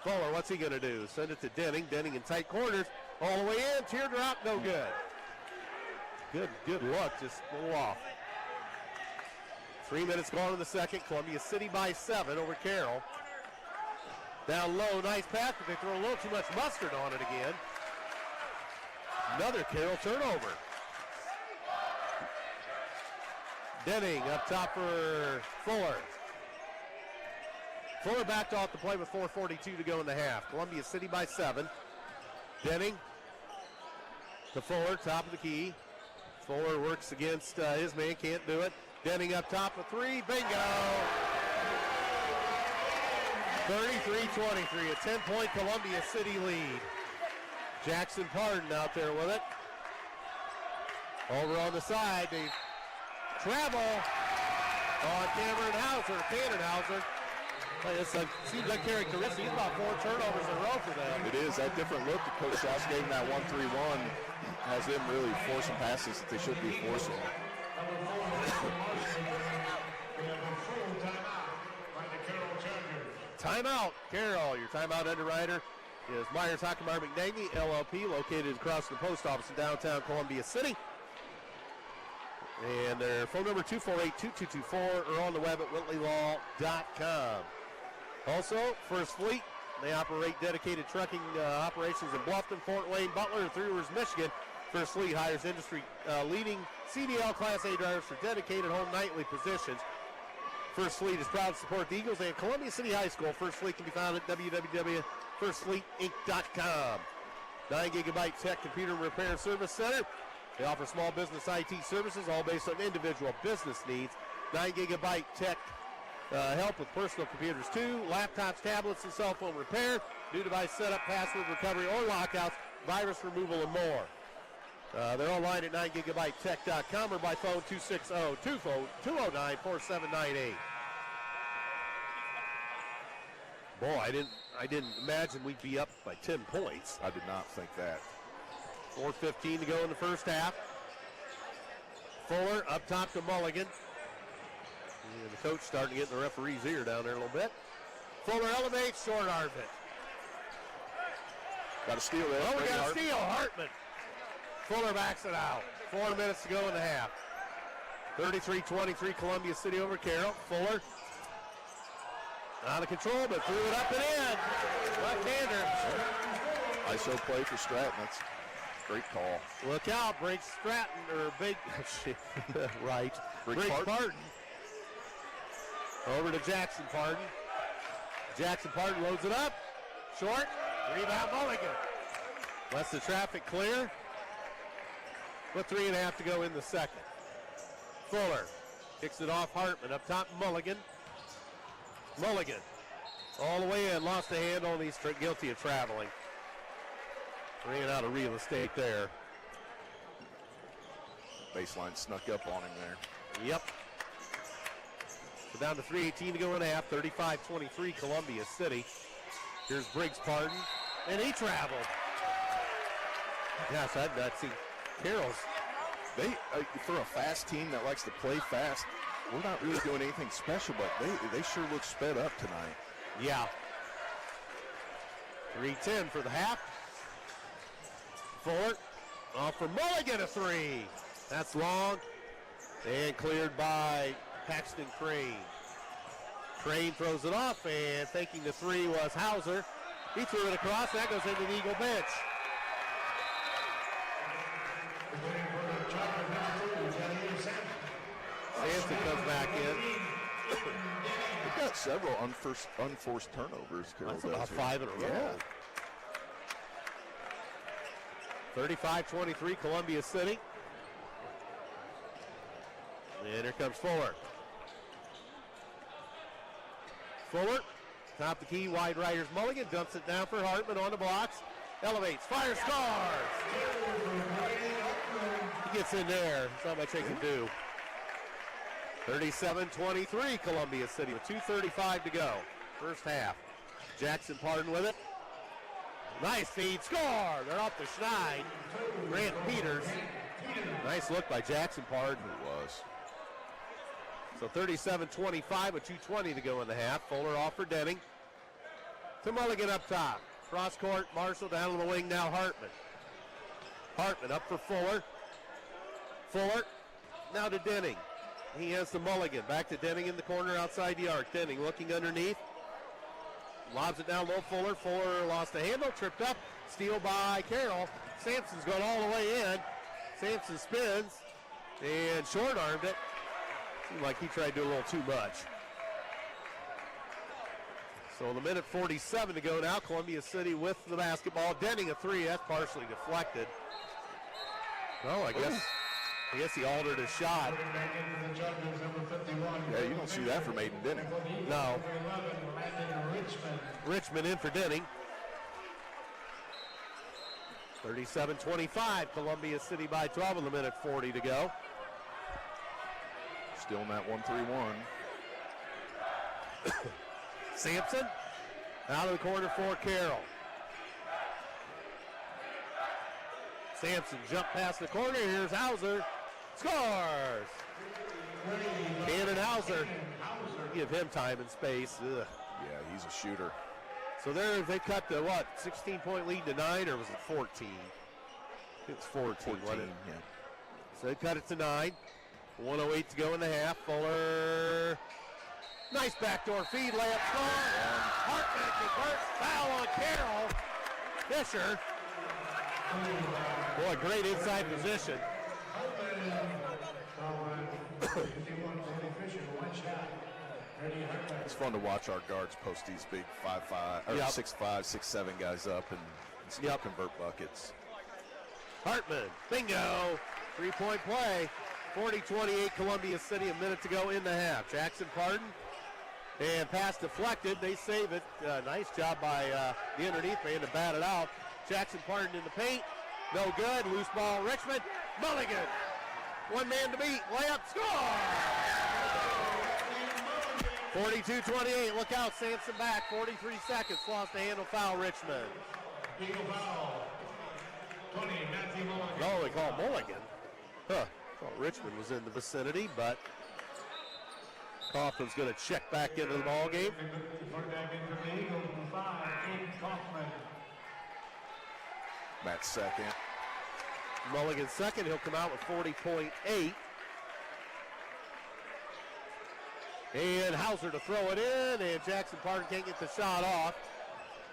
Fuller, what's he going to do? Send it to Denning. Denning in tight corners. All the way in, teardrop, no good. Good look, just a little off. 3 minutes gone in the second. Columbia City by 7 over Carroll. Down low, nice pass, but they throw a little too much mustard on it again. Another Carroll turnover. Denning up top for Fuller. Fuller backed off the play with 4:42 to go in the half. Columbia City by 7. Denning to Fuller, top of the key. Fuller works against his man, can't do it. Denning up top for 3, bingo! 33-23, a 10-point Columbia City lead. Jackson Parton out there with it. Over on the side, they travel on Cameron Hauser, Tannenhauser. This seems uncharacteristic. He's about 4 turnovers in a row for them. It is. That different look that Coach Schaus gave him, that 1-3-1, has them really forcing passes that they should be forcing. Timeout, Carroll. Your timeout underwriter is Myers Hockenmeyer McNagny, LLP, located across the post office in downtown Columbia City. And their phone number 248-2224 or on the web at whitleylaw.com. Also, First Fleet, they operate dedicated trucking operations in Bluffton, Fort Wayne, Butler, and Three Rivers, Michigan. First Fleet hires industry leading CDL Class A drivers for dedicated home nightly positions. First Fleet is proud to support the Eagles and Columbia City High School. First Fleet can be found at www.firstfleetinc.com. 9 Gigabyte Tech Computer Repair Service Center. They offer small business IT services, all based on individual business needs. 9 Gigabyte Tech help with personal computers too, laptops, tablets, and cell phone repair, new device setup, password recovery, or lockouts, virus removal, and more. They're online at 9gigabytetech.com or by phone 260-209-4798. Boy, I didn't imagine we'd be up by 10 points. I did not think that. 4:15 to go in the first half. Fuller up top to Mulligan. And the coach starting to get in the referee's ear down there a little bit. Fuller elevates, short arms it. Got a steal there. Oh, we got a steal, Hartman. Fuller backs it out. 4 minutes to go in the half. 33-23 Columbia City over Carroll. Fuller out of control, but threw it up and in. Left-hander. ISO play for Stratton. That's a great call. Look out, Briggs Stratton, or Big, right. Briggs Parton. Over to Jackson Parton. Jackson Parton loads it up. Short. Rebound Mulligan. Lets the traffic clear. With 3.5 to go in the second. Fuller kicks it off Hartman. Up top, Mulligan. Mulligan all the way in. Lost a handle, and he's guilty of traveling. Ran out of real estate there. Baseline snuck up on him there. Yep. So down to 3:18 to go in half. 35-23 Columbia City. Here's Briggs Parton, and he traveled. Yes, I'd see Carroll's. They, for a fast team that likes to play fast, we're not really doing anything special, but they sure look sped up tonight. Yeah. 3:10 for the half. Fuller off for Mulligan, a three. That's long and cleared by Paxton Crane. Crane throws it off, and thinking the three was Hauser. He threw it across. That goes into the Eagle bench. Sampson comes back in. They've got several unforced turnovers. That's about 5 in a row. Yeah. 35-23 Columbia City. And here comes Fuller. Fuller, top the key, wide right. Mulligan, dumps it down for Hartman on the blocks. Elevates, fires, scores! He gets in there. There's not much they can do. 37-23 Columbia City with 2:35 to go. First half. Jackson Parton with it. Nice feed, score! They're off the schneid. Grant Peters. Nice look by Jackson Parton. It was. So 37-25 with 2:20 to go in the half. Fuller off for Denning. To Mulligan up top. Cross court, Marshall down on the wing, now Hartman. Hartman up for Fuller. Fuller now to Denning. He has the Mulligan. Back to Denning in the corner outside the arc. Denning looking underneath. Lobs it down low, Fuller. Fuller lost the handle, tripped up. Steal by Carroll. Sampson's going all the way in. Sampson spins and short-armed it. Seemed like he tried to do a little too much. So the minute 47 to go now. Columbia City with the basketball. Denning a three. That's partially deflected. Oh, I guess he altered his shot. Yeah, you don't see that from Aiden Denning. No. Richmond in for Denning. 37-25, Columbia City by 12 with a minute 40 to go. Still in that 1-3-1. Sampson out of the corner for Carroll. Sampson jumped past the corner. Here's Hauser. Scores! Cannon Hauser. Give him time and space. Ugh. Yeah, he's a shooter. So there they cut the, 16-point lead to 9, or was it 14? It was 14, wasn't it? Yeah. So they cut it to 9. 1:08 to go in the half. Fuller. Nice backdoor feed, layup, score. Hartman converts. Foul on Carroll. Fisher. Boy, great inside position. It's fun to watch our guards post these big 5'5", or 6'5", 6'7" guys up and still convert buckets. Hartman, bingo. 3-point play. 40-28 Columbia City, a minute to go in the half. Jackson Parton. And pass deflected. They save it. Nice job by the underneath man to bat it out. Jackson Parton in the paint. No good. Loose ball. Richmond. Mulligan. One man to beat. Layup. Score! 42-28. Look out. Sampson back. 43 seconds. Lost the handle foul. Richmond. No, they call Mulligan. Huh. Thought Richmond was in the vicinity, but Kaufman's going to check back into the ball game. Matt second. Mulligan second. He'll come out with 40.8. And Hauser to throw it in, and Jackson Parton can't get the shot off.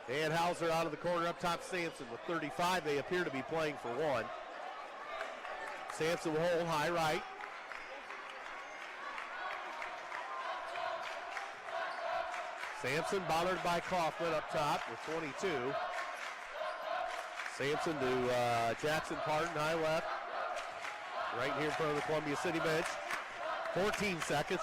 And Hauser out of the corner up top. Sampson with 35. They appear to be playing for one. Sampson will hold high right. Sampson bothered by Kaufman up top with 22. Sampson to Jackson Parton, high left. Right here in front of the Columbia City bench. 14 seconds.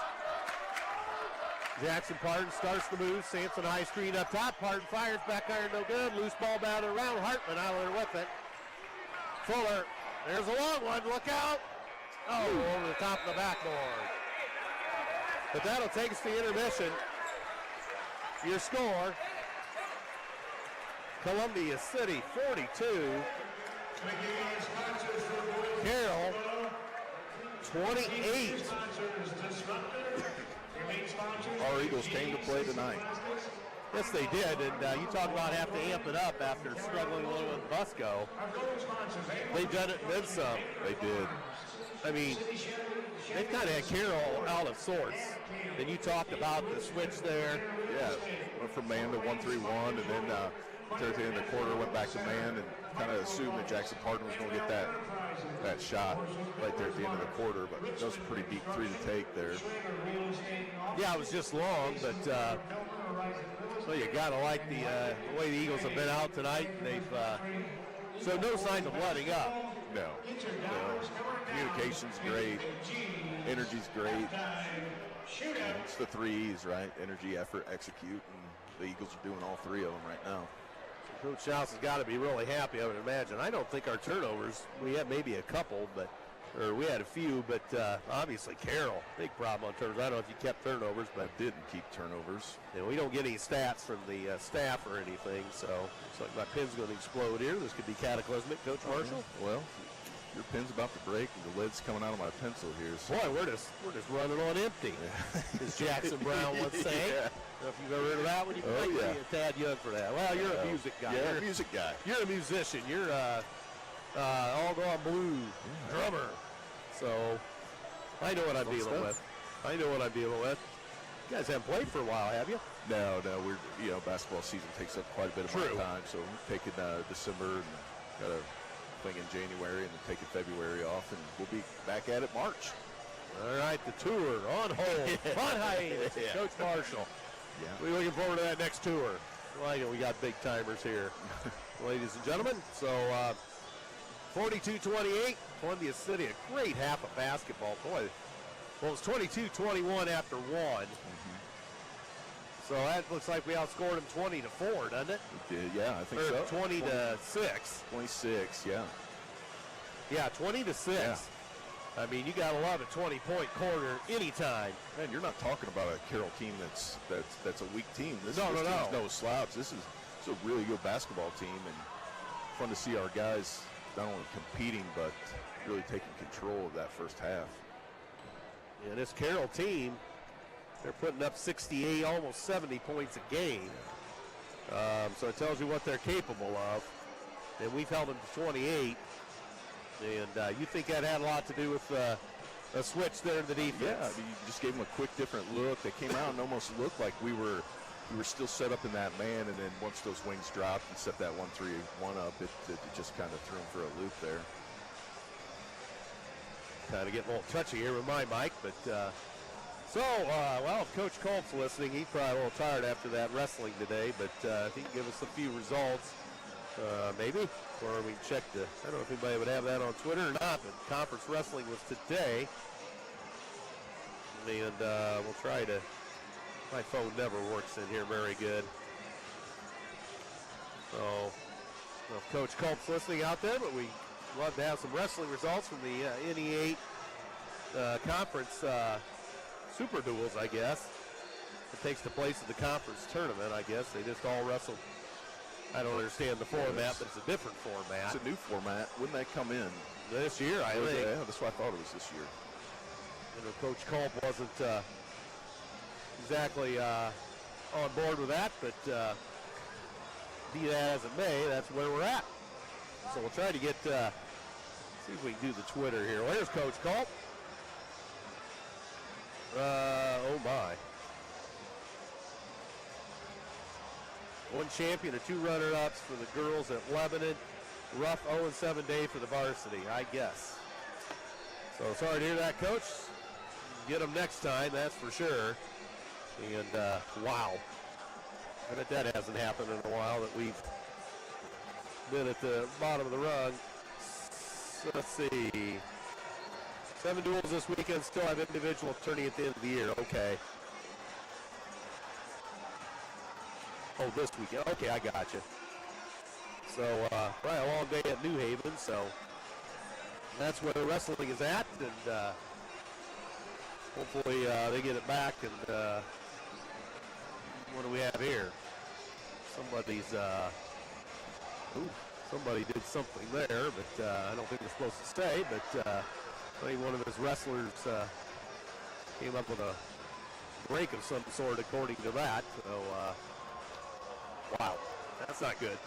Jackson Parton starts the move. Sampson high screen up top. Parton fires, back iron no good. Loose ball batted around. Hartman out there with it. Fuller, there's a long one. Look out. Oh, over the top of the backboard. But that'll take us to intermission. Your score, Columbia City 42, Carroll 28. Our Eagles came to play tonight. Yes, they did, and you talk about having to amp it up after struggling a little with Busco. They've done it and then some. They did. I mean, they've kind of had Carroll out of sorts. Then you talked about the switch there. Yeah, went from man to 1-3-1, and then towards the end of the quarter went back to man and kind of assumed that Jackson Parton was going to get that shot right there at the end of the quarter, but that was a pretty deep three to take there. Yeah, it was just long, but well, you got to like the way the Eagles have been out tonight. They've so no signs of letting up. No. Communication's great. Energy's great. It's the 3 E's, right? Energy, effort, execute, and the Eagles are doing all 3 of them right now. Coach House has got to be really happy, I would imagine. I don't think our turnovers, we had maybe a couple, or we had a few, but obviously Carroll, big problem on turnovers. I don't know if you kept turnovers, but didn't keep turnovers. We don't get any stats from the staff or anything, so looks like my pin's going to explode here. This could be cataclysmic, Coach Marshall. Well, your pin's about to break, and the lid's coming out of my pencil here. So. Boy, we're just running on empty, as Jackson Brown would say. Yeah. I don't know if you've ever heard of that one. You might be a tad young for that. Well, you're a music guy. Yeah, you're a music guy. You're a musician. You're all gone blue drummer. So I know what I'm dealing with. I know what I'm dealing with. You guys haven't played for a while, have you? No. We're basketball season takes up quite a bit of my time, so we're taking December and got a thing in January and then taking February off, and we'll be back at it March. All right, the tour on hold, on hiatus. Coach Marshall. Yeah. We're looking forward to that next tour. Well, we got big timers here, ladies and gentlemen. So 42-28, Columbia City, a great half of basketball. Boy, well, it was 22-21 after one. So that looks like we outscored them 20-4, doesn't it? We did, yeah, I think so. 20-6. 26, yeah. Yeah, 20-6. Yeah. I mean, you got to love a 20-point quarter anytime. Man, you're not talking about a Carroll team that's a weak team. This No. team's no slobs. This is a really good basketball team, and fun to see our guys not only competing but really taking control of that first half. Yeah, this Carroll team, they're putting up 68, almost 70 points a game. So it tells you what they're capable of. And we've held them to 28. And you think that had a lot to do with a switch there in the defense? Yeah, I mean, you just gave them a quick, different look. They came out and almost looked like we were still set up in that man, and then once those wings dropped and set that 1-3-1 up, it just kind of threw them for a loop there. Kind of getting a little touchy here with my mic, but well, if Coach Culp's listening, he's probably a little tired after that wrestling today, but if he can give us a few results, maybe, or we can check I don't know if anybody would have that on Twitter or not, but conference wrestling was today, and we'll try to, my phone never works in here very good, so if Coach Culp's listening out there, but we love to have some wrestling results from the NE8 conference super duels, I guess. It takes the place of the conference tournament, I guess. They just all wrestle. I don't understand the format, but it's a different format. It's a new format. Wouldn't that come in? This year, I think. Yeah, that's what I thought it was this year. Coach Culp wasn't exactly on board with that, but be that as it may, that's where we're at. So we'll try to get, see if we can do the Twitter here. Where's Coach Culp? Oh my. One champion and 2 runner-ups for the girls at Lebanon. Rough 0-7 day for the varsity, I guess. So sorry to hear that, Coach. Get them next time, that's for sure. And wow, I bet that hasn't happened in a while that we've been at the bottom of the rung. So let's see. 7 duels this weekend, still have individual tourney at the end of the year. Okay. Oh, this weekend. Okay, I got you. So, right, a long day at New Haven, so that's where the wrestling is at, and hopefully they get it back. And what do we have here? Somebody's, somebody did something there, but I don't think we're supposed to say, but I think one of his wrestlers came up with a break of some sort, according to that. So, wow, that's not good.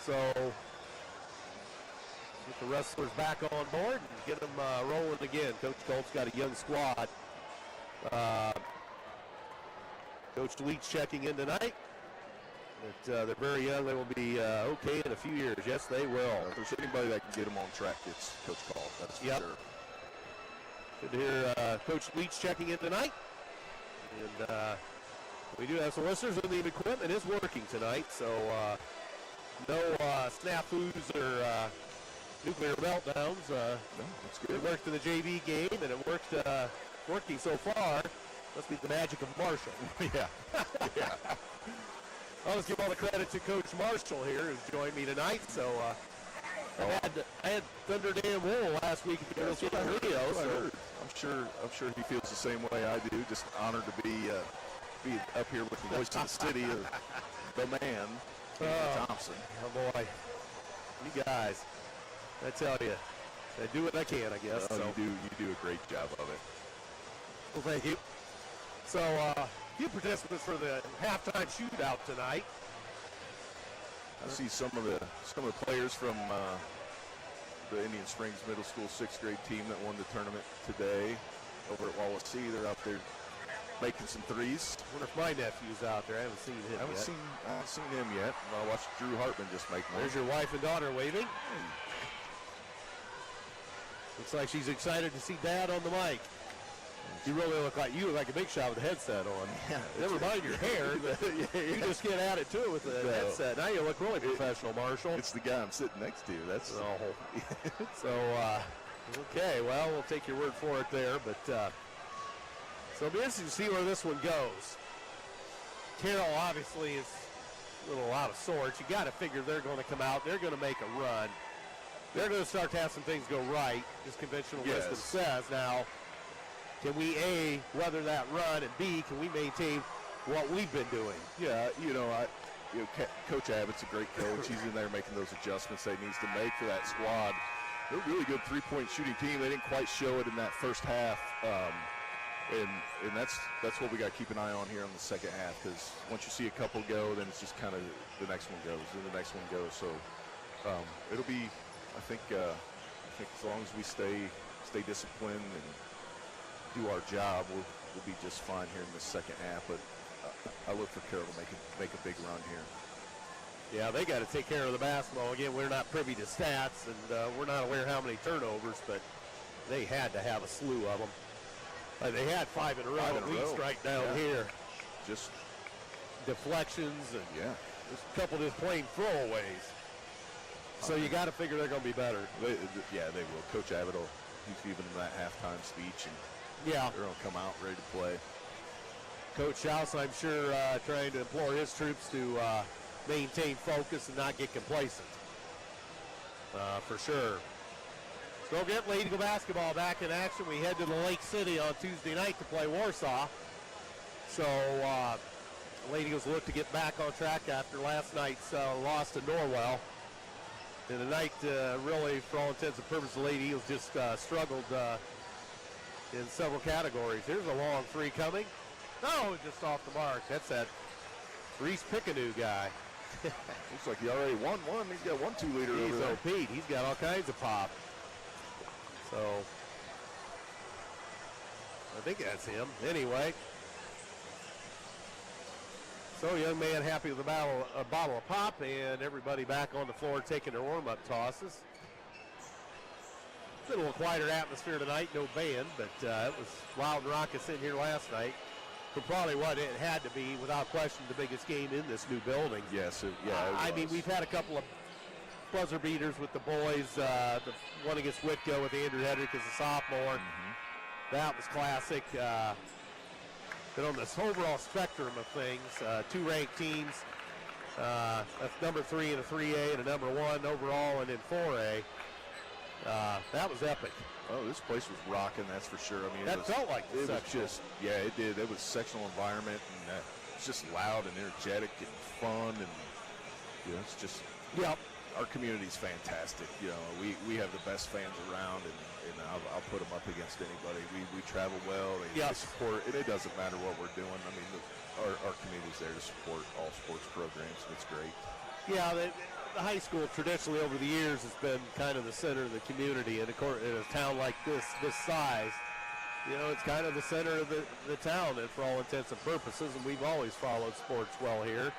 So, get the wrestlers back on board and get them rolling again. Coach Colt's got a young squad. Coach Leach checking in tonight. But, they're very young. They will be okay in a few years. Yes, they will. If there's anybody that can get them on track, it's Coach Colt. That's for sure. Good to hear Coach Leach checking in tonight. And we do have some listeners, and the equipment is working tonight. So, no snafus or nuclear meltdowns. No, that's good. It worked in the JV game, and it worked working so far. Must be the magic of Marshall. Yeah. Yeah. I'll just give all the credit to Coach Marshall here, who's joined me tonight. So I had Thunder Dan Wool last week at the Girls Game Radio. So I'm sure he feels the same way I do. Just honored to be up here with the voice of the city, the man, Thompson. Oh boy, you guys! I tell you, I do what I can, I guess. Oh, so you do a great job of it. well, thank you. So, few participants for the halftime shootout tonight. I see some of the players from the Indian Springs Middle School 6th grade team that won the tournament today over at Wallace C. They're out there making some threes. I wonder if my nephew's out there. I haven't seen him I haven't seen him yet. I watched Drew Hartman just make one. There's your wife and daughter waving. Looks like she's excited to see Dad on the mic. You really look like a big shot with a headset on. Yeah, never mind your hair. You just get at it too with the headset. Now you look really professional, Marshall. It's the guy I'm sitting next to. That's so. Okay, well, we'll take your word for it there. But so it'll be interesting to see where this one goes. Carroll obviously is a little out of sorts. You got to figure they're going to come out. They're going to make a run. They're going to start to have some things go right, as conventional wisdom says. Now, can we, A, weather that run, and B, can we maintain what we've been doing? Yeah, Coach Abbott's a great coach. He's in there making those adjustments that he needs to make for that squad. They're a really good three-point shooting team. They didn't quite show it in that first half, and that's what we got to keep an eye on here in the second half, because once you see a couple go, then it's just kind of the next one goes, and the next one goes. So it'll be, I think as long as we stay disciplined and do our job, we'll be just fine here in the second half. But I look for Carroll to make a big run here. Yeah, they got to take care of the basketball. Again, we're not privy to stats, and we're not aware how many turnovers, but they had to have a slew of them. They had 5 in a row at least right down here. Just deflections and just a couple just plain throwaways. So you got to figure they're going to be better. They will. Coach Abbott he's giving them that halftime speech, and they're going to come out ready to play. Coach House, I'm sure, trying to implore his troops to maintain focus and not get complacent. For sure. So we'll get Lady Eagle basketball back in action. We head to the Lake City on Tuesday night to play Warsaw. So Lady Eagles look to get back on track after last night's loss to Norwell. And tonight, really, for all intents and purposes, the Lady Eagles just struggled in several categories. Here's a long three coming. No, just off the mark. That's that Reese Pickanu guy. Looks like he already won one. He's got 1 2-liter over He's there. Pete. He's got all kinds of pop. So I think that's him. Anyway, So young man happy with a bottle of pop, and everybody back on the floor taking their warm-up tosses. It's been a little quieter atmosphere tonight, no band, but it was loud and raucous in here last night. For probably what it had to be, without question, the biggest game in this new building. Yes, I mean, we've had a couple of buzzer beaters with the boys. The one against Whitco with Andrew Hedrick as a sophomore. That was classic. But on this overall spectrum of things, two ranked teams, that's number 3 in a 3A and a number 1 overall and in 4A. That was epic. Oh, this place was rocking, that's for sure. I mean, That felt like the it was sectional. just, yeah, it did. It was sectional environment, and it's just loud and energetic and fun, and it's just. Yep. Our community's fantastic. You know, we have the best fans around, and I'll put them up against anybody. We travel well. They support, and it doesn't matter what we're doing. I mean, our community's there to support all sports programs, and it's great. Yeah, the high school traditionally over the years has been kind of the center of the community, and of course in a town like this size, you know, it's kind of the center of the town, and for all intents and purposes, and we've always followed sports well here.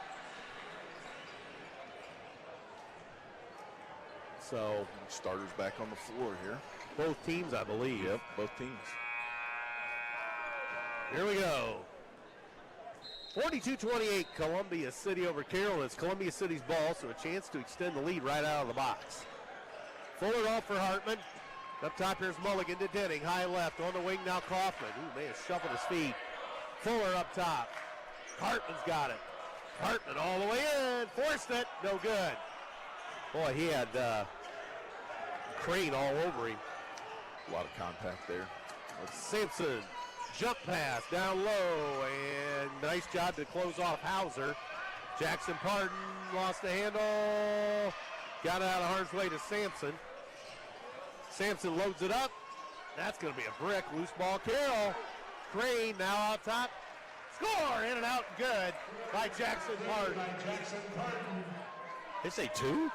So starters back on the floor here. Both teams, I believe. Yep, both teams. Here we go. 42-28, Columbia City over Carroll. It's Columbia City's ball, so a chance to extend the lead right out of the box. Fuller off for Hartman. Up top here's Mulligan to Denning. High left. On the wing now Kaufman. Ooh, man, shuffled his feet. Fuller up top. Hartman's got it. Hartman all the way in. Forced it. No good. Boy, he had Crane all over him. A lot of contact there. Simpson, jump pass down low, and nice job to close off Hauser. Jackson Pardon lost the handle. Got it out of harm's way to Sampson. Sampson loads it up. That's going to be a brick. Loose ball, Carroll. Crane now out top. Score! In and out, good by Jackson Pardon. They say 2?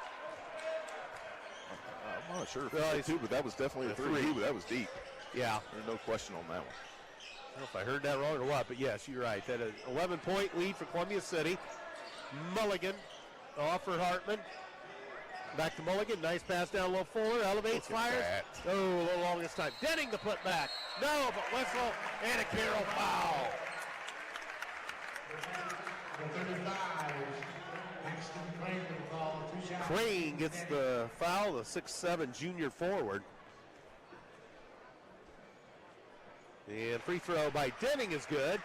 I'm not sure if it's 2, but that was definitely a 3. But that was deep. Yeah. There's no question on that one. I don't know if I heard that wrong or what, but yes, you're right. That is 11-point lead for Columbia City. Mulligan off for Hartman. Back to Mulligan. Nice pass down low. Fuller elevates, fires. Oh, a little long this time. Denning the putback. No, but whistle and a Carroll foul. Crane gets the foul, the 6'7" junior forward. And free throw by Denning is good.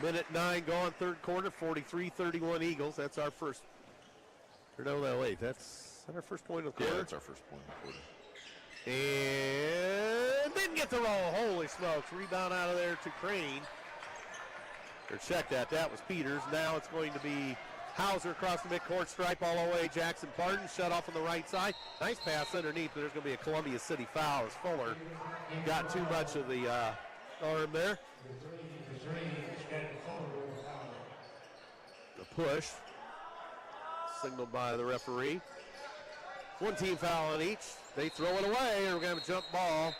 Minute 9 gone, third quarter, 43-31 Eagles. That's our first. Or no, wait, that's our first point of the quarter. Yeah, that's our first point of the quarter. And didn't get the roll. Holy smokes. Rebound out of there to Crane. Or check that. That was Peters. Now it's going to be Hauser across the midcourt stripe all the way. Jackson Pardon shut off on the right side. Nice pass underneath, but there's going to be a Columbia City foul as Fuller got too much of the arm there. The push signaled by the referee. One team foul on each. They throw it away, and we're going to have a jump ball.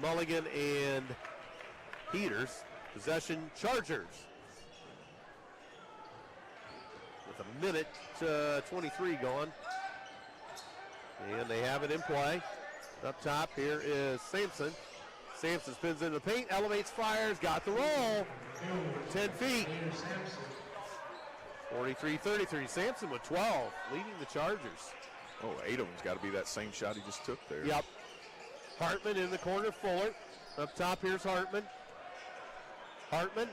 Mulligan and Peters. Possession Chargers. With a minute 23 gone. And they have it in play. Up top here is Sampson. Sampson spins into the paint, elevates, fires, got the roll. 10 feet. 43-33. Sampson with 12, leading the Chargers. Oh, Xaiden's got to be that same shot he just took there. Yep. Hartman in the corner, Fuller. Up top here's Hartman. Hartman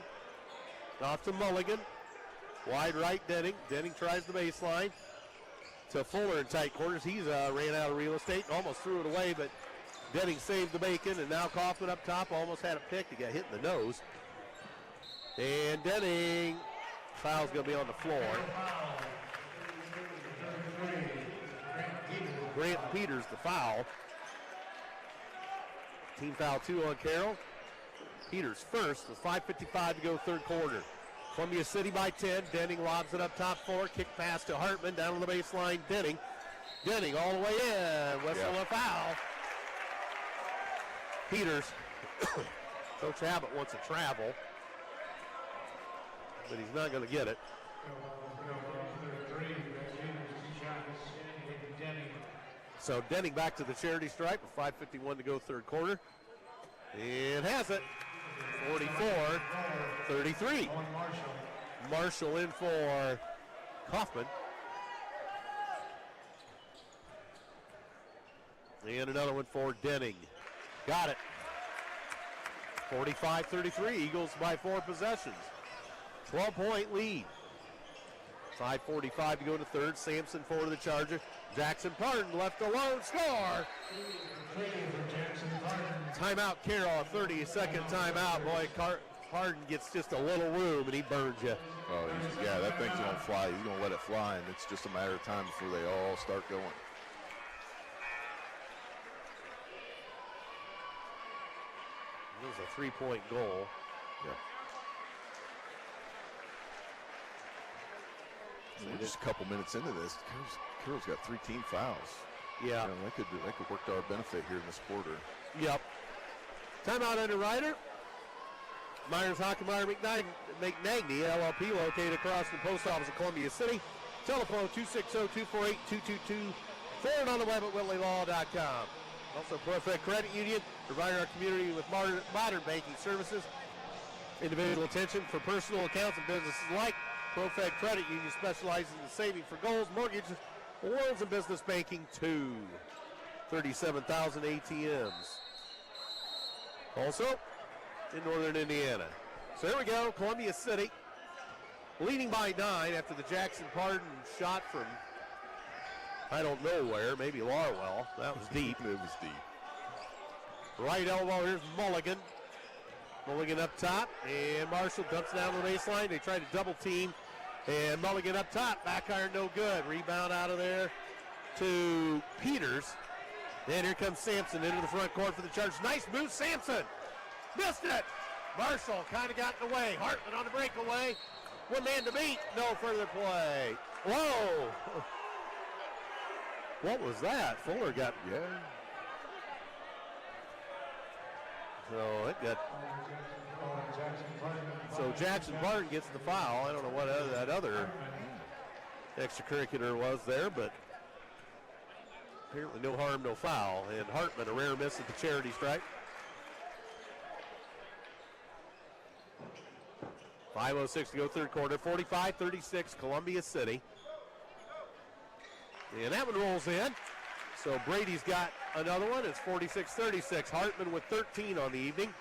off to Mulligan. Wide right, Denning. Denning tries the baseline to Fuller in tight quarters. He's ran out of real estate, almost threw it away, but Denning saved the bacon, and now Kaufman up top almost had a pick. He got hit in the nose. And Denning, foul's going to be on the floor. Grant Peters, the foul. Team foul 2 on Carroll. Peters first with 5:55 to go third quarter. Columbia City by 10. Denning lobs it up top 4. Kick pass to Hartman. Down on the baseline, Denning. Denning all the way in. Whistle a foul. Peters. Coach Abbott wants a travel. but he's not going to get it. So Denning back to the charity stripe with 5:51 to go third quarter. And has it. 44-33. Marshall in for Kaufman. And another one for Denning. Got it. 45-33. Eagles by 4 possessions. 12-point lead. 5:45 to go to third. Sampson for the Chargers. Jackson Pardon left alone. Score! Timeout, Carroll. A 30-second timeout. Boy, Pardon gets just a little room, and he burns you. Oh, yeah, that thing's going to fly. He's going to let it fly, and it's just a matter of time before they all start going. It was a 3-point goal. Yeah. So we're just a couple minutes into this. Carroll's got 3 team fouls. Yeah. They could work to our benefit here in this quarter. Yep. Timeout under Ryder. Myers Hockenmeyer McNagny, LLP, located across the post office of Columbia City. Telephone 260-248-2222. Forward on the web at whitleylaw.com. Also, ProFed Credit Union, providing our community with modern banking services. Individual attention for personal accounts and businesses alike. ProFed Credit Union specializes in saving for goals, mortgages, loans, and business banking too. 37,000 ATMs. Also, in northern Indiana. So here we go, Columbia City leading by 9 after the Jackson Pardon shot from, I don't know where, maybe Larwell. That was deep. It was deep. Right elbow, here's Mulligan. Mulligan up top, and Marshall dumps down the baseline. They try to double team, and Mulligan up top. Back iron no good. Rebound out of there to Peters. Then here comes Sampson into the front court for the Chargers. Nice move, Sampson. Missed it. Marshall kind of got in the way. Hartman on the breakaway. One man to beat. No further play. Whoa. What was that? Fuller got. Yeah. So it got. So Jackson Pardon gets the foul. I don't know what that other extracurricular was there, but apparently no harm, no foul. And Hartman, a rare miss at the charity stripe. 5:06 to go third quarter. 45-36, Columbia City. And that one rolls in. So Brady's got another one. It's 46-36. Hartman with 13 on the evening.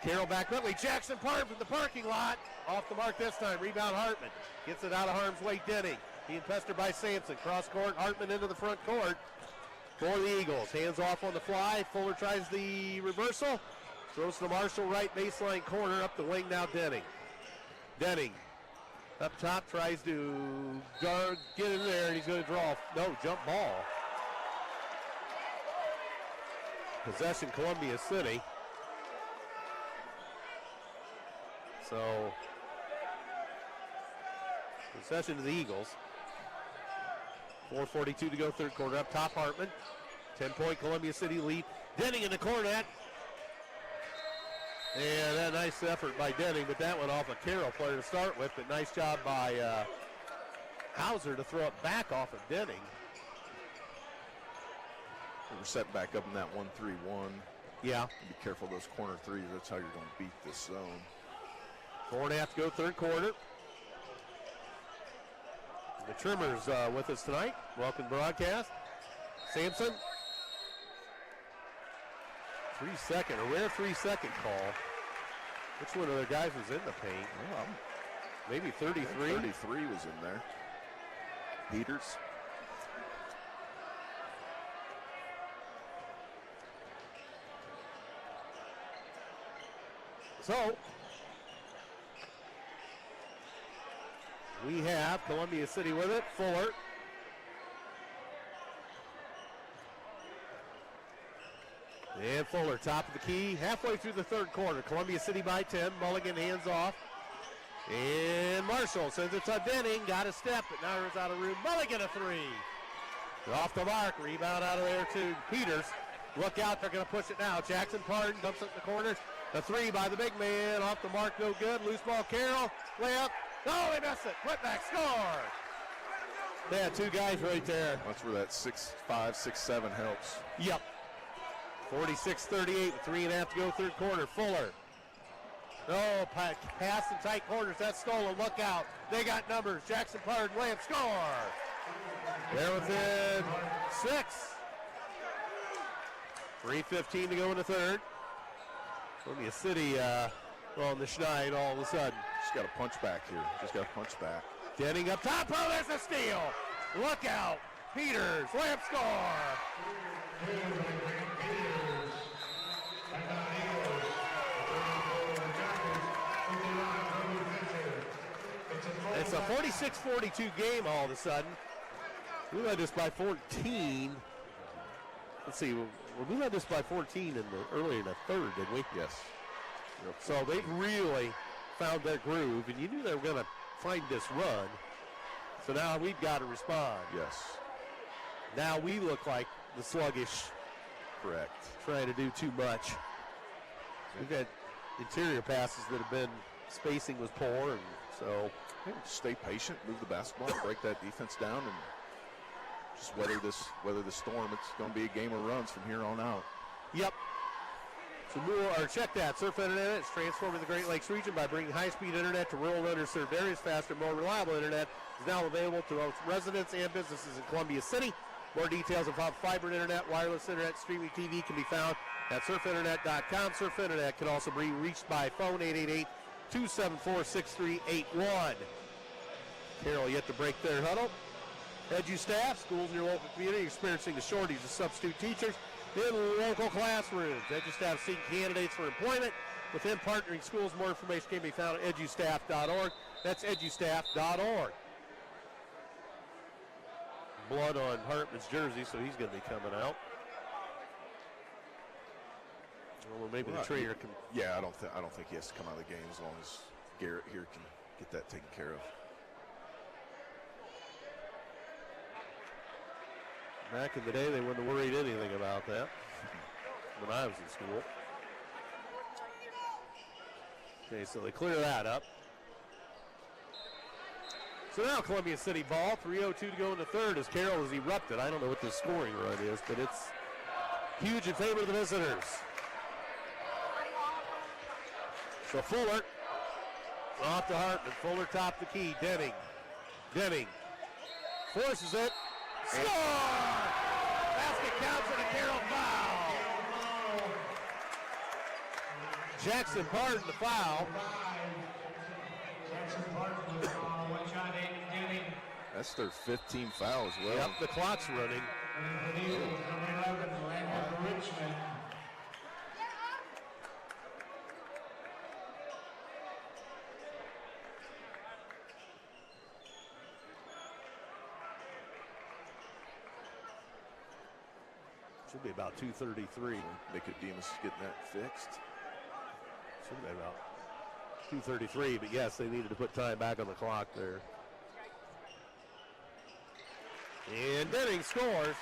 Carroll back quickly. Jackson Pardon from the parking lot. Off the mark this time. Rebound Hartman. Gets it out of harm's way. Denning being pestered by Sampson. Cross court. Hartman into the front court for the Eagles. Hands off on the fly. Fuller tries the reversal. Throws to Marshall right baseline corner. Up the wing now Denning. Denning up top tries to guard, get in there, and he's going to draw. No, jump ball. Possession Columbia City. So, possession to the Eagles. 4:42 to go third quarter. Up top Hartman. 10-point Columbia City lead. Denning in the corner. And a nice effort by Denning, but that went off a Carroll player to start with. But nice job by Hauser to throw it back off of Denning. We're set back up in that 1-3-1. Yeah. Be careful of those corner threes. That's how you're going to beat this zone. 4.5 to go third quarter. The Trimmers with us tonight. Welcome broadcast. Sampson. 3-second, a rare 3-second call. Which one of the guys was in the paint? Well, maybe 33. 33 was in there. Peters. So, we have Columbia City with it. Fuller. And Fuller, top of the key, halfway through the third quarter. Columbia City by 10. Mulligan hands off. And Marshall sends it to Denning. Got a step, but now he's out of room. Mulligan a three. Off the mark. Rebound out of there to Peters. Look out, they're going to push it now. Jackson Pardon dumps it in the corner. A three by the big man, off the mark, no good. Loose ball, Carroll, layup. No, they miss it. Put back, score. They had two guys right there. That's where that 6'5", 6'7" helps. Yep. 46-38 with 3.5 to go, third quarter. Fuller. No, pass in tight corners. That's stolen. Look out. They got numbers. Jackson Pardon, layup, score. They're within 6. 3:15 to go in the third. Columbia City on the schneid all of a sudden. Just got to punch back here. Just got to punch back. Getting up top. Oh, there's a steal. Look out. Peters, layup, score. It's a 46-42 game all of a sudden. We led this by 14. Let's see, we led this by 14 earlier in the third, didn't we? Yes. Yep. So they've really found their groove, and you knew they were going to find this run. So now we've got to respond. Yes. Now we look like the sluggish, Correct. trying to do too much. We've had interior passes that have been, spacing was poor, and so. Stay patient, move the basketball, break that defense down, and just weather the storm. It's going to be a game of runs from here on out. Yep. So check that. Surf Internet is transforming the Great Lakes region by bringing high-speed internet to rural and underserved areas. Faster, more reliable internet is now available to both residents and businesses in Columbia City. More details of how fiber internet, wireless internet, streaming TV can be found at surfinternet.com. Surf Internet can also be reached by phone 888-274-6381. Carroll yet to break their huddle. Edu staff, schools in your local community experiencing the shortage of substitute teachers in local classrooms. Edu staff seeking candidates for employment within partnering schools. More information can be found at edustaff.org. That's edustaff.org. Blood on Hartman's jersey, so he's going to be coming out. Well, maybe the trainer can. Yeah, I don't think he has to come out of the game as long as Garrett here can get that taken care of. Back in the day, they wouldn't have worried anything about that when I was in school. Okay, so they clear that up. So now Columbia City ball, 3:02 to go in the third as Carroll has erupted. I don't know what the scoring run is, but it's huge in favor of the visitors. So Fuller off to Hartman. Fuller top the key. Denning forces it. Score! Basket counts and a Carroll foul. Jackson Pardon the foul. That's their 15th foul as well. Yep, the clock's running. Should be about 2:33. Nicodemus is getting that fixed. Should be about 2:33, but yes, they needed to put time back on the clock there. And Denning scores.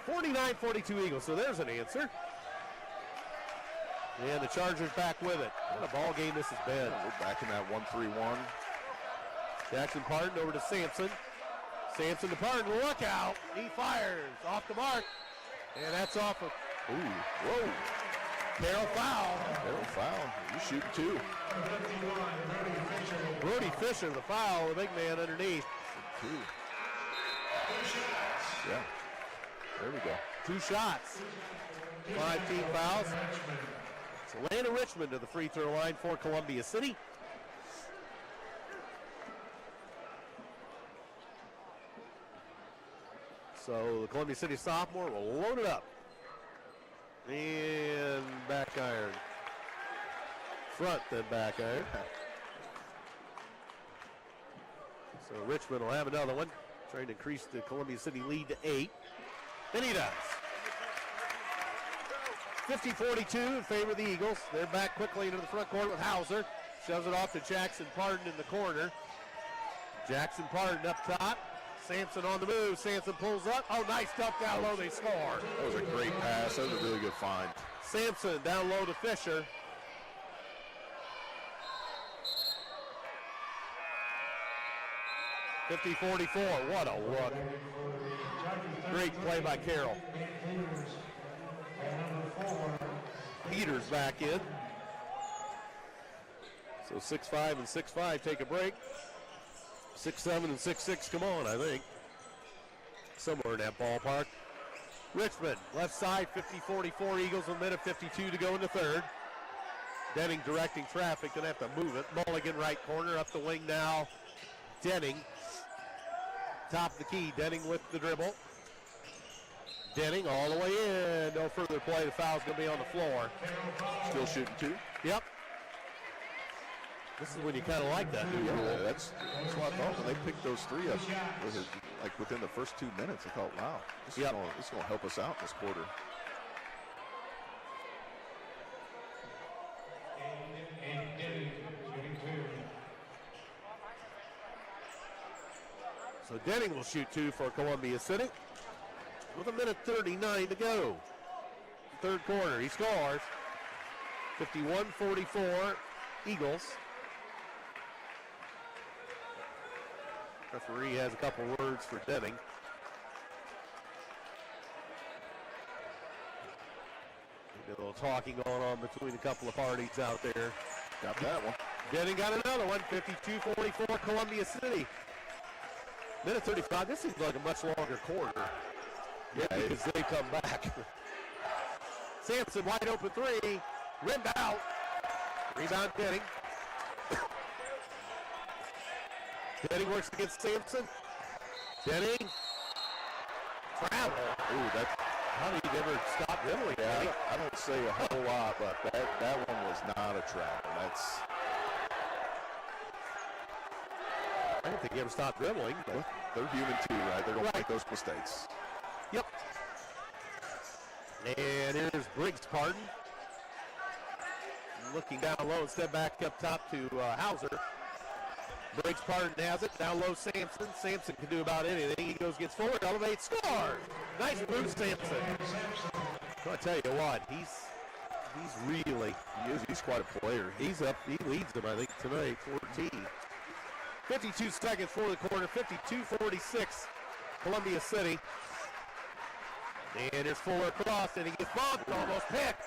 49-42 Eagles, so there's an answer. And the Chargers back with it. What a ball game this has been. We're back in that 1-3-1. Jackson Pardon over to Sampson. Sampson to Pardon, look out. He fires off the mark. And that's off of, Whoa. Carroll foul. Carroll foul. You shooting too. Brody Fisher, the foul, the big man underneath. Two. Yeah. There we go. 2 shots. 5 team fouls. So Landon Richmond to the free throw line for Columbia City. So the Columbia City sophomore will load it up. And back iron. Front, then back iron. So Richmond will have another one, trying to increase the Columbia City lead to 8. And he does. 50-42 in favor of the Eagles. They're back quickly into the front court with Hauser. Shoves it off to Jackson Pardon in the corner. Jackson Pardon up top. Sampson on the move. Sampson pulls up. Oh, nice dump down low. They score. That was a great pass. That was a really good find. Sampson down low to Fisher. (50-44). What a look. Great play by Carroll. Peters back in. So 6-5 and 6-5 take a break. 6-7 and 6-6 come on, I think. Somewhere in that ballpark. Richmond, left side, 50-44 Eagles, 1:52 to go in the third. Denning directing traffic, gonna have to move it. Mulligan right corner, up the wing now. Denning, top of the key, Denning with the dribble. Denning all the way in, no further play, the foul's gonna be on the floor. Still shooting two? Yep. This is when you kind of like that, do you? Yeah, that's what I thought when they picked those three up, like within the first 2 minutes. I thought, wow, this is going to help us out this quarter. So Denning will shoot two for Columbia City with 1:39 to go. Third quarter, he scores. 51-44 Eagles. Referee has a couple words for Denning. A little talking going on between a couple of parties out there. Got that one. Denning got another one, 52-44 Columbia City. 1:35, this seems like a much longer quarter. Yeah, because they come back. Sampson wide open three, rimmed out. Rebound Denning. Denning works against Sampson. Denning. Travel. Ooh, that's, how do you never stop dribbling? yeah, I don't say a whole lot, but that one was not a travel. That's, I don't think he ever stopped dribbling. But they're human too, right? They're going Right. to make those mistakes. Yep. And here's Briggs Pardon. Looking down low and step back up top to Hauser. Briggs Pardon has it. Down low Sampson. Sampson can do about anything. He gets forward, elevates, score. Nice move, Sampson. So I tell you what, he's really, He's quite a player. he's up. He leads them, I think, tonight, 14. 52 seconds for the quarter, 52-46, Columbia City. And here's Fuller across, and he gets bumped, almost picked.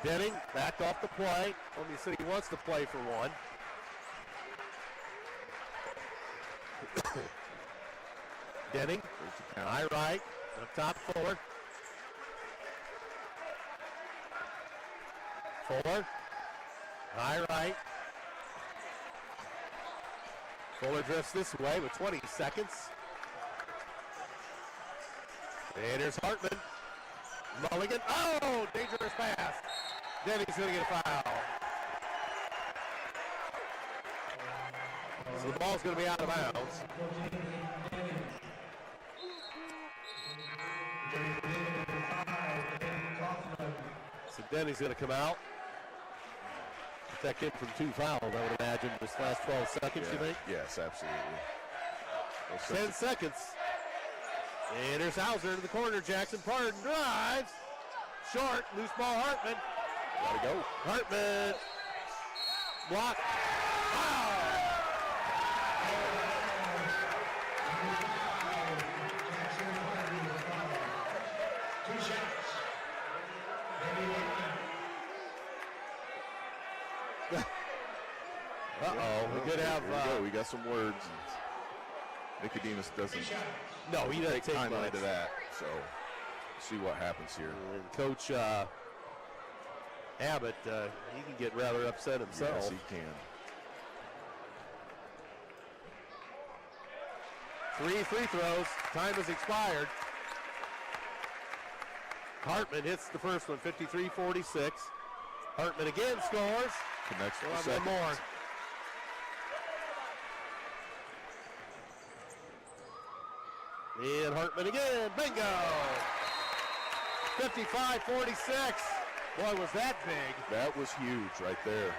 Denning back off the play. Columbia City wants to play for one. Denning, high right, up top Fuller. Fuller, high right. Fuller drifts this way with 20 seconds. And here's Hartman. Mulligan. Oh, dangerous pass. Denning's going to get a foul. So the ball's going to be out of bounds. So Denny's going to come out. That kid from two fouls, I would imagine, this last 12 seconds, you think? Yes, absolutely. 10 seconds. And here's Hauser into the corner. Jackson Pardon drives. Short, loose ball, Hartman. Gotta go. Hartman. Block. Foul. Uh-oh, we could have... Here we go. We got some words. Nicodemus doesn't No, he doesn't take time much. into that. So, see what happens here. And Coach Abbott, he can get rather upset himself. Yes, he can. 3 free throws. Time has expired. Hartman hits the first one, 53-46. Hartman again scores. Connects We'll the have second. one more. And Hartman again. Bingo! 55-46. Boy, was that big. That was huge right there.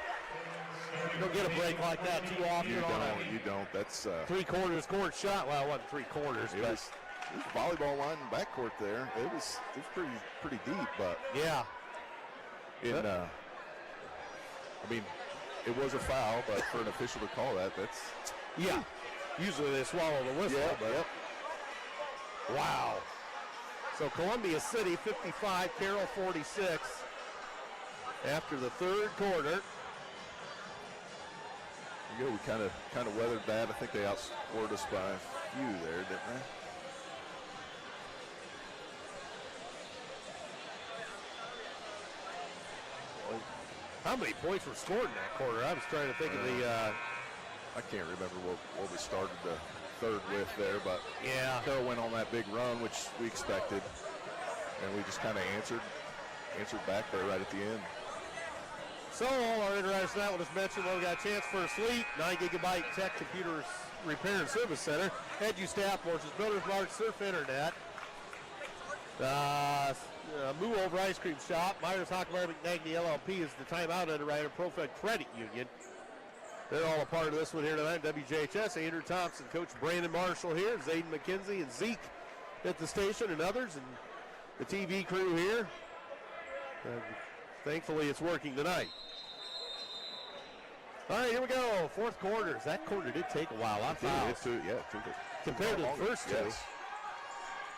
You don't get a break like that too often. You don't. That's 3 quarters court shot. Well, it wasn't 3 quarters, it but was volleyball line in backcourt there. It was pretty deep, but yeah. I mean, it was a foul, but for an official to call that's yeah. Usually they swallow the whistle. Yeah, but wow. So Columbia City 55, Carroll 46. After the 3rd quarter. We kind of weathered that. I think they outscored us by a few there, didn't they? How many points were scored in that quarter? I was trying to think of the. I can't remember what we started the 3rd with there, but yeah, Carroll went on that big run, which we expected, and we just kind of answered back there right at the end. So all our interactions tonight, we'll just mention when we got a chance for a sleep. 9GB Tech Computers Repair and Service Center. Edu Staff Forces, Builders Mark, Surf Internet. Moo Over Ice Cream Shop. Myers Hockmeyer McNagny LLP is the timeout underwriter. Profect Credit Union. They're all a part of this one here tonight. WJHS, Andrew Thompson, Coach Brandon Marshall here, Xaiden Mckinzie and Zeke at the station and others, and the TV crew here. Thankfully it's working tonight. All right, here we go. 4th quarters. That quarter did take a while. It took compared to the first 2. Yes.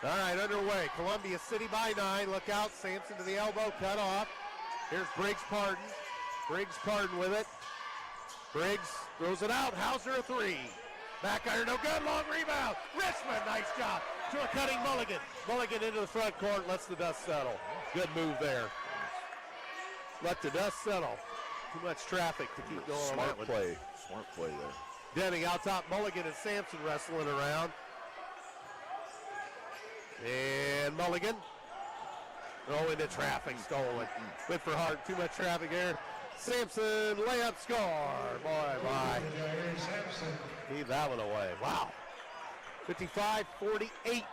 All right, underway. Columbia City by 9. Look out. Sampson to the elbow. Cut off. Here's Briggs Pardon. Briggs Pardon with it. Briggs throws it out. Hauser a 3. Back iron, no good. Long rebound. Richmond, nice job. To a cutting Mulligan. Mulligan into the front court. Lets the dust settle. Good move there. Let the dust settle. Too much traffic to keep going on that one. Smart play there. Denning out top. Mulligan and Sampson wrestling around. And Mulligan. Oh, into traffic, stolen. Went for Hart, too much traffic there. Sampson, layup, score. Boy. Leave that one away. Wow. 55-48.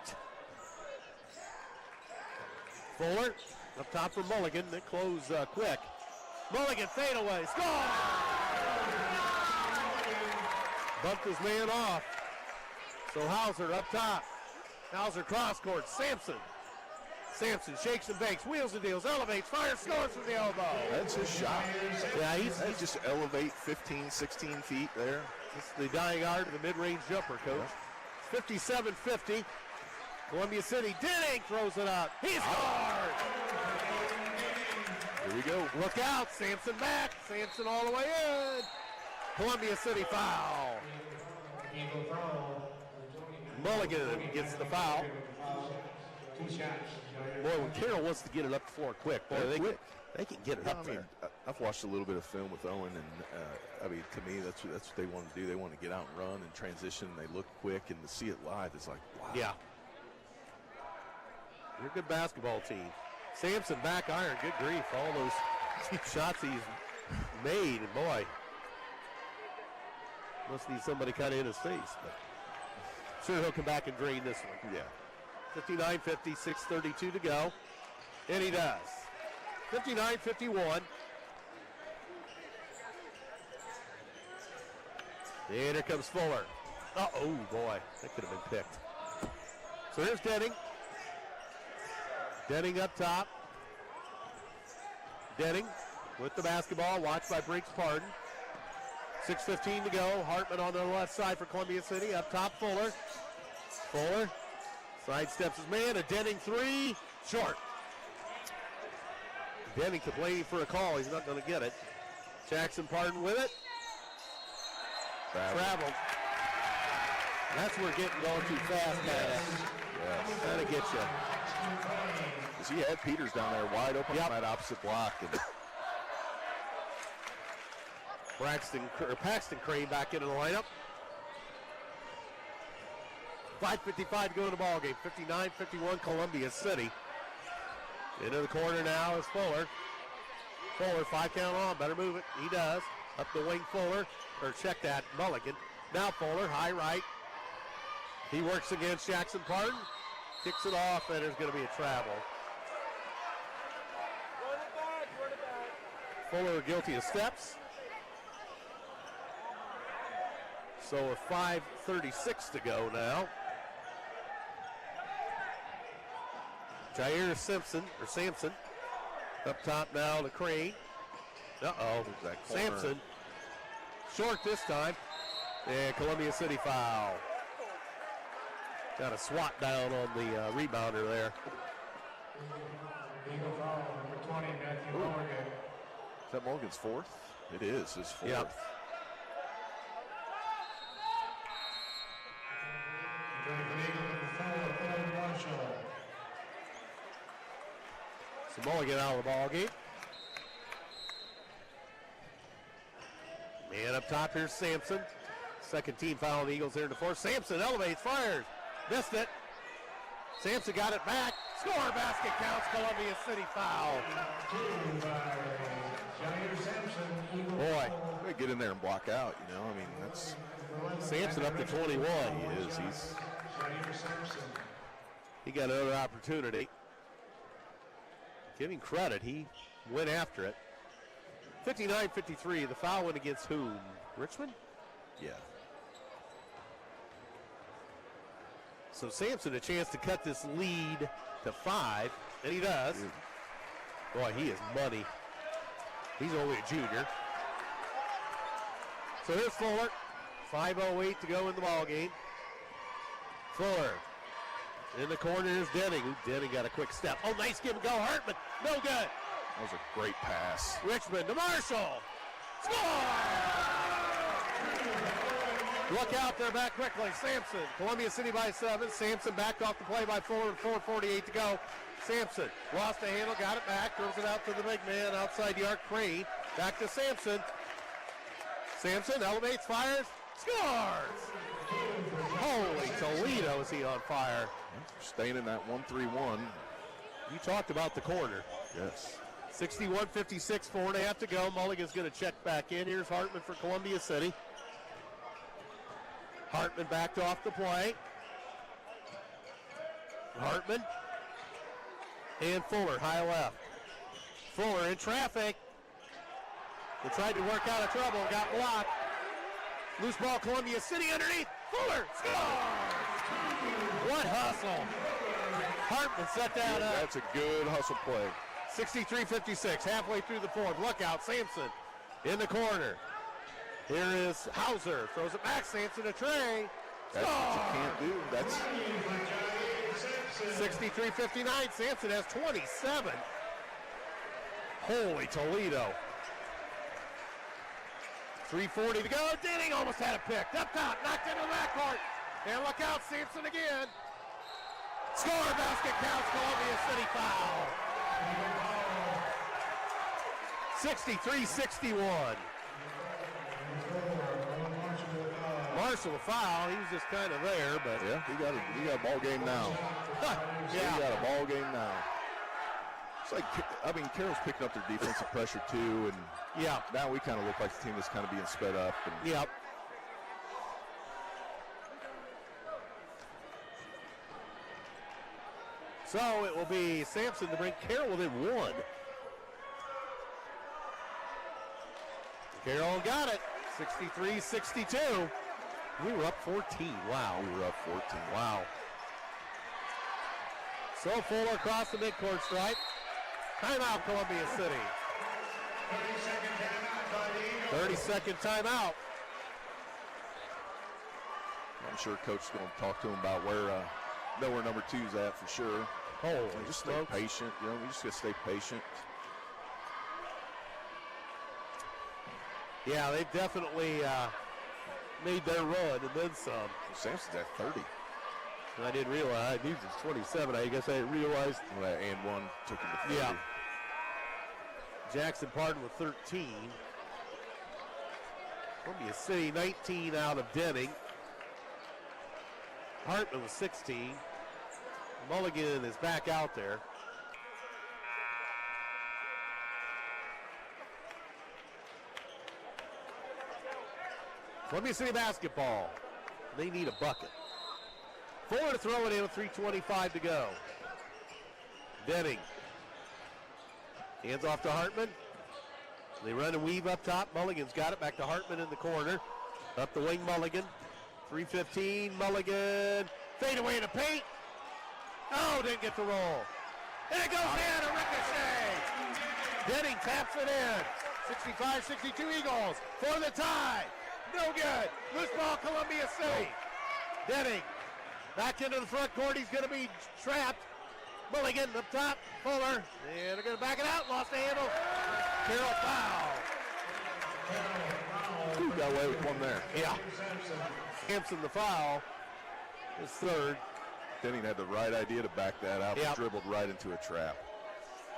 Fuller, up top for Mulligan. They close quick. Mulligan, fade away, score! Bumped his man off. So Hauser up top. Hauser cross court. Sampson shakes and bakes, wheels and deals, elevates, fires, scores from the elbow. That's his shot. Yeah, he just elevate 15, 16 feet there. This is the dying art of the mid-range jumper, Coach. Yeah. 57-50. Columbia City, Denning throws it up. He scored! Here we go. Look out, Sampson back. Sampson all the way in. Columbia City foul. Mulligan gets the foul. Boy, when Carroll wants to get it up the floor quick, boy, they can get it up there. I've watched a little bit of film with Owen, and to me, that's what they want to do. They want to get out and run and transition. They look quick, and to see it live, it's like, wow. Yeah. You're a good basketball team. Sampson back iron, good grief. All those shots he's made, and boy, must need somebody kind of in his face. But sure, he'll come back and drain this one. Yeah. 59-50, 6:32 to go. And he does. 59-51. And here comes Fuller. Oh, boy. That could have been picked. So here's Denning. Denning up top. Denning with the basketball. Watched by Briggs Pardon. 6:15 to go. Hartman on the left side for Columbia City. Up top, Fuller. Fuller. Sidesteps his man, a Denning 3, short. Denning complaining for a call, he's not going to get it. Jackson Pardon with it. Traveled. That's where getting going too fast, kind of get you. Because he had Peters down there wide open on that opposite block. And Paxton Crane back into the lineup. 5:55 to go in the ball game. 59-51 Columbia City. Into the corner now is Fuller. Fuller, 5 count on, better move it. He does. Up the wing Fuller, or check that, Mulligan. Now Fuller, high right. He works against Jackson Pardon. Kicks it off, and there's going to be a travel. Fuller guilty of steps. So with 5:36 to go now. Jair Sampson up top now to Crane. Uh-oh, Sampson short this time. And Columbia City foul. Got a swat down on the rebounder there. Legal foul, number 20, Matthew Morgan. Is that Morgan's fourth? It is his fourth. Yep. So Mulligan out of the ball game. Man up top, here's Sampson. Second team foul on the Eagles here in the fourth. Sampson elevates, fires, missed it. Sampson got it back. Score, basket counts, Columbia City foul. Boy, They get in there and block out, you know. I mean, that's Sampson up to 21. he is. He got another opportunity. Give him credit, he went after it. 59-53, the foul went against whom? Richmond? yeah. So Sampson a chance to cut this lead to 5, and he does. Boy, he is money. He's only a junior. So here's Fuller. 5:08 to go in the ball game. Fuller. In the corner is Denning. Denning got a quick step. Oh, nice give and go. Hartman. No good. That was a great pass. Richmond to Marshall. Score! Look out, they're back quickly. Sampson, Columbia City by 7. Sampson backed off the play by Fuller with 4:48 to go. Sampson lost the handle, got it back, throws it out to the big man outside the arc, Crane. Back to Sampson. Sampson elevates, fires, scores! Holy Toledo, is he on fire. Staying in that 1-3-1. You talked about the corner. Yes. 61-56, 4.5 to go. Mulligan's going to check back in. Here's Hartman for Columbia City. Hartman backed off the play. Hartman and Fuller, high left. Fuller in traffic. They tried to work out of trouble, got blocked. Loose ball, Columbia City underneath. Fuller scores! What hustle. Hartman set that up. That's a good hustle play. 63-56, halfway through the fourth. Look out, Sampson in the corner. Here is Hauser, throws it back, Sampson a tray. That's what you can't do. That's 63-59, Sampson has 27. Holy Toledo. 3:40 to go. Denning almost had it picked. Up top, knocked into the backcourt. And look out, Sampson again. Score, basket counts, Columbia City foul. 63-61. Marshall a foul. He was just kind of there, but yeah. He got a ball game now. He got a ball game now. It's like, I mean, Carroll's picking up their defensive pressure too, and yeah, now we kind of look like the team that's kind of being sped up. And yep. So it will be Sampson to bring Carroll within 1. Carroll got it. 63-62. We were up 14. Wow. We were up 14. Wow. So Fuller across the midcourt stripe. Timeout, Columbia City. 30-second timeout. I'm sure Coach is going to talk to him about where number 2's at for sure. Holy just stay smokes. patient. You know, we just got to stay patient. Yeah, they definitely made their run and then some. Sampson's at 30. And I didn't realize, he was 27. I guess I didn't realize. Well, that and one took him to 30. Yeah. Jackson Pardon with 13. Columbia City 19 out of Denning. Hartman with 16. Mulligan is back out there. Columbia City basketball. They need a bucket. Fuller to throw it in with 3:25 to go. Denning. Hands off to Hartman. They run and weave up top. Mulligan's got it back to Hartman in the corner. Up the wing, Mulligan. 3:15, Mulligan. Fade away to paint. Oh, didn't get the roll. And it goes in, a ricochet. Denning taps it in. 65-62 Eagles for the tie. No good. Loose ball, Columbia City. Denning back into the front court. He's going to be trapped. Mulligan up top. Fuller. And they're going to back it out. Lost the handle. Carroll foul. Ooh, got away with one there. Yeah. Sampson the foul. His third. Denning had the right idea to back that out, Yep. but dribbled right into a trap.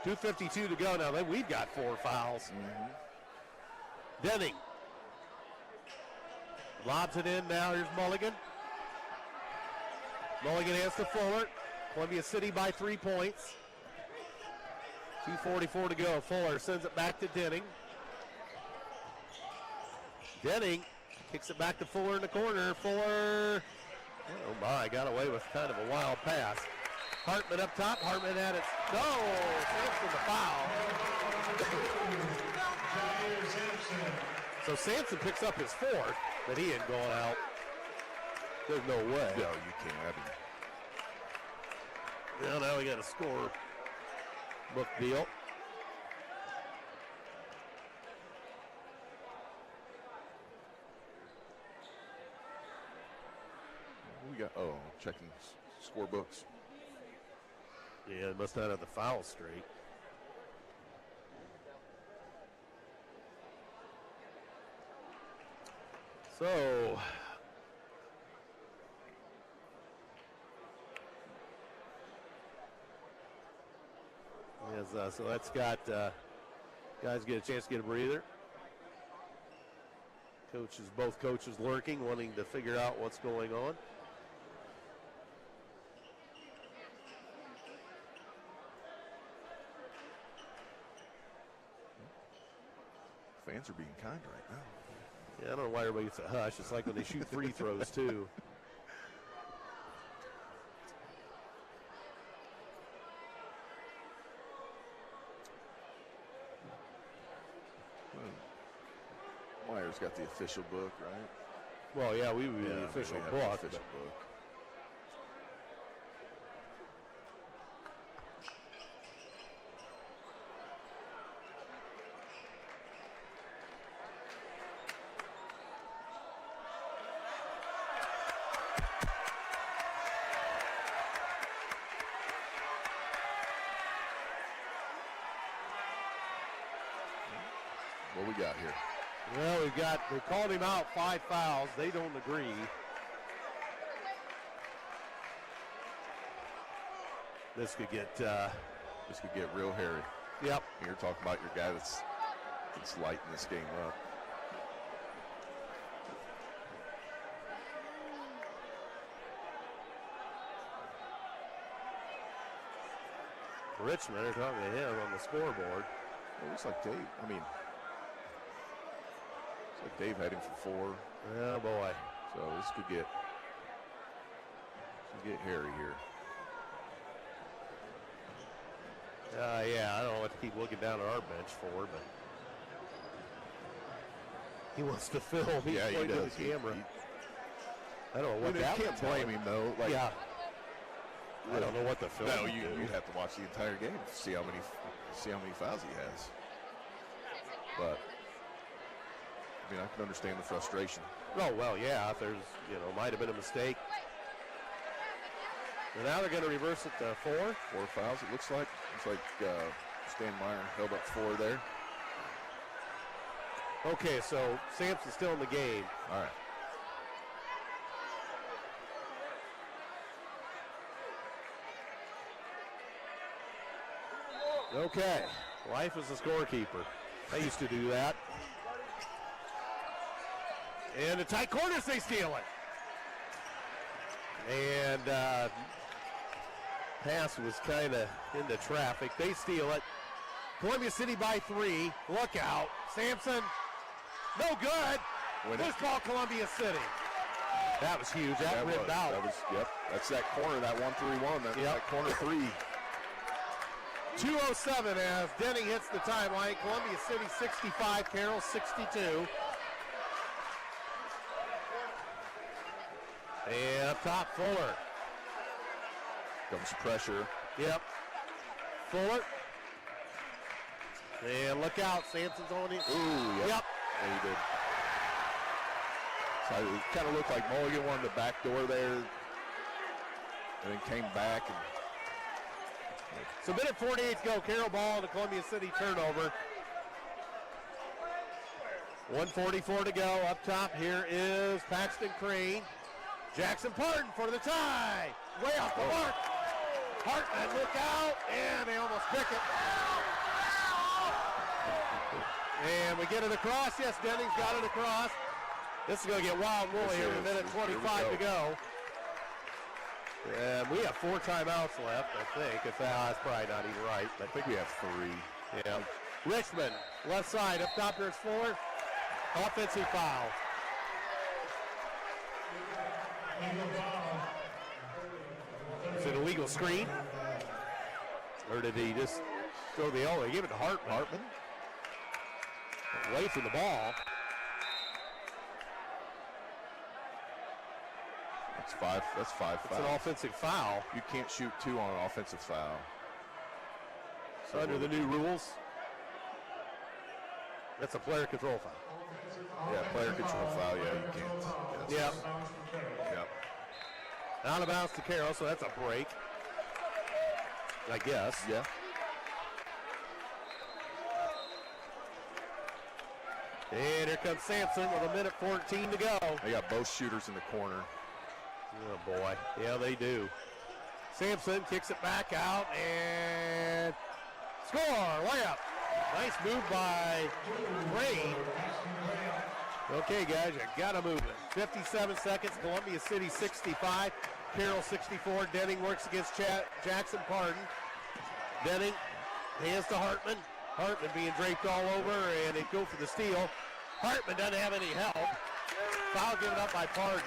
2:52 to go now. We've got 4 fouls. Denning lobs it in now. Here's Mulligan. Mulligan has to Fuller. Columbia City by 3 points. 2:44 to go. Fuller sends it back to Denning. Denning kicks it back to Fuller in the corner. Fuller, oh my, got away with kind of a wild pass. Hartman up top. Hartman had it. No, Sampson the foul. So Sampson picks up his 4th, but he ain't going out. There's no way. No, you can't. I mean, Well, now we got a score book deal. we got, checking scorebooks. Yeah, they must not have the foul straight. So, so that's got guys get a chance to get a breather. Both coaches lurking, wanting to figure out what's going on. Fans are being kind right now. Yeah, I don't know why everybody gets a hush. It's like when they shoot free throws, too. Myers got the official book, right? Well, yeah, we would be the official we have book. the official book. What we got here? Well, they called him out, 5 fouls. They don't agree. This could get real hairy. Yep. You're talking about your guy that's lighting this game up. Richmond are talking to him on the scoreboard. It looks like Dave. I mean, it's like Dave had him for 4. Oh boy. So this could get hairy here. Yeah, I don't know what to keep looking down at our bench for, but he wants to film. He's Yeah, he pointing to does. the camera. I don't know what You that can't would tell blame him though. Like, yeah. I don't know what the film No, would you do. have to watch the entire game to see how many fouls he has. But I mean, I can understand the frustration. Oh, well, yeah, if there's, might have been a mistake. And now they're going to reverse it to 4. 4 fouls, it looks like. It's like Stan Meyer held up 4 there. Okay, so Sampson's still in the game. All right. Okay, life as a scorekeeper. I used to do that. And the tight corners, they steal it. And pass was kind of into traffic. They steal it. Columbia City by 3. Look out. Sampson, no good. This ball, Columbia City. That was huge. That ripped out. That's that corner, that 1-3-1. That corner 3. 2:07 as Denning hits the timeline. Columbia City 65, Carroll 62. And up top, Fuller. Comes pressure. Yep. Fuller. And look out, Sampson's on it. Ooh, yep. Yep. Yeah, he did. So it kind of looked like Mulligan wanted the back door there, and then came back. And So minute 48 to go. Carroll ball and a Columbia City turnover. 1:44 to go. Up top here is Paxton Crane. Jackson Parton for the tie. Way off the mark. Hartman, look out, and they almost pick it. And we get it across. Yes, Denning's got it across. This is going to get wild and woolly here with a minute 25 to go. And we have 4 timeouts left, I think. If that's probably not even right. I think we have 3. Yeah. Richmond, left side. Up top there's Fuller. Offensive foul. Is it a legal screen? Or did he just throw the elbow? He gave it to Hartman. Away from the ball. That's 5. That's 5 It's fouls. an offensive foul. You can't shoot 2 on an offensive foul. So under the new rules, that's a player control foul. Yeah, player control foul. Yeah, you can't. Yep. Yep. Out of bounds to Carroll, so that's a break. I guess. Yeah. And here comes Sampson with a minute 14 to go. They got both shooters in the corner. Oh boy, yeah they do. Sampson kicks it back out and score, layup. Nice move by Crane. Okay guys, you gotta move it. 57 seconds, Columbia City 65, Carroll 64. Denning works against Jackson Parton. Denning hands to Hartman. Hartman being draped all over, and they go for the steal. Hartman doesn't have any help. Foul given up by Parton.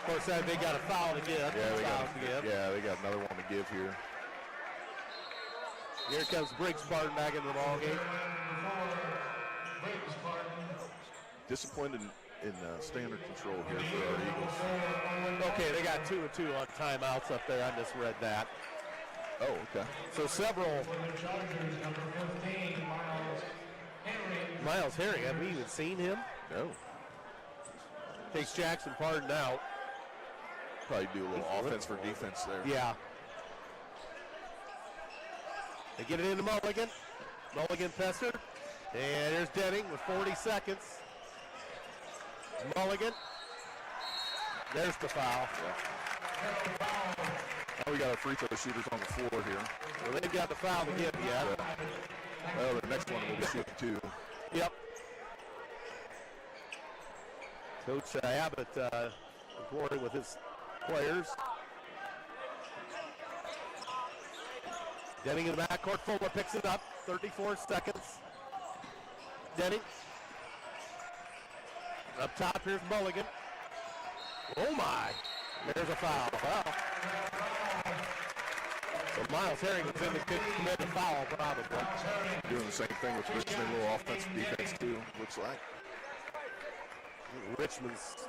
Of course, they got a foul to give. Yeah, they got another one to give here. Here comes Briggs Parton back into the ballgame. Disciplined in staying under control here for our Eagles. Okay, they got 2 and 2 on timeouts up there. I misread that. Oh, okay. So several. Miles Herring, have we even seen him? No. Takes Jackson Parton out. Probably do a little offense for defense there. Yeah. They get it into Mulligan. Mulligan Pester. And there's Denning with 40 seconds. Mulligan. There's the foul. Now we got our free throw shooters on the floor here. Well, they've got the foul to give yet. Well, the next one will be shooting 2. Yep. Coach Abbott reporting with his players. Denning in the backcourt. Fuller picks it up. 34 seconds. Denning. Up top, here's Mulligan. Oh my. There's a foul. Foul. So Miles Herring was in the commit a foul, probably. Doing the same thing with Richmond, a little offensive defense too, looks like. Richmond's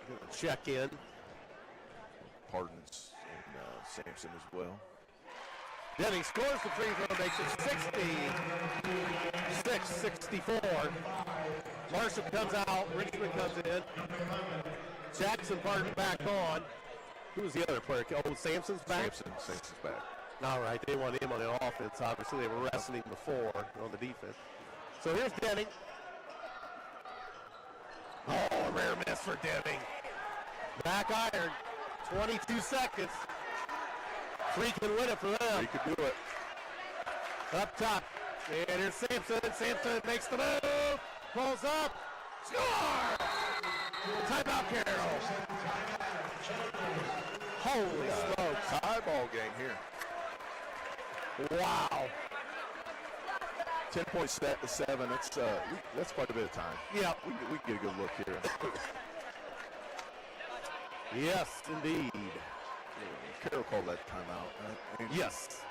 going to check in. Pardons and Sampson as well. Denning scores the free throw, makes it 66-64. Marshall comes out, Richmond comes in. Jackson Parton back on. Who's the other player? Oh, Sampson's back? Sampson's back. All right, they want him on the offense. Obviously, they were wrestling before on the defense. So here's Denning. Oh, rare miss for Denning. Back iron, 22 seconds. Three can win it for them. He could do it. Up top, and here's Sampson. Sampson makes the move, pulls up, score! Timeout, Carroll. Holy smokes. Tie ball game here. Wow. 10 points set to 7. That's quite a bit of time. Yeah. We can get a good look here. Yes, indeed. Carroll called that timeout, right? Yes.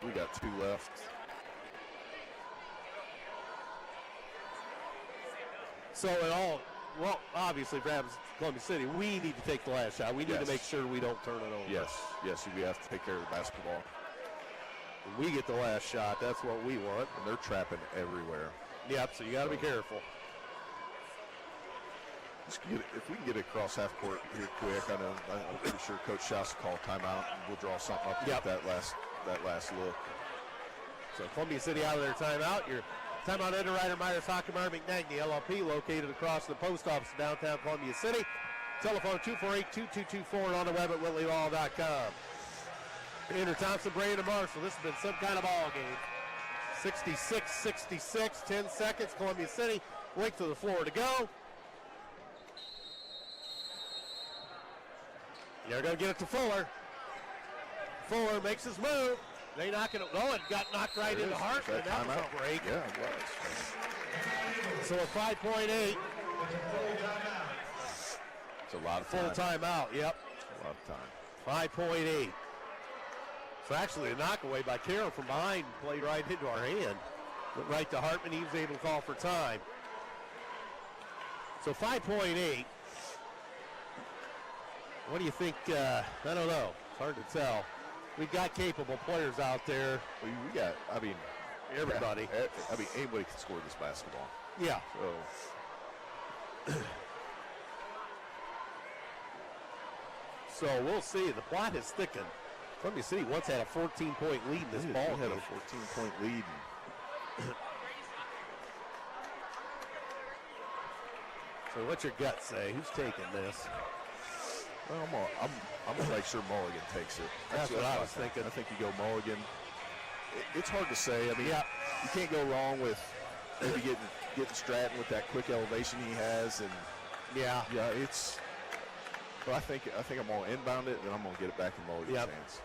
We got 2 left. So in all well, obviously, perhaps Columbia City, we need to take the last shot. We need to make sure we don't turn it over. Yes, we have to take care of the basketball. We get the last shot. That's what we want. And they're trapping everywhere. Yep, so you got to be careful. If we can get it across half court here quick, I'm pretty sure Coach Schaus will call timeout, and we'll draw something up to get that last look. So Columbia City out of their timeout. Your timeout underwriter, Myers Hockenmeyer McKnight, LLP, located across the post office in downtown Columbia City. Telephone 248-2224 on the web at whitleylaw.com. Andrew Thompson, Brandon Marshall. This has been some kind of ball game. 66-66, 10 seconds. Columbia City, length of the floor to go. They're going to get it to Fuller. Fuller makes his move. They knock it. Oh, it got knocked right into Hartman. That was a break. Yeah, it was. So a 5.8. It's a lot of time. Full timeout, yep. A lot of time. 5.8. So actually a knockaway by Carroll from behind played right into our hand. Went right to Hartman. He was able to call for time. So 5.8. What do you think? I don't know. It's hard to tell. We've got capable players out there. We got, everybody. Anybody can score this basketball. Yeah. So we'll see. The plot has thickened. Columbia City once had a 14-point lead in this ball game. Had a 14-point lead. So what's your gut say? Who's taking this? Well, I'm gonna make sure Mulligan takes it. That's what I was thinking. I think you go Mulligan. It's hard to say. I mean, you can't go wrong with maybe getting Stratton with that quick elevation he has, and it's. But I think I'm gonna inbound it, and I'm gonna get it back in Mulligan's hands.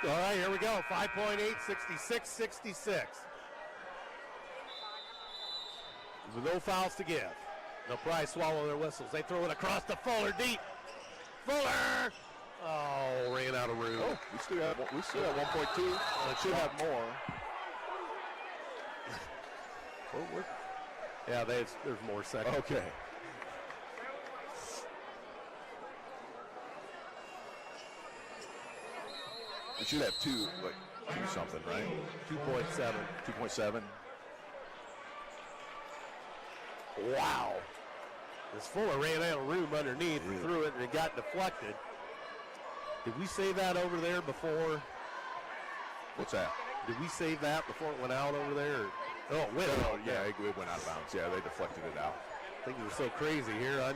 All right, here we go. 5.8, 66-66. With no fouls to give. They'll probably swallow their whistles. They throw it across to Fuller deep. Fuller! Oh, ran out of room. Oh, we still have 1.2. Should have more. Yeah, there's more seconds. Okay. We should have two something, right? 2.7. 2.7. Wow. This Fuller ran out of room underneath and threw it, and it got deflected. Did we save that over there before? What's that? Did we save that before it went out over there? Oh, it went out. Yeah, it went out of bounds. Yeah, they deflected it out. I think it was so crazy here.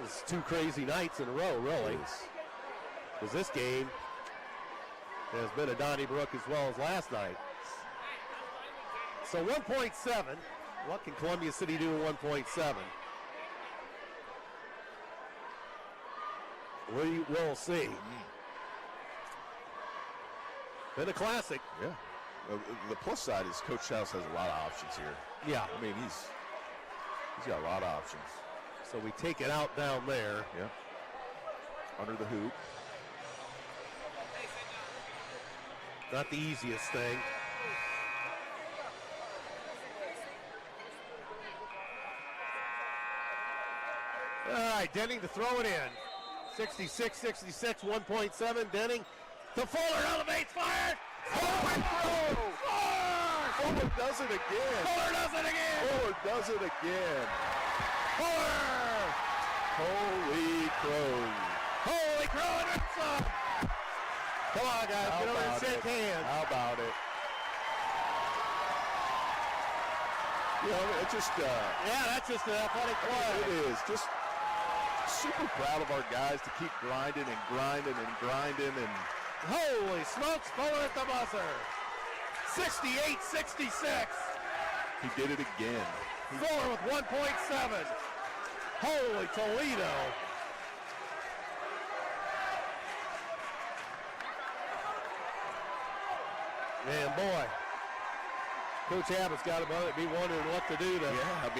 This is two crazy nights in a row, really. Because this game has been a Donnybrook as well as last night. So 1.7. What can Columbia City do in 1.7? We'll see. Been a classic. Yeah. The plus side is Coach Schaus has a lot of options here. Yeah. I mean, he's got a lot of options. So we take it out down there. Yeah. Under the hoop. Not the easiest thing. All right, Denning to throw it in. 66-66, 1.7. Denning to Fuller, elevates, fire. Fuller does it again. Fuller does it again. Fuller does it again. Fuller. Holy crow. Holy crow and then some. Come on, guys. Get over and shake hands. How about it? You know, it's just... that's just an athletic play. It is. Just super proud of our guys to keep grinding and grinding and grinding. And holy smokes, Fuller at the buzzer. 68-66. He did it again. Fuller with 1.7. Holy Toledo. Man, boy. Coach Abbott's got to be wondering what to do to. Yeah,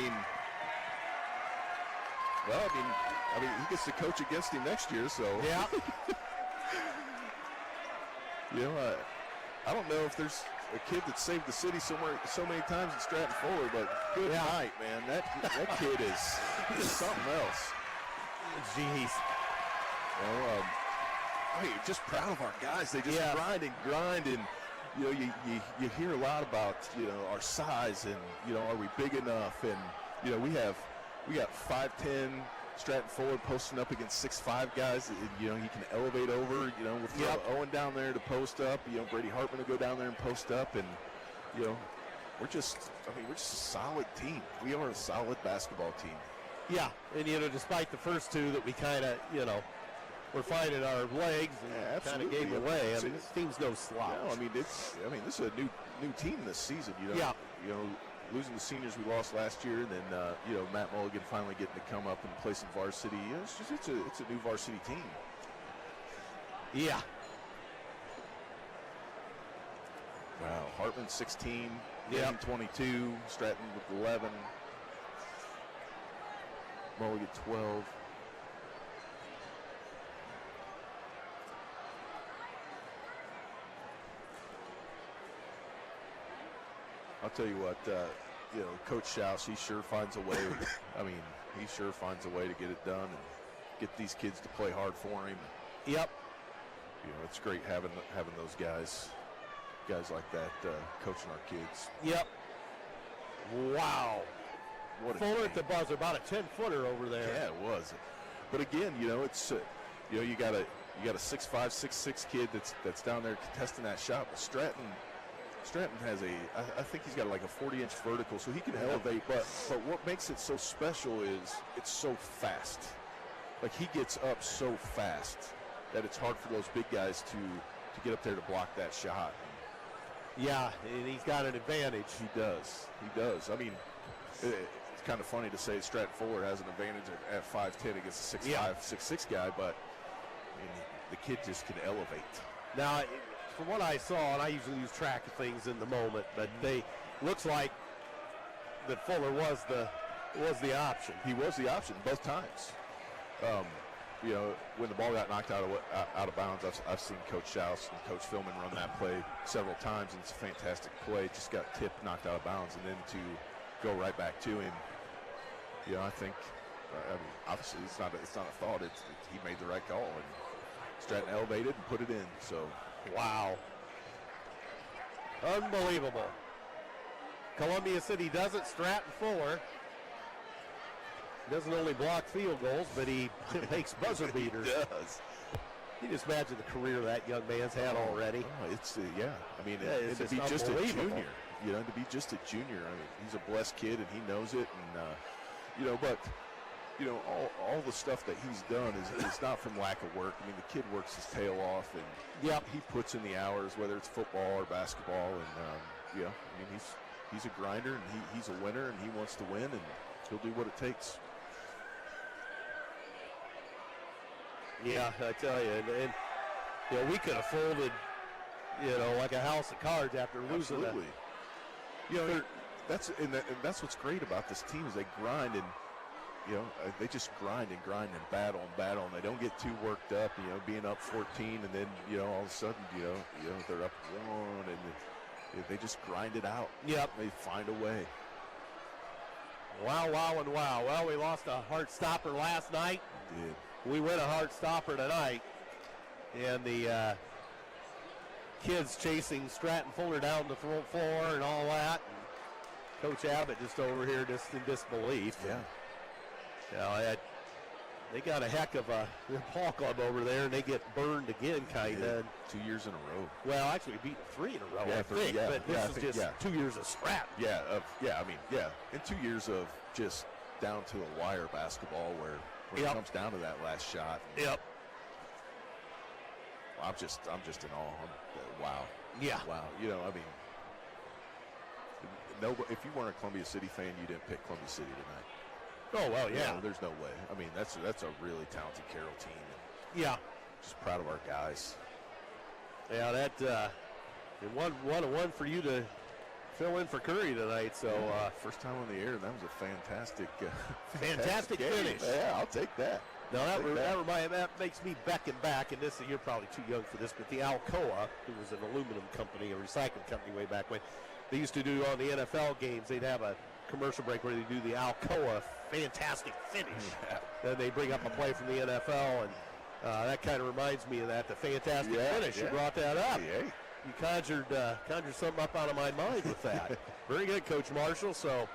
I mean, he gets to coach against him next year, so. Yeah. You know, I don't know if there's a kid that saved the city so many times in Stratton Fuller, but good night, man. That kid is something else. Jeez. Well, hey, just proud of our guys. They just grind, and you know, you hear a lot about, you know, our size and, you know, are we big enough? And you know, we got 5'10" Stratton Fuller posting up against 6'5" guys. You know, he can elevate over. You know, we'll throw Owen down there to post up. You know, Brady Hartman will go down there and post up, and you know, we're just a solid team. We are a solid basketball team. Yeah, and you know, despite the first two that we kind of, you know, we're finding our legs and kind of gave away. I mean, this team's no slouch. No, I mean, this is a new team this season. You know, you know, losing the seniors we lost last year, and then you know, Matt Mulligan finally getting to come up and play some varsity. You know, it's a new varsity team. Yeah. Wow, Hartman 16, Jaden 22, Stratton with 11, Mulligan 12. I'll tell you what, you know, Coach Schaus, he sure finds a way. I mean, he sure finds a way to get it done and get these kids to play hard for him. Yep. You know, it's great having those guys like that coaching our kids. Yep. Wow. What a Fuller game. at the buzzer, about a 10-footer over there. Yeah, it was. But again, you know, it's you know, you got a 6'5", 6'6" kid that's down there contesting that shot. But Stratton has I think he's got like a 40-inch vertical, so he can elevate. But what makes it so special is it's so fast. Like, he gets up so fast that it's hard for those big guys to get up there to block that shot. Yeah, and he's got an advantage. He does. I mean, it's kind of funny to say Stratton Fuller has an advantage at 5'10" against a 6'5", 6'6" guy, but I mean, the kid just can elevate. Now, from what I saw, and I usually lose track of things in the moment, but looks like that Fuller was the option. He was the option both times. You know, when the ball got knocked out of bounds, I've seen Coach Schaus and Coach Philman run that play several times, and it's a fantastic play. Just got tipped, knocked out of bounds, and then to go right back to him. You know, I think, I mean, obviously it's not a thought. He made the right call, and Stratton elevated and put it in. So, wow, unbelievable. Columbia City does it. Stratton Fuller doesn't only block field goals, but he makes buzzer beaters. He does. You just imagine the career that young man's had already. Oh, it's yeah. I mean, it's to be just a unbelievable. junior, you know, to be just a junior. I mean, he's a blessed kid and he knows it, and you know, but you know, all the stuff that he's done is not from lack of work. I mean, the kid works his tail off, and he puts in the hours, whether it's football or basketball, and yeah, I mean, he's a grinder and he's a winner and he wants to win, and he'll do what it takes. Yeah, I tell you, and you know, we could have folded, you know, like a house of cards after losing that. Absolutely. You know, that's what's great about this team is they grind, and you know, they just grind and battle, and they don't get too worked up. You know, being up 14, and then you know, all of a sudden, you know they're up 1, and they just grind it out. Yep, they find a way. Wow, wow, and wow. Well, we lost a heart stopper last night. We did. We win a heart stopper tonight, and the kids chasing Stratton Fuller down the floor and all that. And Coach Abbott just over here just in disbelief. Yeah. You know, they got a heck of a ball club over there, and they get burned again, kind of. 2 years in a row. Well, actually, beat 3 in a row, Yeah, I think. But this is just 2 years of scrap. Yeah, I mean, and 2 years of just down to the wire basketball where it comes down to that last shot. Yep. I'm just in awe. Wow. Yeah. Wow. You know, I mean, if you weren't a Columbia City fan, you didn't pick Columbia City tonight. Oh, well, yeah. No, there's no way. I mean, that's a really talented Carroll team. Yeah. Just proud of our guys. Yeah, that and one for you to fill in for Curry tonight. So first time on the air, that was a fantastic game. finish. Yeah, I'll take that. No, that makes me beckon back, and this, you're probably too young for this, but the Alcoa, who was an aluminum company, a recycling company way back when, they used to do on the NFL games, they'd have a commercial break where they do the Alcoa fantastic finish. Yeah. Then they bring up a play from the NFL, and that kind of reminds me of that, the fantastic finish. You brought that up. Yeah. You conjured something up out of my mind with that. Very good, Coach Marshall. So,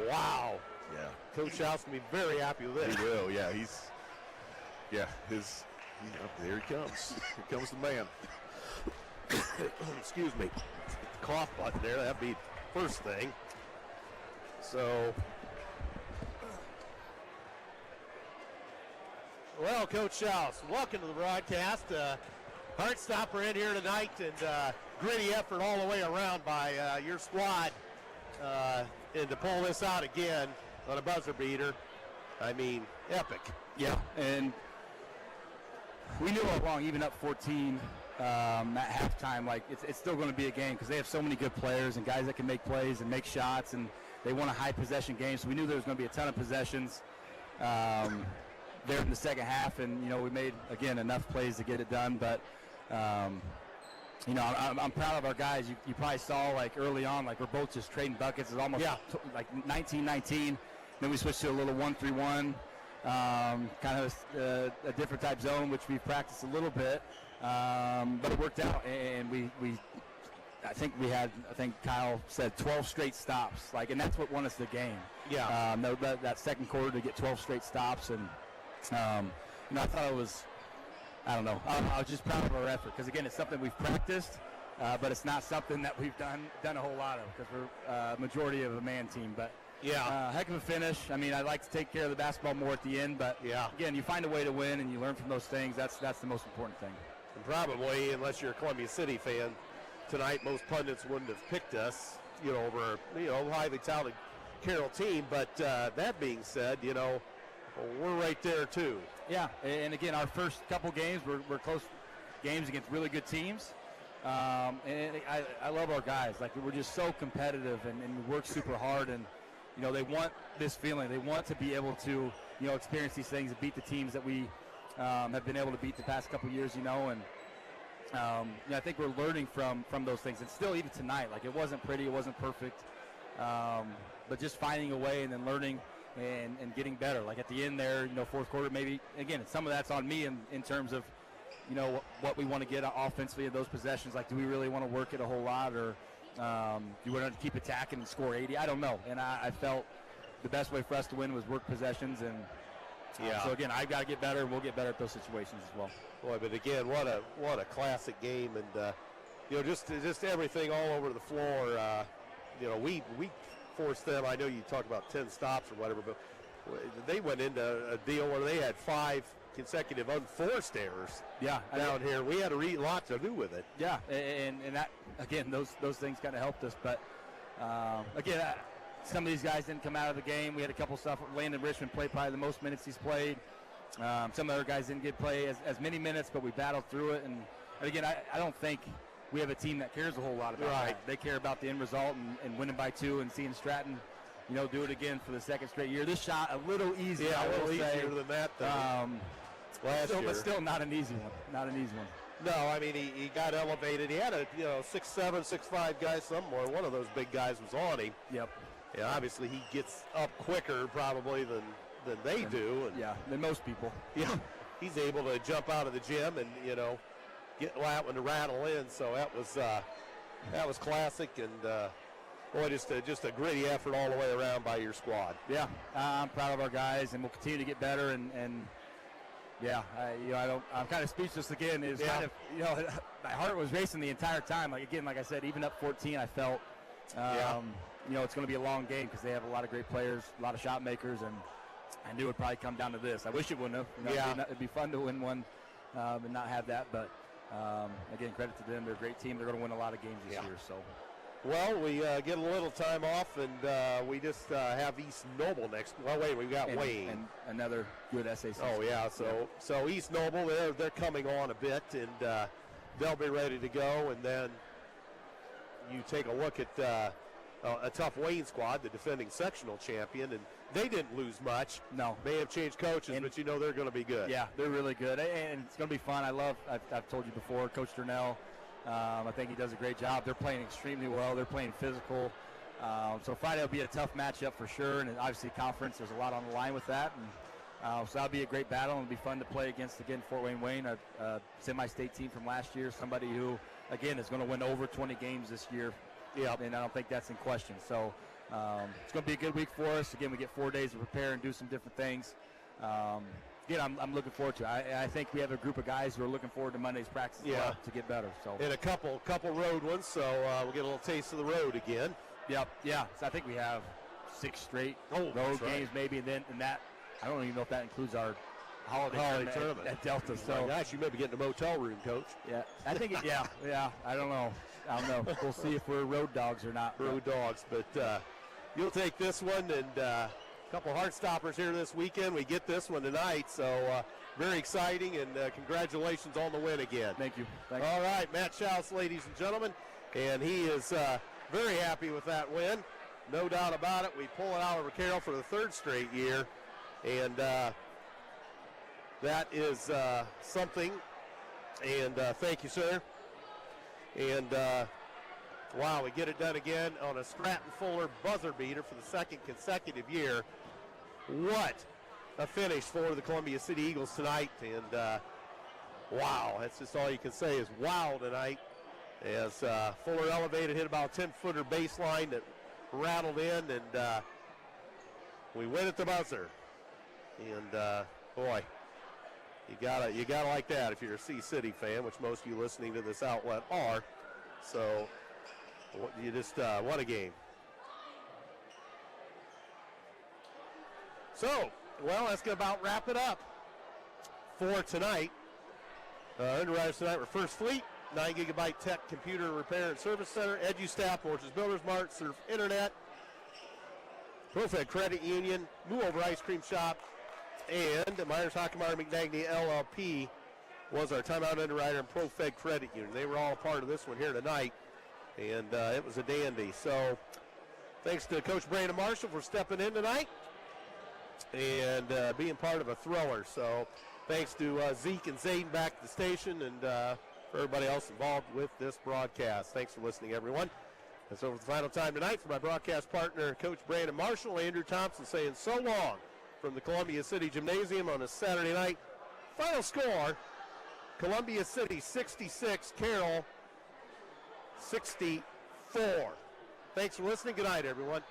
wow. Yeah. Coach House can be very happy with this. He will, yeah. There he comes. Here comes the man. Excuse me. The cough button there, that'd be first thing. So, well, Coach House, welcome to the broadcast. Heartstopper in here tonight, and gritty effort all the way around by your squad. And to pull this out again on a buzzer beater, I mean, epic. Yeah, and we knew all along, even up 14 at halftime, like it's still going to be a game because they have so many good players and guys that can make plays and make shots, and they want a high possession game. So we knew there was going to be a ton of possessions there in the second half, and we made again enough plays to get it done. But I'm proud of our guys. You probably saw like early on, like we're both just trading buckets. It's almost like 19-19. Then we switched to a little 1-3-1, kind of a different type zone, which we've practiced a little bit, but it worked out. And I think Kyle said 12 straight stops, and that's what won us the game. Yeah. That second quarter to get 12 straight stops, and I thought it was. I don't know. I was just proud of our effort because, again, it's something we've practiced, but it's not something that we've done a whole lot of because we're majority of a man team. But, heck of a finish. I mean, I like to take care of the basketball more at the end, but, again, you find a way to win and you learn from those things. That's the most important thing. And probably, unless you're a Columbia City fan, tonight most pundits wouldn't have picked us, over a highly talented Carroll team. But that being said, we're right there too. Yeah, and again, our first couple games were close games against really good teams. And I love our guys. Like, we're just so competitive and we work super hard. And, they want this feeling. They want to be able to, experience these things and beat the teams that we have been able to beat the past couple years, And I think we're learning from those things. And still, even tonight, like, it wasn't pretty, it wasn't perfect. But just finding a way and then learning and getting better. Like at the end there, fourth quarter, maybe, again, some of that's on me in terms of, what we want to get offensively in those possessions. Like, do we really want to work it a whole lot, or do we want to keep attacking and score 80? I don't know. And I felt the best way for us to win was work possessions. And so, again, I've got to get better, and we'll get better at those situations as well. Boy, but again, what a classic game. And, just everything all over the floor. We forced them. I know you talk about 10 stops or whatever, but they went into a deal where they had 5 consecutive unforced errors. Yeah, down here, we had a lot to do with it. Yeah, and that, again, those things kind of helped us. But again, some of these guys didn't come out of the game. We had a couple stuff. Landon Richmond played probably the most minutes he's played. Some other guys didn't get play as many minutes, but we battled through it. And again, I don't think we have a team that cares a whole lot about that. They care about the end result and winning by 2 and seeing Stratton, do it again for the second straight year. This shot a little easier. Yeah, a little easier than that. Last year. But still not an easy one. Not an easy one. No, I mean, he got elevated. He had a 6'7", 6'5" guy somewhere. One of those big guys was on him. Yep. Yeah, obviously he gets up quicker probably than they do. And, than most people. Yeah, he's able to jump out of the gym and get that one to rattle in. So that was classic, and boy, just a gritty effort all the way around by your squad. Yeah, I'm proud of our guys, and we'll continue to get better. And I'm kind of speechless again. It was kind of my heart was racing the entire time. Like I said, even up 14, I felt it's going to be a long game because they have a lot of great players, a lot of shot makers, and I knew it would probably come down to this. I wish it wouldn't have. It'd be fun to win one and not have that, but. Again, credit to them. They're a great team. They're going to win a lot of games this year. So, well, we get a little time off, and we just have East Noble next. Well, wait, we got Wayne and another good SAC. Oh yeah, so East Noble, they're coming on a bit, and they'll be ready to go. And then you take a look at a tough Wayne squad, the defending sectional champion, and they didn't lose much. No. May have changed coaches, but you know they're going to be good. Yeah, they're really good, and it's going to be fun. I've told you before, Coach Durnell, I think he does a great job. They're playing extremely well. They're playing physical. So Friday will be a tough matchup for sure, and obviously conference, there's a lot on the line with that. And so that'll be a great battle, and it'll be fun to play against, again, Fort Wayne, a semi-state team from last year, somebody who, again, is going to win over 20 games this year. Yeah, and I don't think that's in question. So it's going to be a good week for us. Again, we get 4 days to prepare and do some different things. Again, I'm looking forward to it. I think we have a group of guys who are looking forward to Monday's practice as well to get better. So and a couple road ones, so we'll get a little taste of the road again. Yep, yeah. So I think we have 6 straight road games maybe, and that I don't even know if that includes our holiday tournament at Delta. So my gosh, you may be getting a motel room, Coach. Yeah, I think yeah. I don't know. We'll see if we're road dogs or not. Road dogs, but you'll take this one, and a couple heart stoppers here this weekend. We get this one tonight, so very exciting, and congratulations on the win again. Thank you. All right, Matt Schaus, ladies and gentlemen, and he is very happy with that win. No doubt about it. We pull it out over Carroll for the 3rd straight year, and that is something. And thank you, sir. And wow, we get it done again on a Stratton Fuller buzzer beater for the 2nd consecutive year. What a finish for the Columbia City Eagles tonight. And wow, that's just all you can say is wow tonight. As Fuller elevated, hit about a 10-footer baseline that rattled in, and we win at the buzzer. And boy, you gotta like that if you're a C-City fan, which most of you listening to this outlet are. So you just what a game. So, well, that's going to about wrap it up for tonight. Underwriters tonight were First Fleet, 9 Gigabyte Tech Computer Repair and Service Center, EduStaff, Borges Builders Mart, Surf Internet, ProFed Credit Union, Moo Over Ice Cream Shop, and Myers Hockenmeyer McNagny LLP was our timeout underwriter and ProFed Credit Union. They were all a part of this one here tonight, and it was a dandy. So thanks to Coach Brandon Marshall for stepping in tonight and being part of a thriller. So thanks to Zeke and Xaiden back at the station, and for everybody else involved with this broadcast. Thanks for listening, everyone. That's over the final time tonight for my broadcast partner, Coach Brandon Marshall. Andrew Thompson saying so long from the Columbia City Gymnasium on a Saturday night. Final score, Columbia City 66, Carroll 64. Thanks for listening. Good night, everyone.